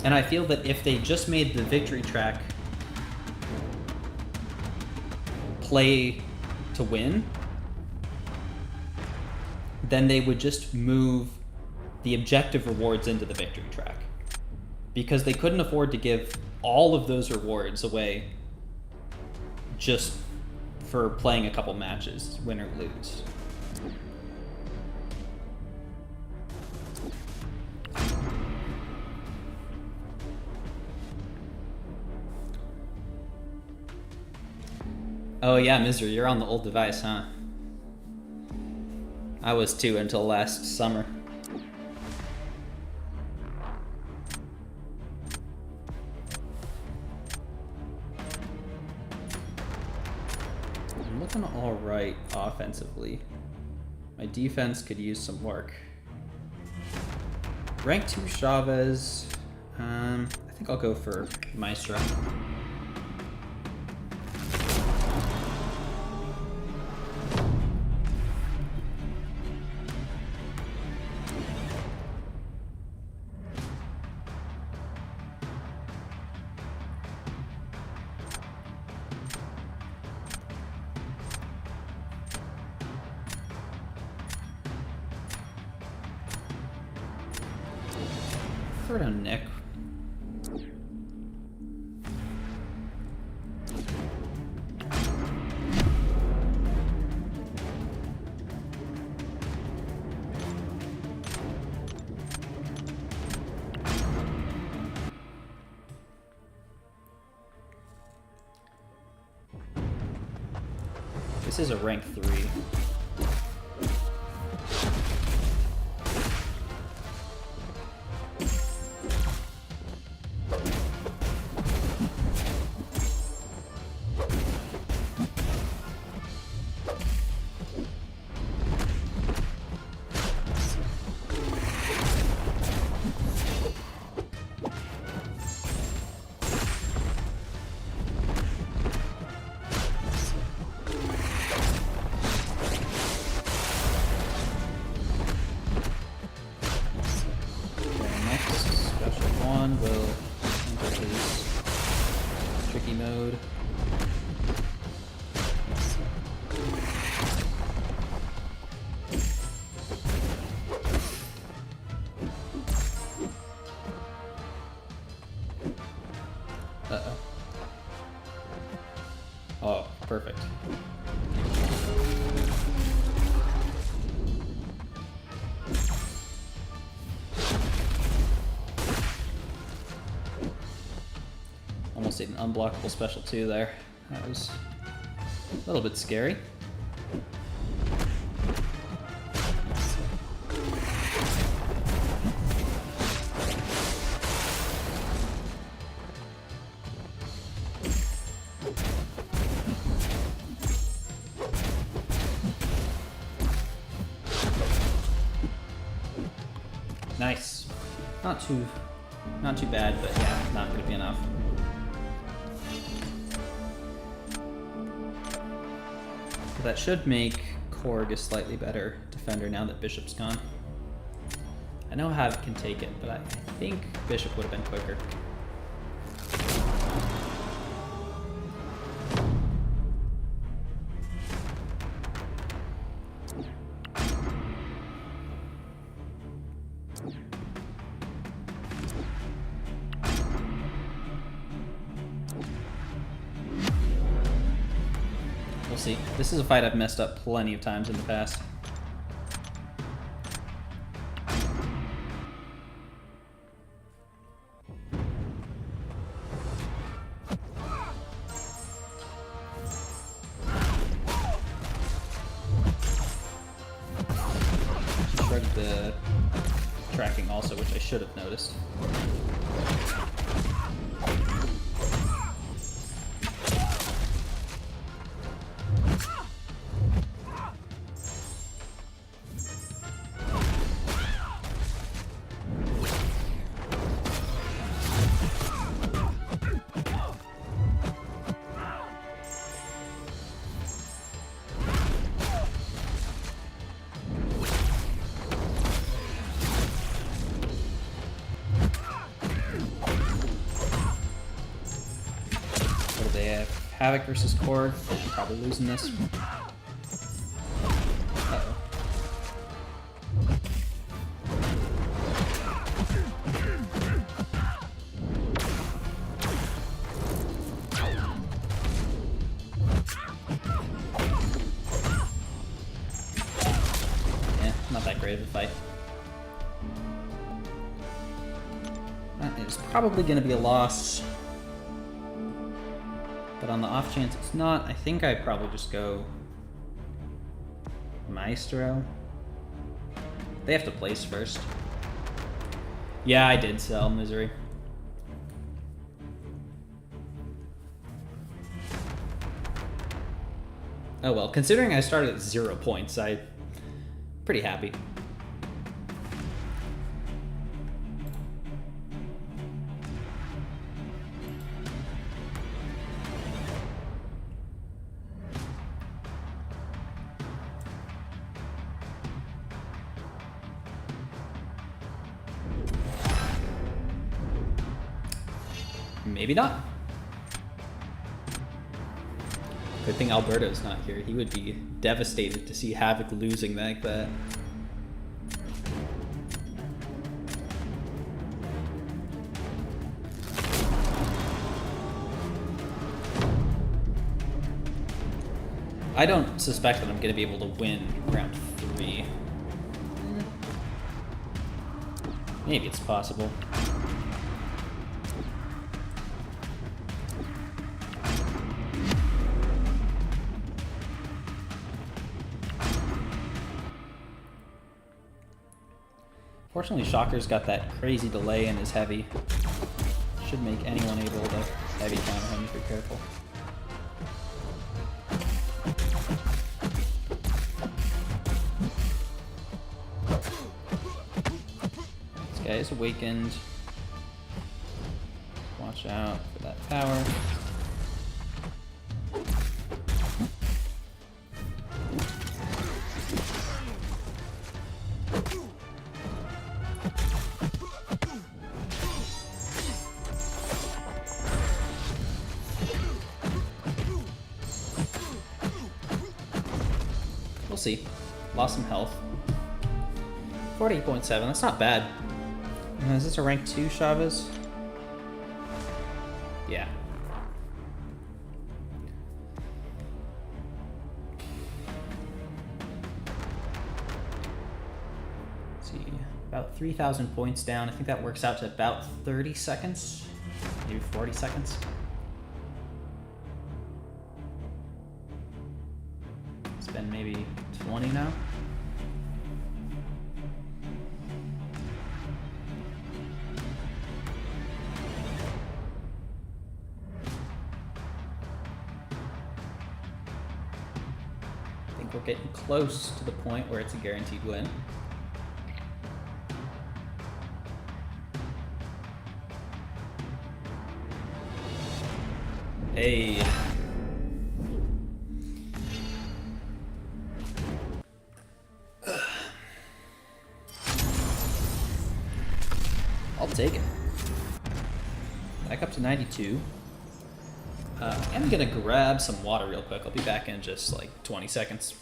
And I feel that if they just made the victory track play to win, then they would just move the objective rewards into the victory track. Because they couldn't afford to give all of those rewards away just for playing a couple matches, win or lose. Oh yeah, Misery, you're on the old device, huh? I was too until last summer. I'm looking all right offensively. My defense could use some work. Rank 2 Chavez. I think I'll go for Maestro. Throw down Nick. This is a rank 3. Will enter his tricky mode. Uh-oh. Oh, perfect. Almost an unblockable special 2 there. That was a little bit scary. Nice. Not too bad, but yeah, not going to be enough. That should make Korg a slightly better defender now that Bishop's gone. I know Hav can take it, but I think Bishop would have been quicker. We'll see. This is a fight I've messed up plenty of times in the past. She shrugged the tracking also, which I should have noticed. have Havoc versus Korg. Probably losing this. Uh-oh. Not that great of a fight. That is probably going to be a loss. But on the off chance it's not, I think I'd probably just go Maestro. They have to place first. Yeah, I did sell Misery. Oh well, considering I started at 0 points, I'm pretty happy. Maybe not. Good thing Alberto's not here. He would be devastated to see Havoc losing like that. I don't suspect that I'm going to be able to win round 3. Maybe it's possible. Fortunately, Shocker's got that crazy delay in his heavy. Should make anyone able to heavy counter him if you're careful. This guy is awakened. Watch out for that power. We'll see. Lost some health. 48.7, that's not bad. Is this a rank 2 Chavez? Yeah. Let's see, about 3,000 points down. I think that works out to about 30 seconds, maybe 40 seconds. Spend maybe 20 now. I think we're getting close to the point where it's a guaranteed win. Hey. I'll take it. Back up to 92. I'm gonna grab some water real quick. I'll be back in just like 20 seconds.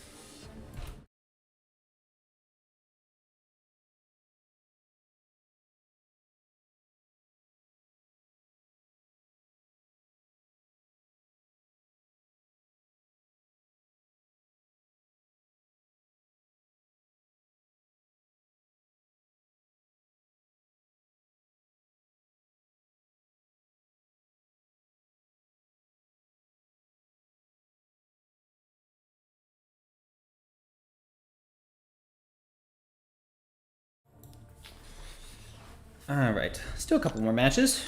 All right, let's do a couple more matches.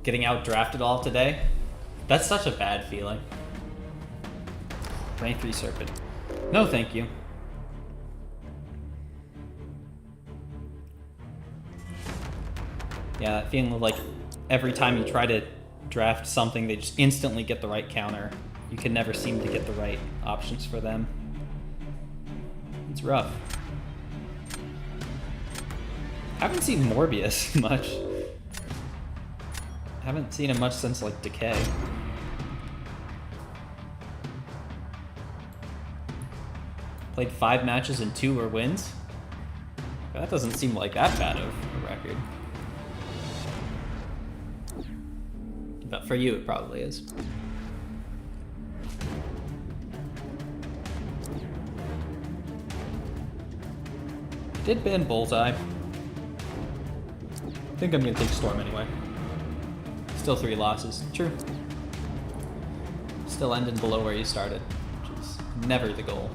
Getting out-drafted all today? That's such a bad feeling. Rank 3 Serpent. No, thank you. Yeah, feeling like every time you try to draft something, they just instantly get the right counter. You can never seem to get the right options for them. It's rough. Haven't seen Morbius much. Haven't seen him much since, like, Decay. Played 5 matches and 2 were wins. That doesn't seem like that bad of a record. But for you, it probably is. Did ban Bullseye. I think I'm gonna take Storm anyway. Still 3 losses. True. Still ending below where you started, which is never the goal.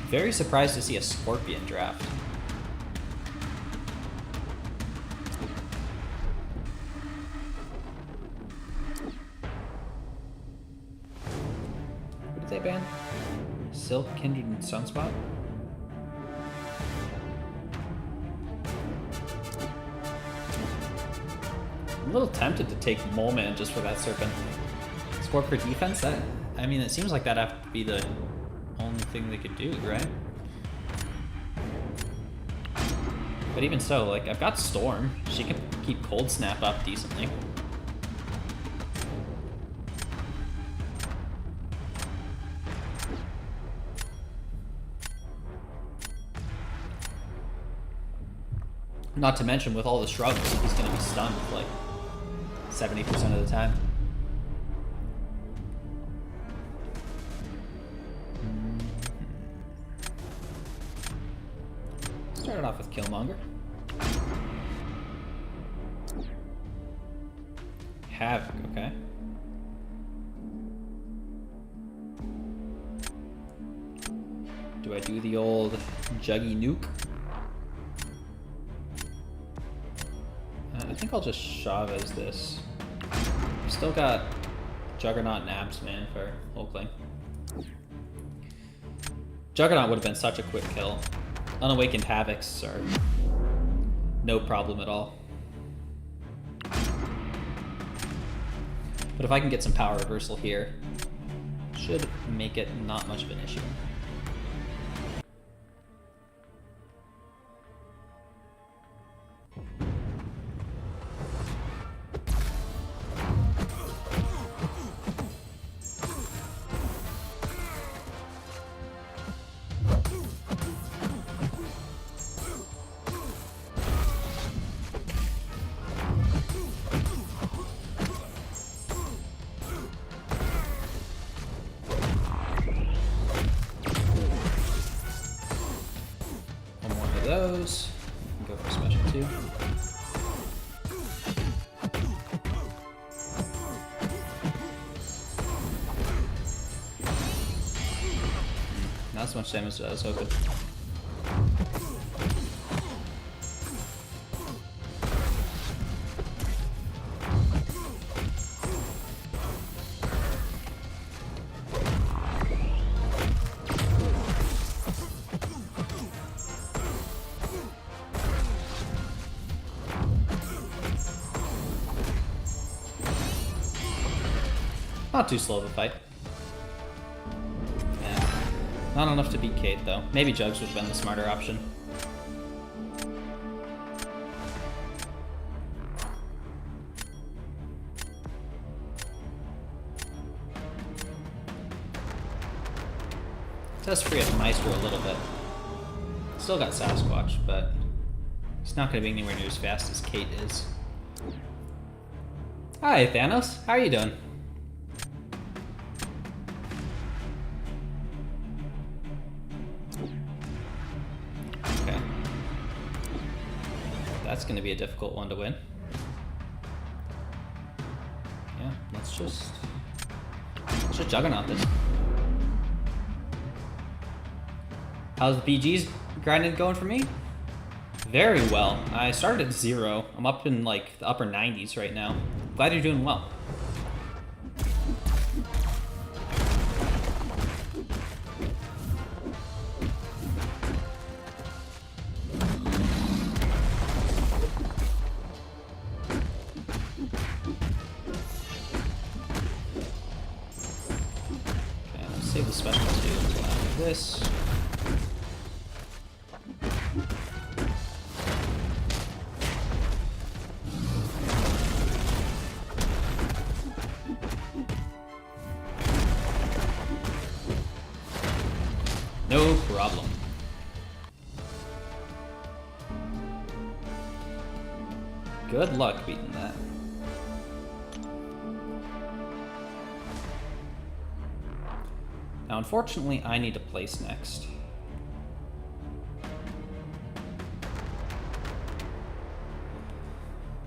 Very surprised to see a Scorpion draft. What did they ban? Silk, Kindred, and Sunspot? I'm a little tempted to take Mole Man just for that Serpent. Score for defense? That, I mean, it seems like that'd have to be the only thing they could do, right? But even so, like, I've got Storm. She can keep Cold Snap up decently. Not to mention, with all the shrugs, he's gonna be stunned like 70% of the time. Started off with Killmonger. Havoc, okay. Do I do the old Juggy Nuke? I think I'll just Chavez this. I've still got Juggernaut and Absman for Hulkling. Juggernaut would have been such a quick kill. Unawakened Havocs are no problem at all. But if I can get some power reversal here, should make it not much of an issue. Those. Go for special 2. Not as much damage as I was hoping. Not too slow of a fight. Yeah. Not enough to beat Kate, though. Maybe Jugs would have been the smarter option. It does free up Maestro a little bit. Still got Sasquatch, but it's not going to be anywhere near as fast as Kate is. Hi, Thanos. How are you doing? That's going to be a difficult one to win. Yeah, let's just Juggernaut this. How's the PGs grinding going for me? Very well. I started at 0. I'm up in like the upper 90s right now. Glad you're doing well. Save the special too until after this. No problem. Good luck beating that. Now, unfortunately, I need to place next.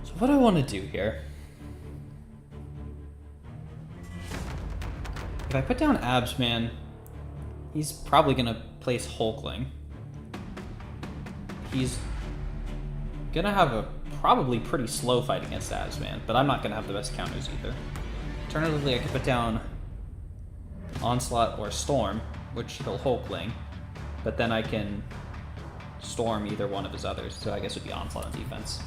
So what do I want to do here? If I put down Absman, he's probably going to place Hulkling. He's going to have a probably pretty slow fight against Absman, but I'm not going to have the best counters either. Alternatively, I could put down Onslaught or Storm, which he'll Hulkling, but then I can Storm either one of his others, so I guess it would be Onslaught on defense.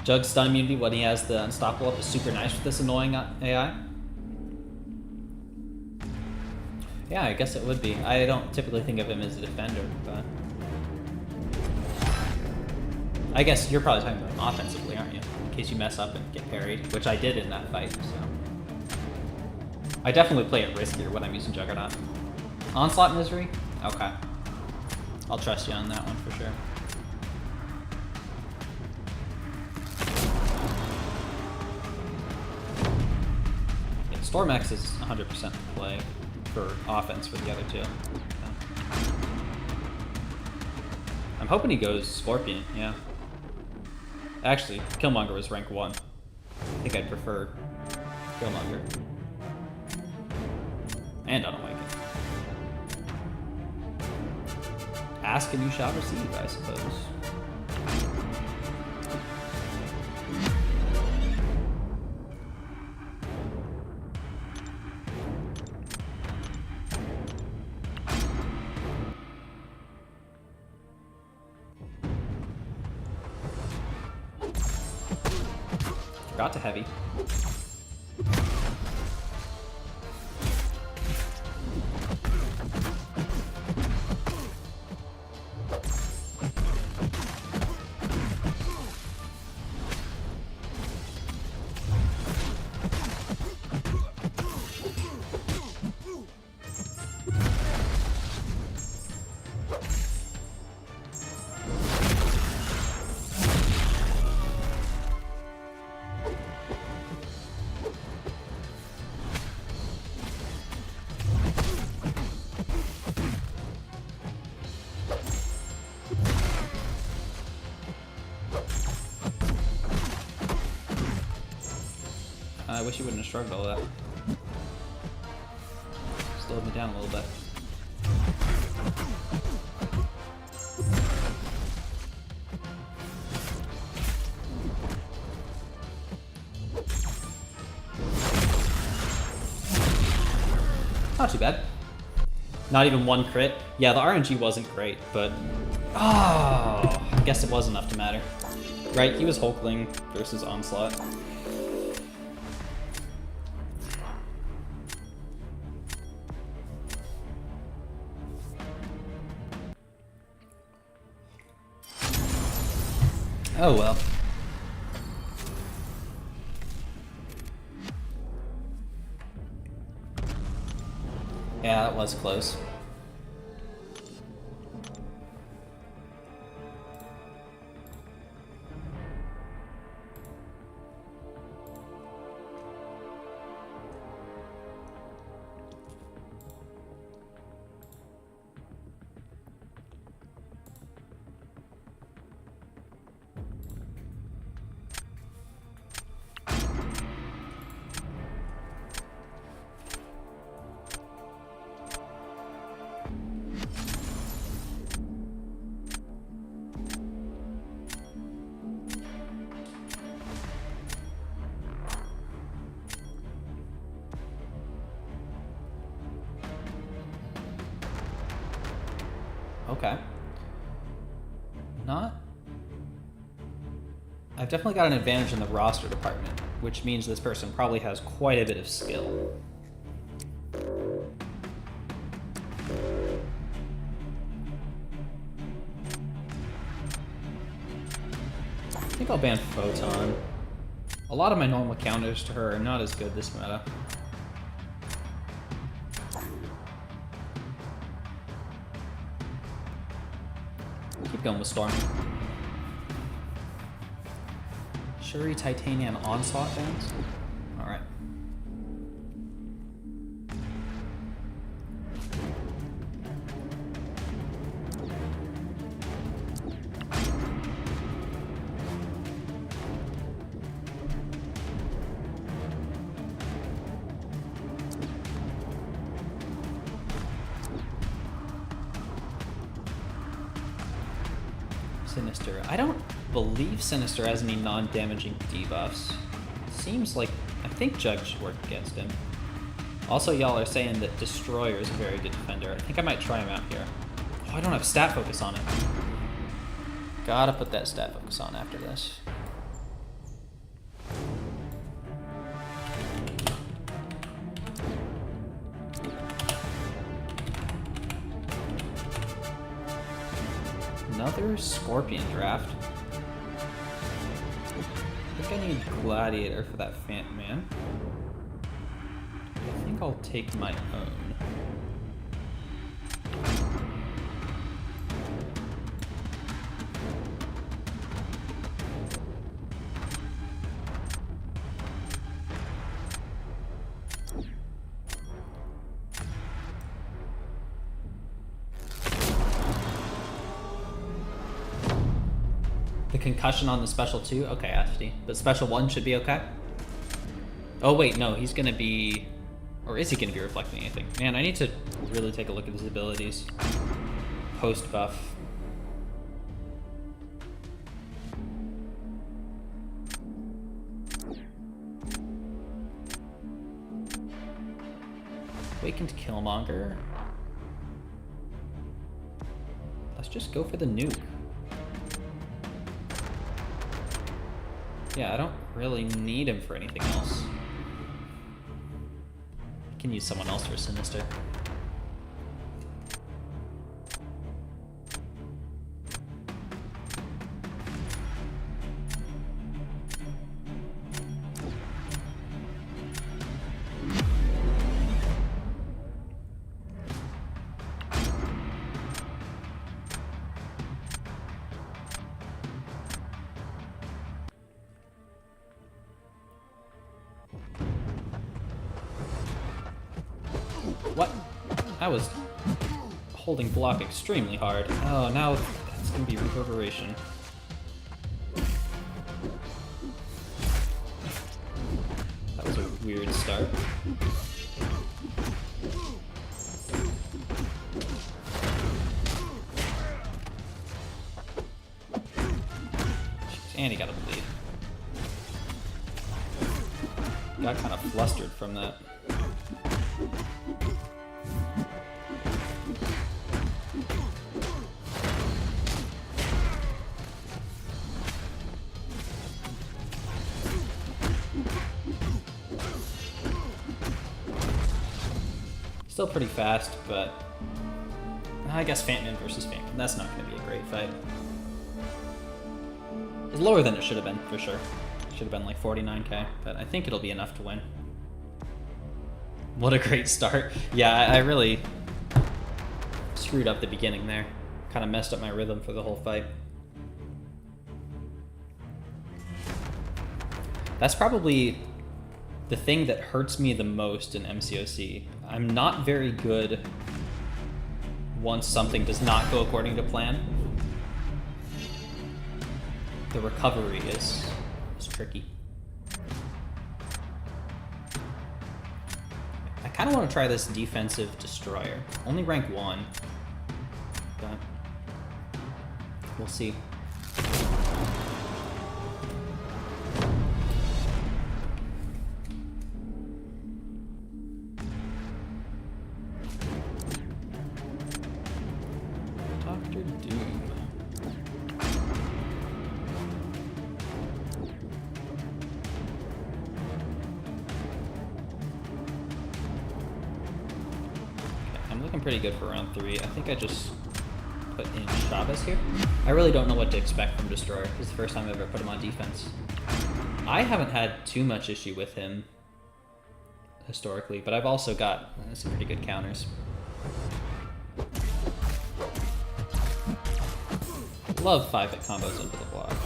Jug's stun immunity when he has the Unstoppable up is super nice with this annoying AI. Yeah, I guess it would be. I don't typically think of him as a defender, but I guess you're probably talking about him offensively, aren't you? In case you mess up and get parried, which I did in that fight, so. I definitely play it riskier when I'm using Juggernaut. Onslaught Misery? Okay. I'll trust you on that one for sure. Yeah, Storm X is 100% play for offense for the other two. I'm hoping he goes Scorpion, yeah. Actually, Killmonger was rank 1. I think I'd prefer Killmonger. And Unawaken. Ask and you shall receive, I suppose. Got to heavy. I wish you wouldn't have shrugged all that. Slowed me down a little bit. Not too bad. Not even one crit. Yeah, the RNG wasn't great, but oh, I guess it was enough to matter. Right, he was Hulkling versus Onslaught. Oh well. Yeah, that was close. Okay. I've definitely got an advantage in the roster department. which means this person probably has quite a bit of skill. I think I'll ban Photon. A lot of my normal counters to her are not as good this meta. Keep going with Storm. Shuri, Titanium, Onslaught bans? Alright. Sinister. I don't believe Sinister has any non-damaging debuffs. Seems like, I think Jug should work against him. Also, y'all are saying that Destroyer is a very good defender. I think I might try him out here. Oh, I don't have stat focus on it. Gotta put that stat focus on after this. Another Scorpion draft. I think I need Gladiator for that Phantom Man. I think I'll take my own. The concussion on the special 2? Okay, Ashty. But special 1 should be okay? Oh wait, no, he's gonna be... Or is he gonna be reflecting anything? Man, I need to really take a look at his abilities. Post buff. Awakened Killmonger. Let's just go for the nuke. Yeah, I don't really need him for anything else. I can use someone else for Sinister. What? I was holding block extremely hard. Oh, now it's gonna be reverberation. That was a weird start. And he got a bleed. Got kind of flustered from that. Still pretty fast, but I guess Phantom versus Phantom. That's not going to be a great fight. It's lower than it should have been, for sure. Should have been like 49k, but I think it'll be enough to win. What a great start. Yeah, I really screwed up the beginning there. Kind of messed up my rhythm for the whole fight. That's probably the thing that hurts me the most in MCOC. I'm not very good once something does not go according to plan. The recovery is tricky. I kind of want to try this defensive destroyer. Only rank 1, but we'll see. Dr. Doom. looking pretty good for round 3. I think I just put in Chavez here. I really don't know what to expect from Destroyer. This is the first time I've ever put him on defense. I haven't had too much issue with him historically, but I've also got some pretty good counters. Love 5-hit combos into the block.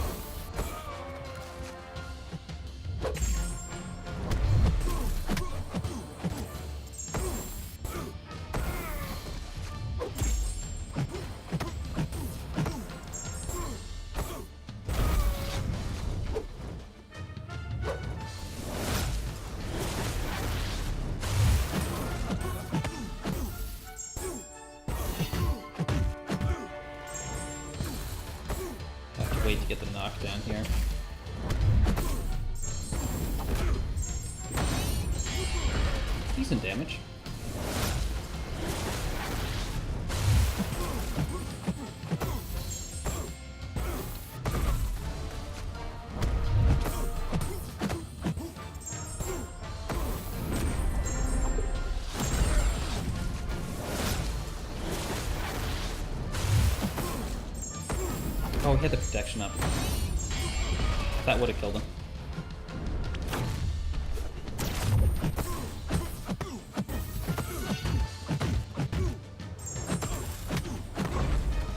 Wait to get the knockdown here. Decent damage. Oh, he had the protection up. That would have killed him.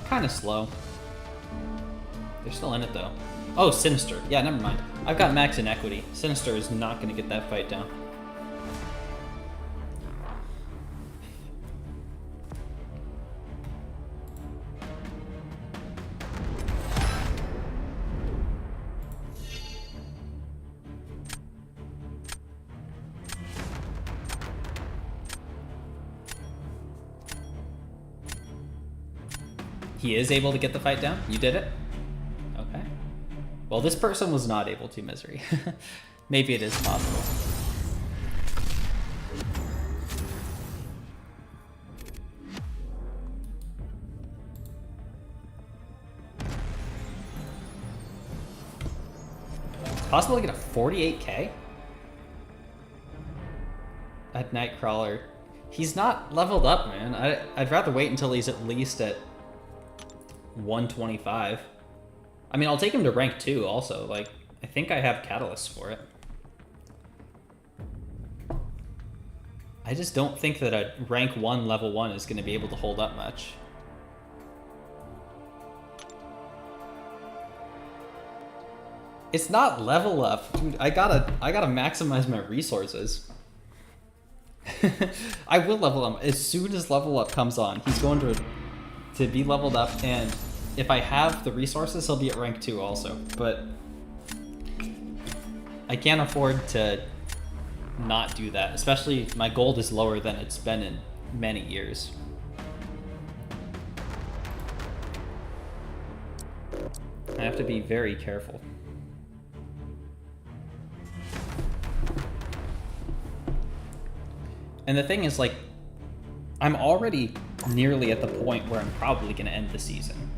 Kind of slow. They're still in it though. Oh, Sinister. Yeah, never mind. I've got max inequity. Sinister is not going to get that fight down. He is able to get the fight down? You did it? Okay. Well, this person was not able to, Misery. Maybe it is possible. It's possible to get a 48k? At Nightcrawler. He's not leveled up, man. I'd rather wait until he's at least at 125. I mean, I'll take him to rank 2 also. Like, I think I have catalysts for it. I just don't think that a rank 1 level 1 is going to be able to hold up much. It's not level up. Dude, I gotta maximize my resources. I will level him as soon as level up comes on. He's going to be leveled up, and if I have the resources, he'll be at rank 2 also. But I can't afford to not do that, especially my gold is lower than it's been in many years. I have to be very careful. And the thing is, like, I'm already nearly at the point where I'm probably going to end the season.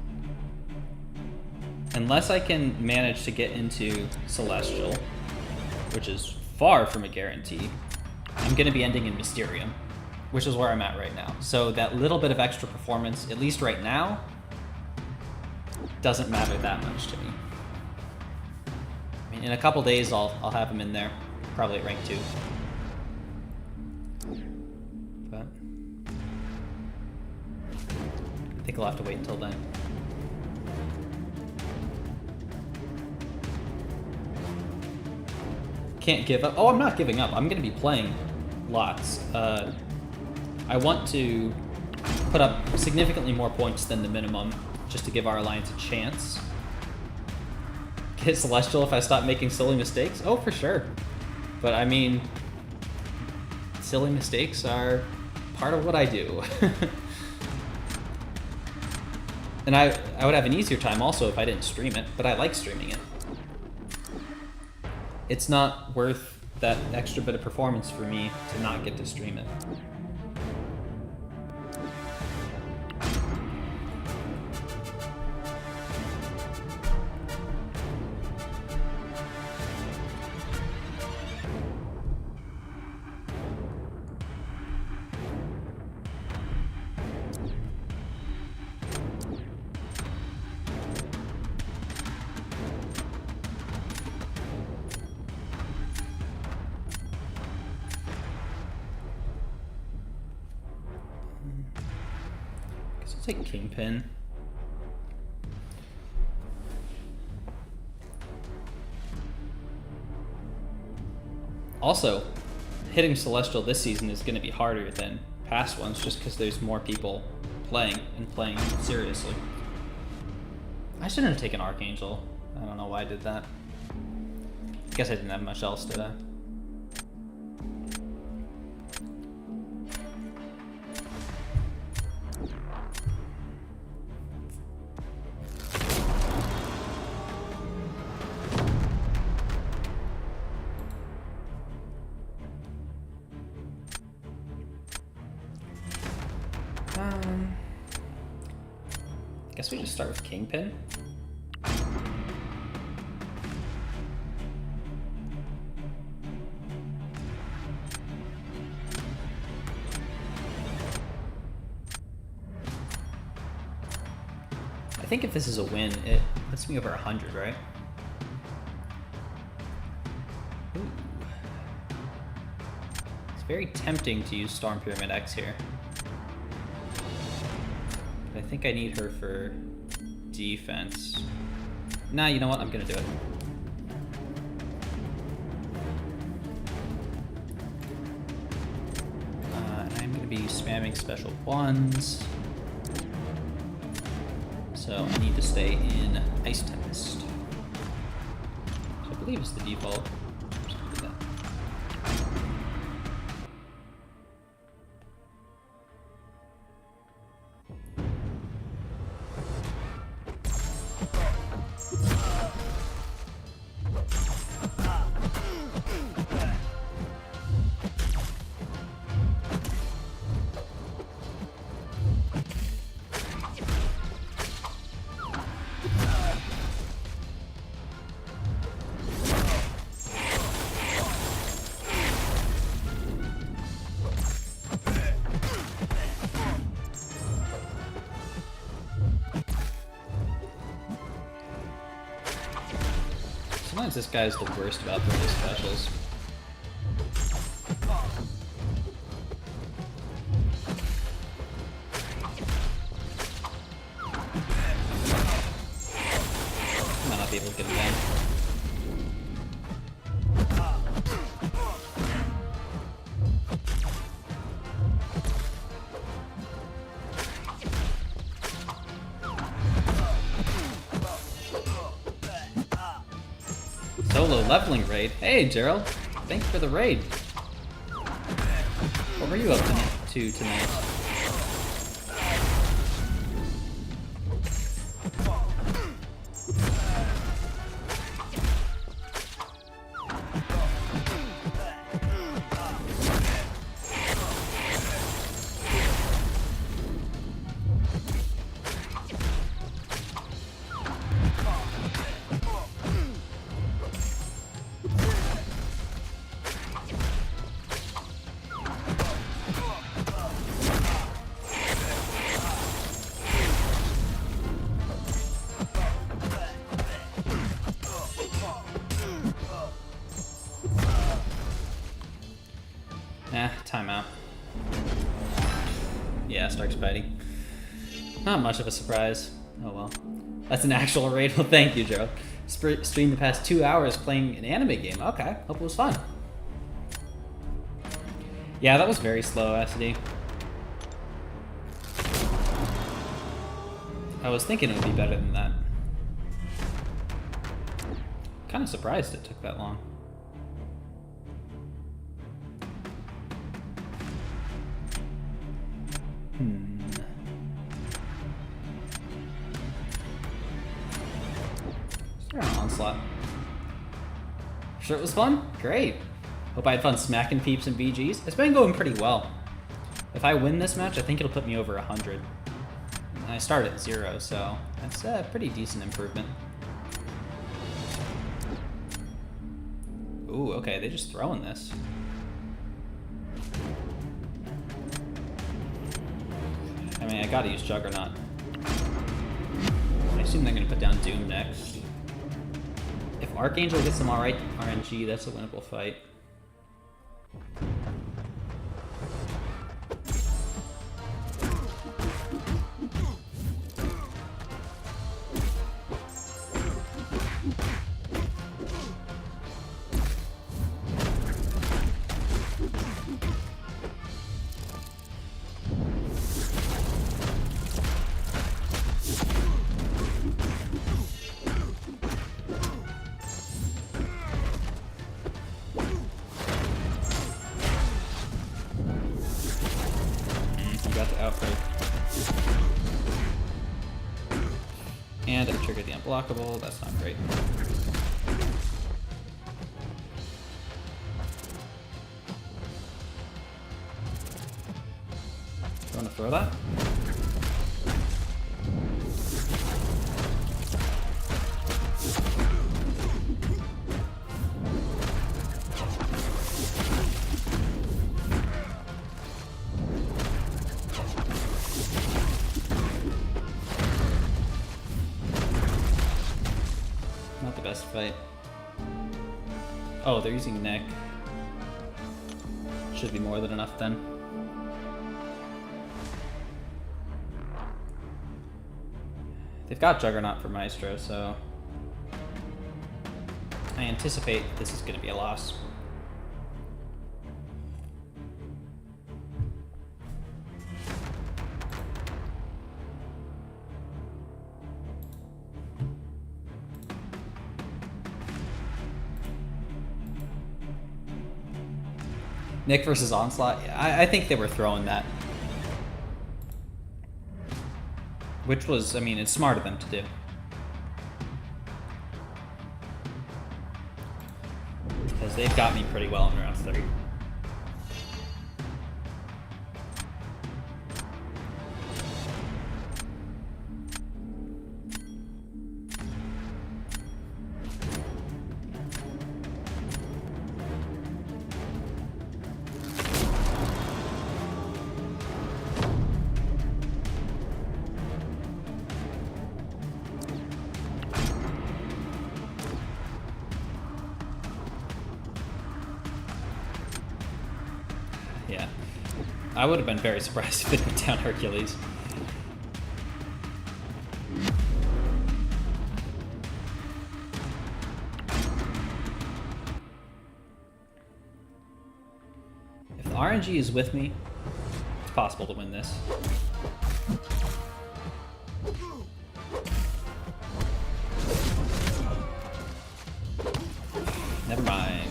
Unless I can manage to get into Celestial, which is far from a guarantee, I'm going to be ending in Mysterium, which is where I'm at right now. So that little bit of extra performance, at least right now, doesn't matter that much to me. I mean, in a couple days, I'll have him in there, probably at rank 2. But I think I'll have to wait until then. Can't give up. Oh, I'm not giving up. I'm going to be playing lots. I want to put up significantly more points than the minimum just to give our alliance a chance. Get Celestial if I stop making silly mistakes? Oh, for sure. But I mean, silly mistakes are part of what I do. And I would have an easier time also if I didn't stream it, but I like streaming it. It's not worth that extra bit of performance for me to not get to stream it. take Kingpin. Also, hitting Celestial this season is going to be harder than past ones just because there's more people playing and playing seriously. I shouldn't have taken Archangel. I don't know why I did that. I guess I didn't have much else, did I? Guess we just start with Kingpin. I think if this is a win, it puts me over 100, right? Ooh. It's very tempting to use Storm Pyramid X here. I think I need her for defense. Nah, you know what? I'm gonna do it. And I'm gonna be spamming special ones. So I need to stay in Ice Tempest. So I believe it's the default. I'm just gonna do that. Sometimes this guy's the worst about throwing specials. I might not be able to get him down. Solo leveling raid. Hey, Gerald. Thanks for the raid. What were you up to tonight? Timeout. Yeah, Stark Spidey. Not much of a surprise. Oh well. That's an actual raid. Well, thank you, Joe. Streamed the past 2 hours playing an anime game. Okay, hope it was fun. Yeah, that was very slow, SD. I was thinking it would be better than that. Kind of surprised it took that long. Start an onslaught. Sure it was fun? Great. Hope I had fun smacking peeps and BGs. It's been going pretty well. If I win this match, I think it'll put me over 100. And I start at 0, so that's a pretty decent improvement. Ooh, okay, they're just throwing this. I mean, I gotta use Juggernaut. I assume they're gonna put down Doom next. If Archangel gets them alright, RNG, that's a winnable fight. And I triggered the unblockable. That's not great. You want to throw that? Not the best fight. Oh, they're using neck. Should be more than enough then. They've got Juggernaut for Maestro, so I anticipate this is going to be a loss. Nick versus Onslaught? I think they were throwing that. Which was, I mean, it's smart of them to do. Because they've got me pretty well in round 3. Yeah. I would have been very surprised if it went down Hercules. If the RNG is with me, it's possible to win this. Never mind.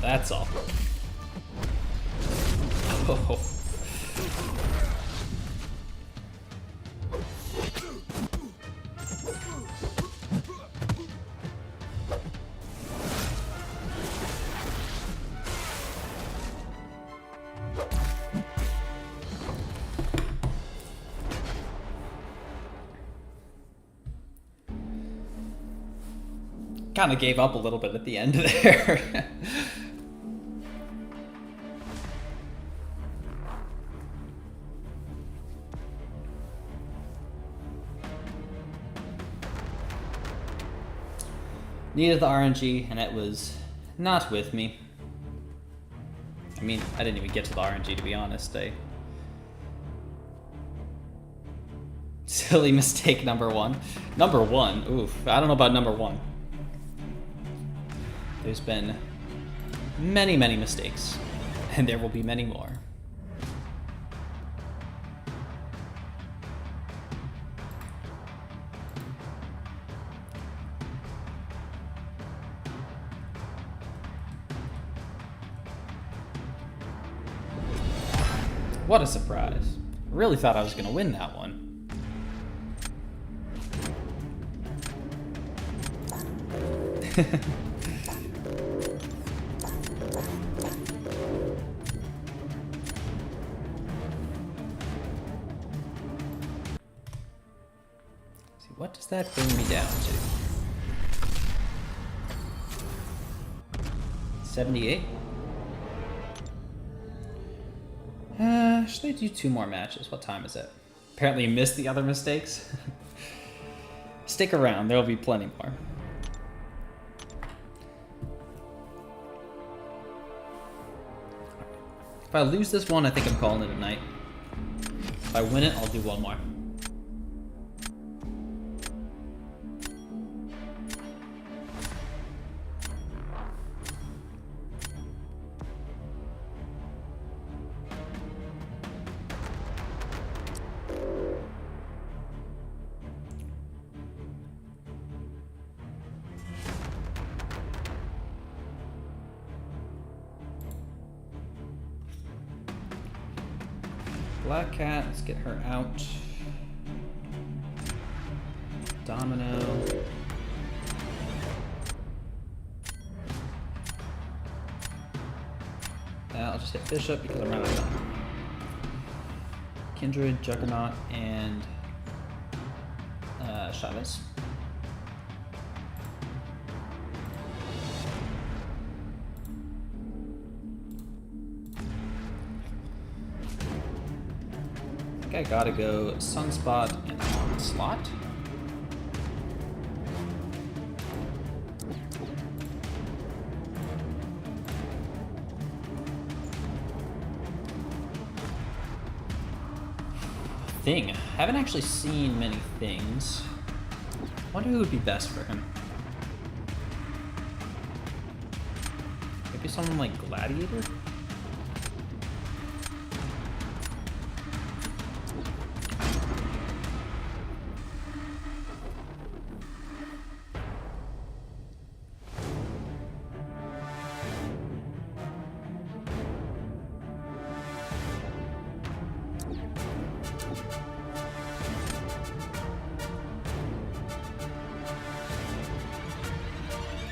That's all. Oh. Kind of gave up a little bit at the end there. Needed the RNG, and it was not with me. I mean, I didn't even get to the RNG, to be honest. Silly mistake number 1. Number 1? Oof. I don't know about number 1. There's been many, many mistakes, and there will be many more. What a surprise. Really thought I was going to win that one. See, what does that bring me down to? 78? Should I do 2 more matches? What time is it? Apparently you missed the other mistakes. Stick around, there'll be plenty more. If I lose this one, I think I'm calling it a night. If I win it, I'll do 1 more. Black Cat, let's get her out. Domino. I'll just hit Bishop because I'm running out of time. Kindred, Juggernaut, and Chavez. I think I gotta go Sunspot and Onslaught. Thing. I haven't actually seen many things. I wonder who would be best for him. Maybe someone like Gladiator?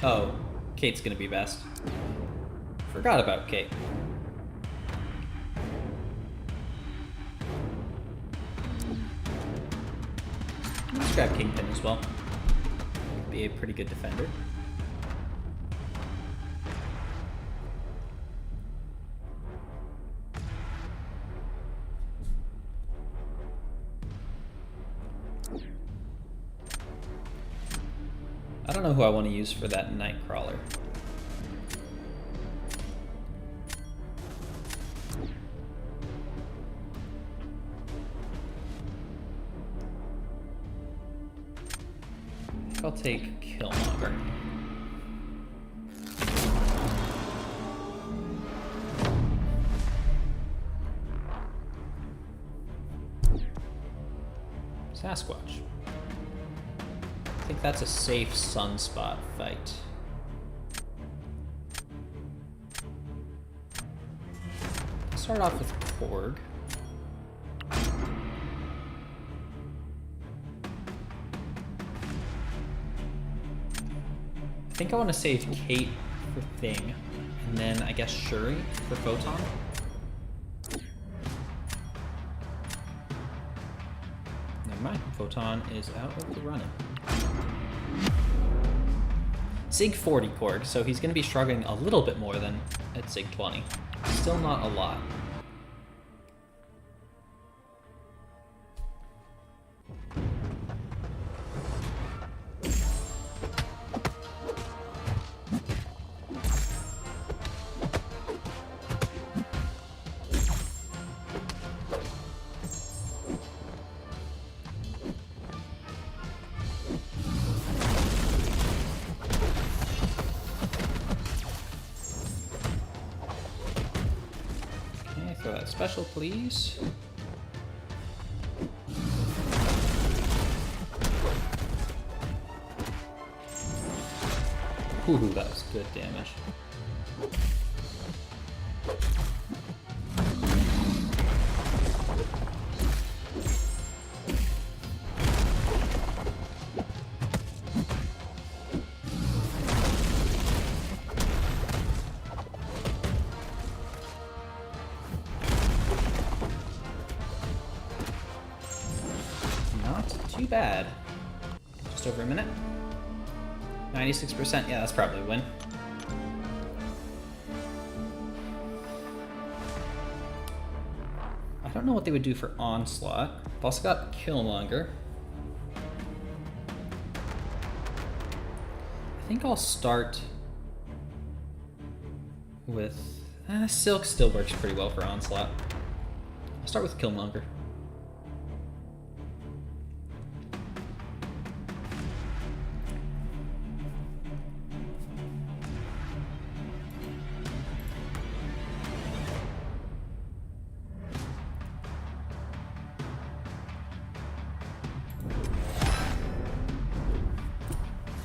Oh, Kate's gonna be best. Forgot about Kate. Let's grab Kingpin as well. Be a pretty good defender. I don't know who I want to use for that Nightcrawler. I think I'll take Killmonger. Sasquatch. I think that's a safe Sunspot fight. Let's start off with Korg. I think I want to save Kate for Thing, and then I guess Shuri for Photon. Never mind, Photon is out of the running. Sig 40 Korg, so he's going to be struggling a little bit more than at Sig 20. Still not a lot. Throw that special, please. Ooh, that was good damage. Too bad. Just over a minute. 96%, yeah, that's probably a win. I don't know what they would do for Onslaught. I've also got Killmonger. I think I'll start with... Silk still works pretty well for Onslaught. I'll start with Killmonger.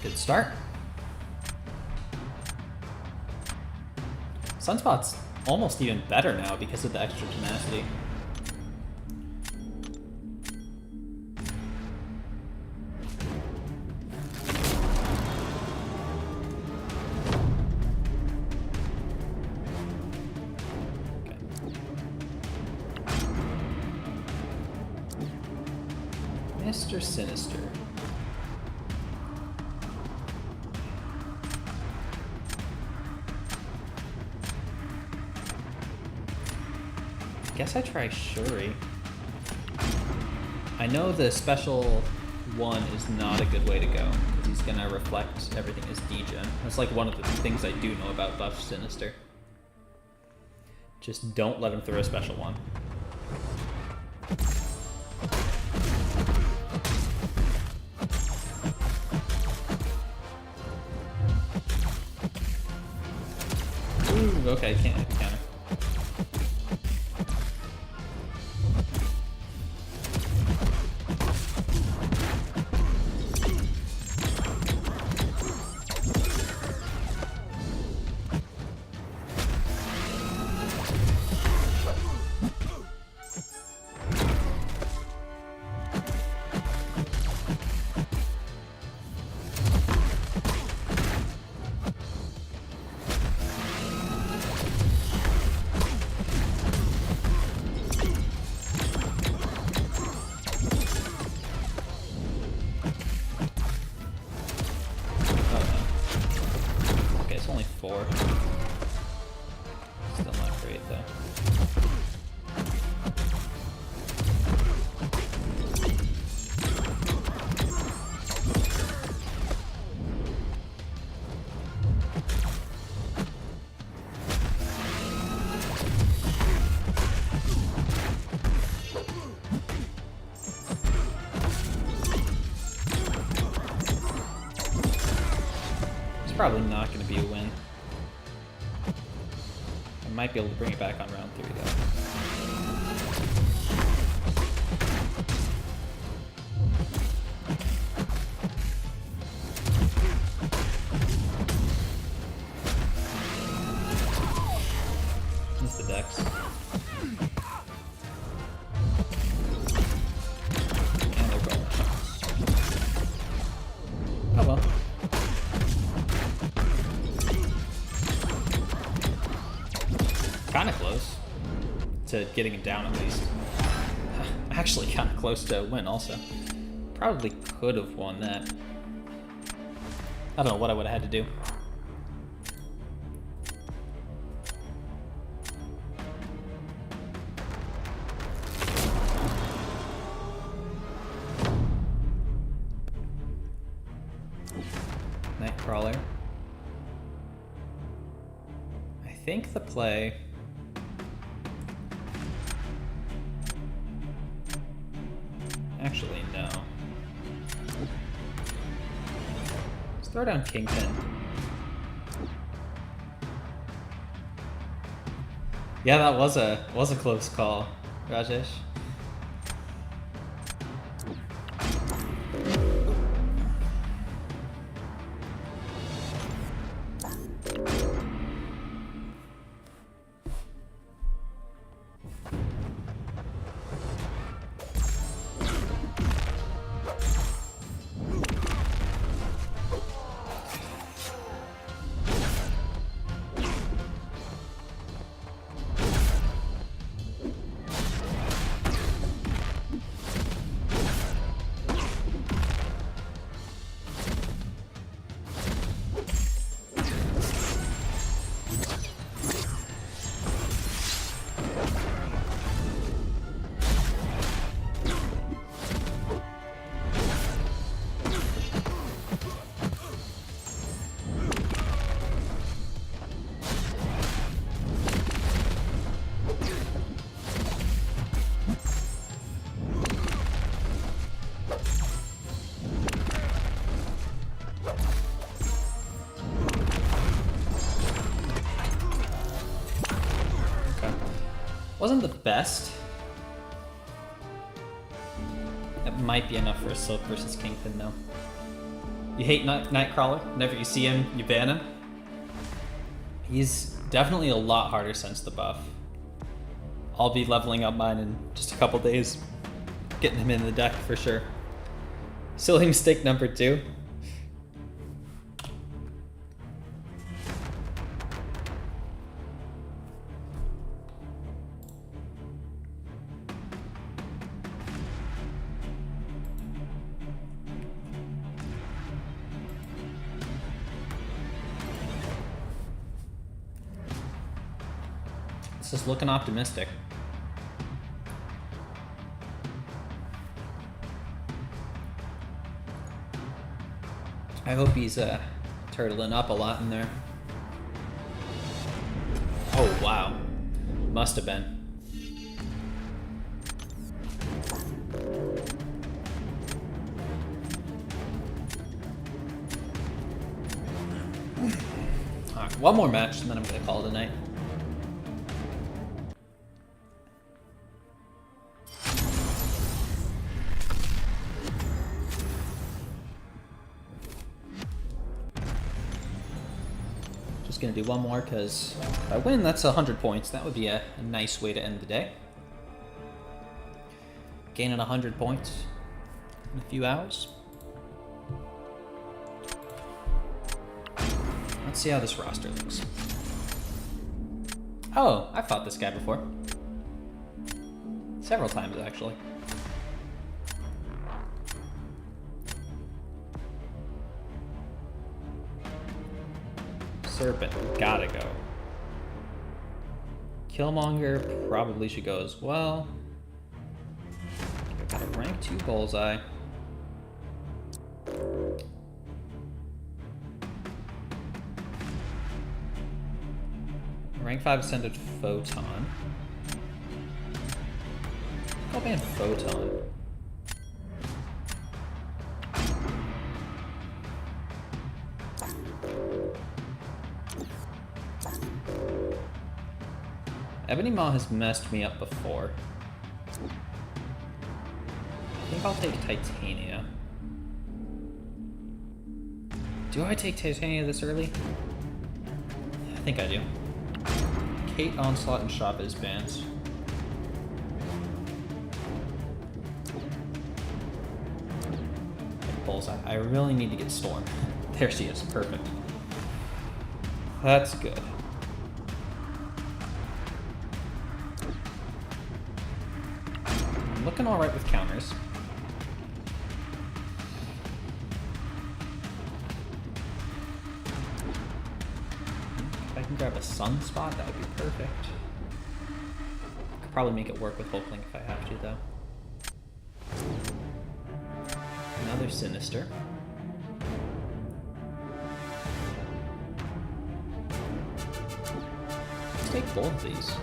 Good start. Sunspot's almost even better now because of the extra tenacity. Mr. Sinister. Guess I try Shuri. I know the special one is not a good way to go, because he's gonna reflect everything as degen. That's like one of the things I do know about buff Sinister. Just don't let him throw a special one. Ooh, okay, can't hit the counter. Still not great though. It's probably not going to be a win. Might be able to bring it back on round 3 though. Missed the dex. And they're going. Oh well. Kind of close to getting him down at least. Actually kind of close to a win also. Probably could have won that. I don't know what I would have had to do. Nightcrawler. I think the play... Actually, no. Let's throw down Kingpin. Yeah, that was a close call, Rajesh. Wasn't the best. That might be enough for a Silk versus Kingpin though. You hate Nightcrawler. Whenever you see him, you ban him. He's definitely a lot harder since the buff. I'll be leveling up mine in just a couple days. Getting him in the deck for sure. Silly mistake number 2. This is looking optimistic. I hope he's turtling up a lot in there. Oh, wow. Must have been. Alright, one more match and then I'm going to call it a night. Gonna do one more because if I win, that's 100 points. That would be a nice way to end the day. Gaining 100 points in a few hours. Let's see how this roster looks. Oh, I've fought this guy before. Several times, actually. Serpent, gotta go. Killmonger probably should go as well. I've got a rank 2 bullseye. Rank 5 ascended photon. I'll ban photon. Ebony Maw has messed me up before. I think I'll take Titania. Do I take Titania this early? I think I do. Kate, Onslaught, and Chavez bans. Bullseye. I really need to get Storm. There she is. Perfect. That's good. Looking alright with counters. If I can grab a Sunspot, that would be perfect. Could probably make it work with Hulkling if I have to, though. Another Sinister. Let's take both of these.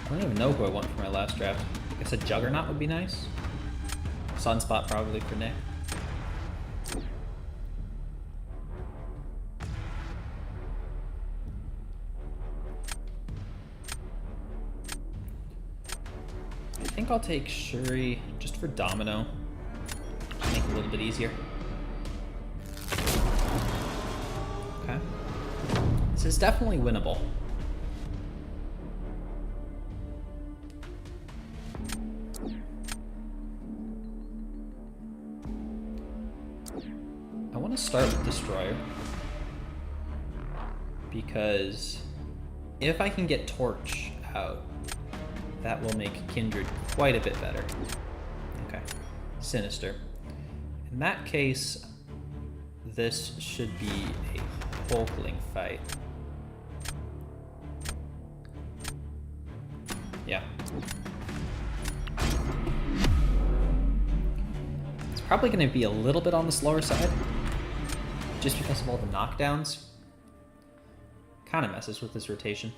I don't even know who I want for my last draft. I guess a Juggernaut would be nice. Sunspot probably for Nick. I think I'll take Shuri just for Domino. Just make it a little bit easier. Okay. This is definitely winnable. I want to start with Destroyer because if I can get Torch out, that will make Kindred quite a bit better. Okay, Sinister. In that case, this should be a Hulkling fight. Yeah. It's probably going to be a little bit on the slower side, just because of all the knockdowns. Kind of messes with this rotation.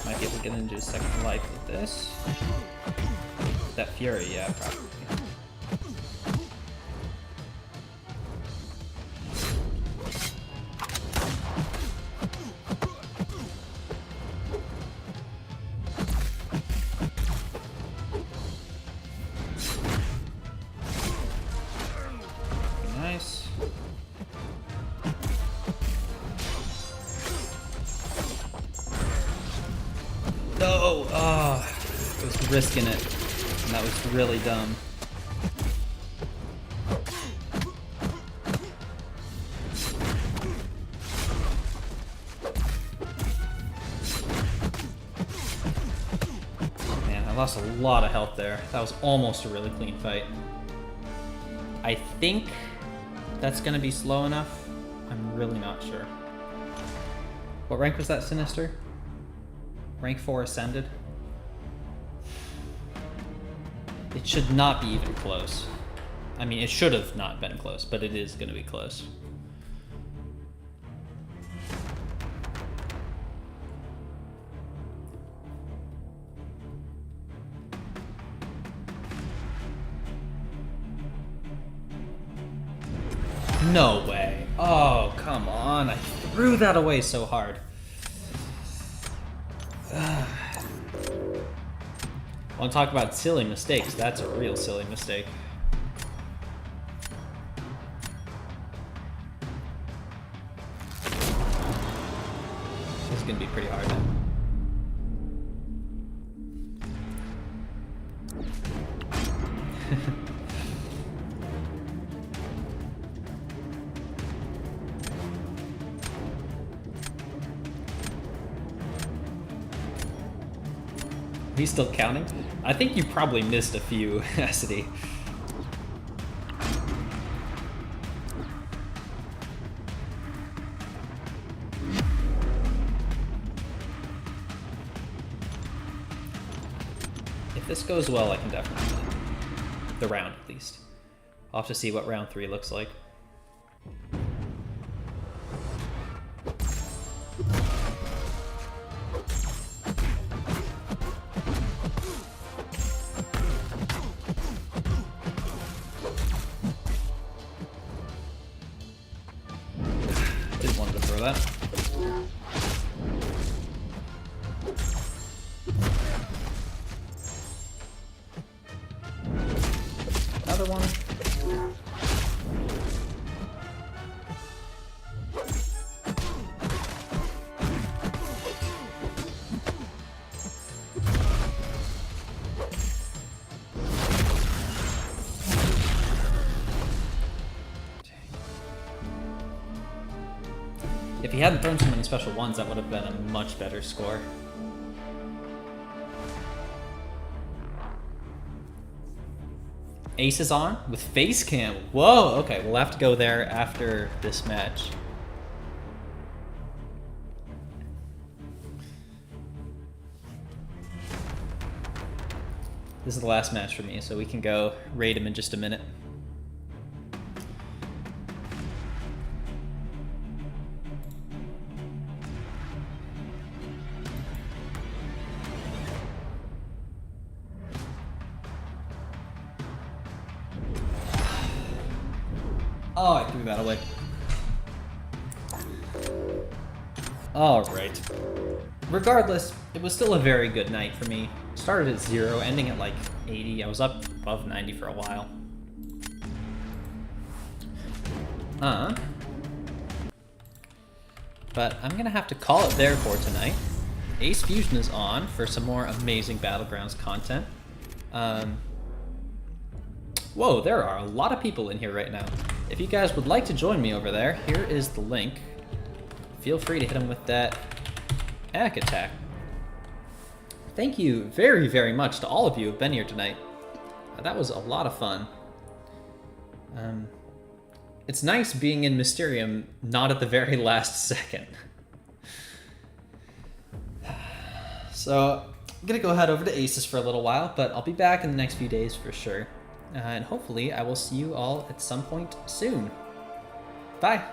Might be able to get into a second life with this. That Fury, yeah, probably. risking it, and that was really dumb. Man, I lost a lot of health there. That was almost a really clean fight. I think that's gonna be slow enough. I'm really not sure. What rank was that, Sinister? Rank 4 Ascended? It should not be even close. I mean, it should have not been close, but it is going to be close. No way. Oh, come on. I threw that away so hard. I want to talk about silly mistakes. That's a real silly mistake. This is going to be pretty hard now. He's still counting? I think you probably missed a few, Cassidy. If this goes well, I can definitely win. The round, at least. I'll have to see what round 3 looks like. Didn't want to throw that. Another one. If he hadn't thrown so many special ones, that would have been a much better score. Ace is on with face cam. Whoa, okay, we'll have to go there after this match. This is the last match for me, so we can go raid him in just a minute. Oh, I threw that away. Alright. Regardless, it was still a very good night for me. Started at 0, ending at like 80. I was up above 90 for a while. But I'm gonna have to call it there for tonight. Ace Fusion is on for some more amazing Battlegrounds content. Whoa, there are a lot of people in here right now. If you guys would like to join me over there, here is the link. Feel free to hit him with that Ack attack. Thank you very, very much to all of you who have been here tonight. That was a lot of fun. It's nice being in Mysterium, not at the very last second. So, I'm gonna go head over to Aces for a little while, but I'll be back in the next few days for sure. And hopefully I will see you all at some point soon. Bye!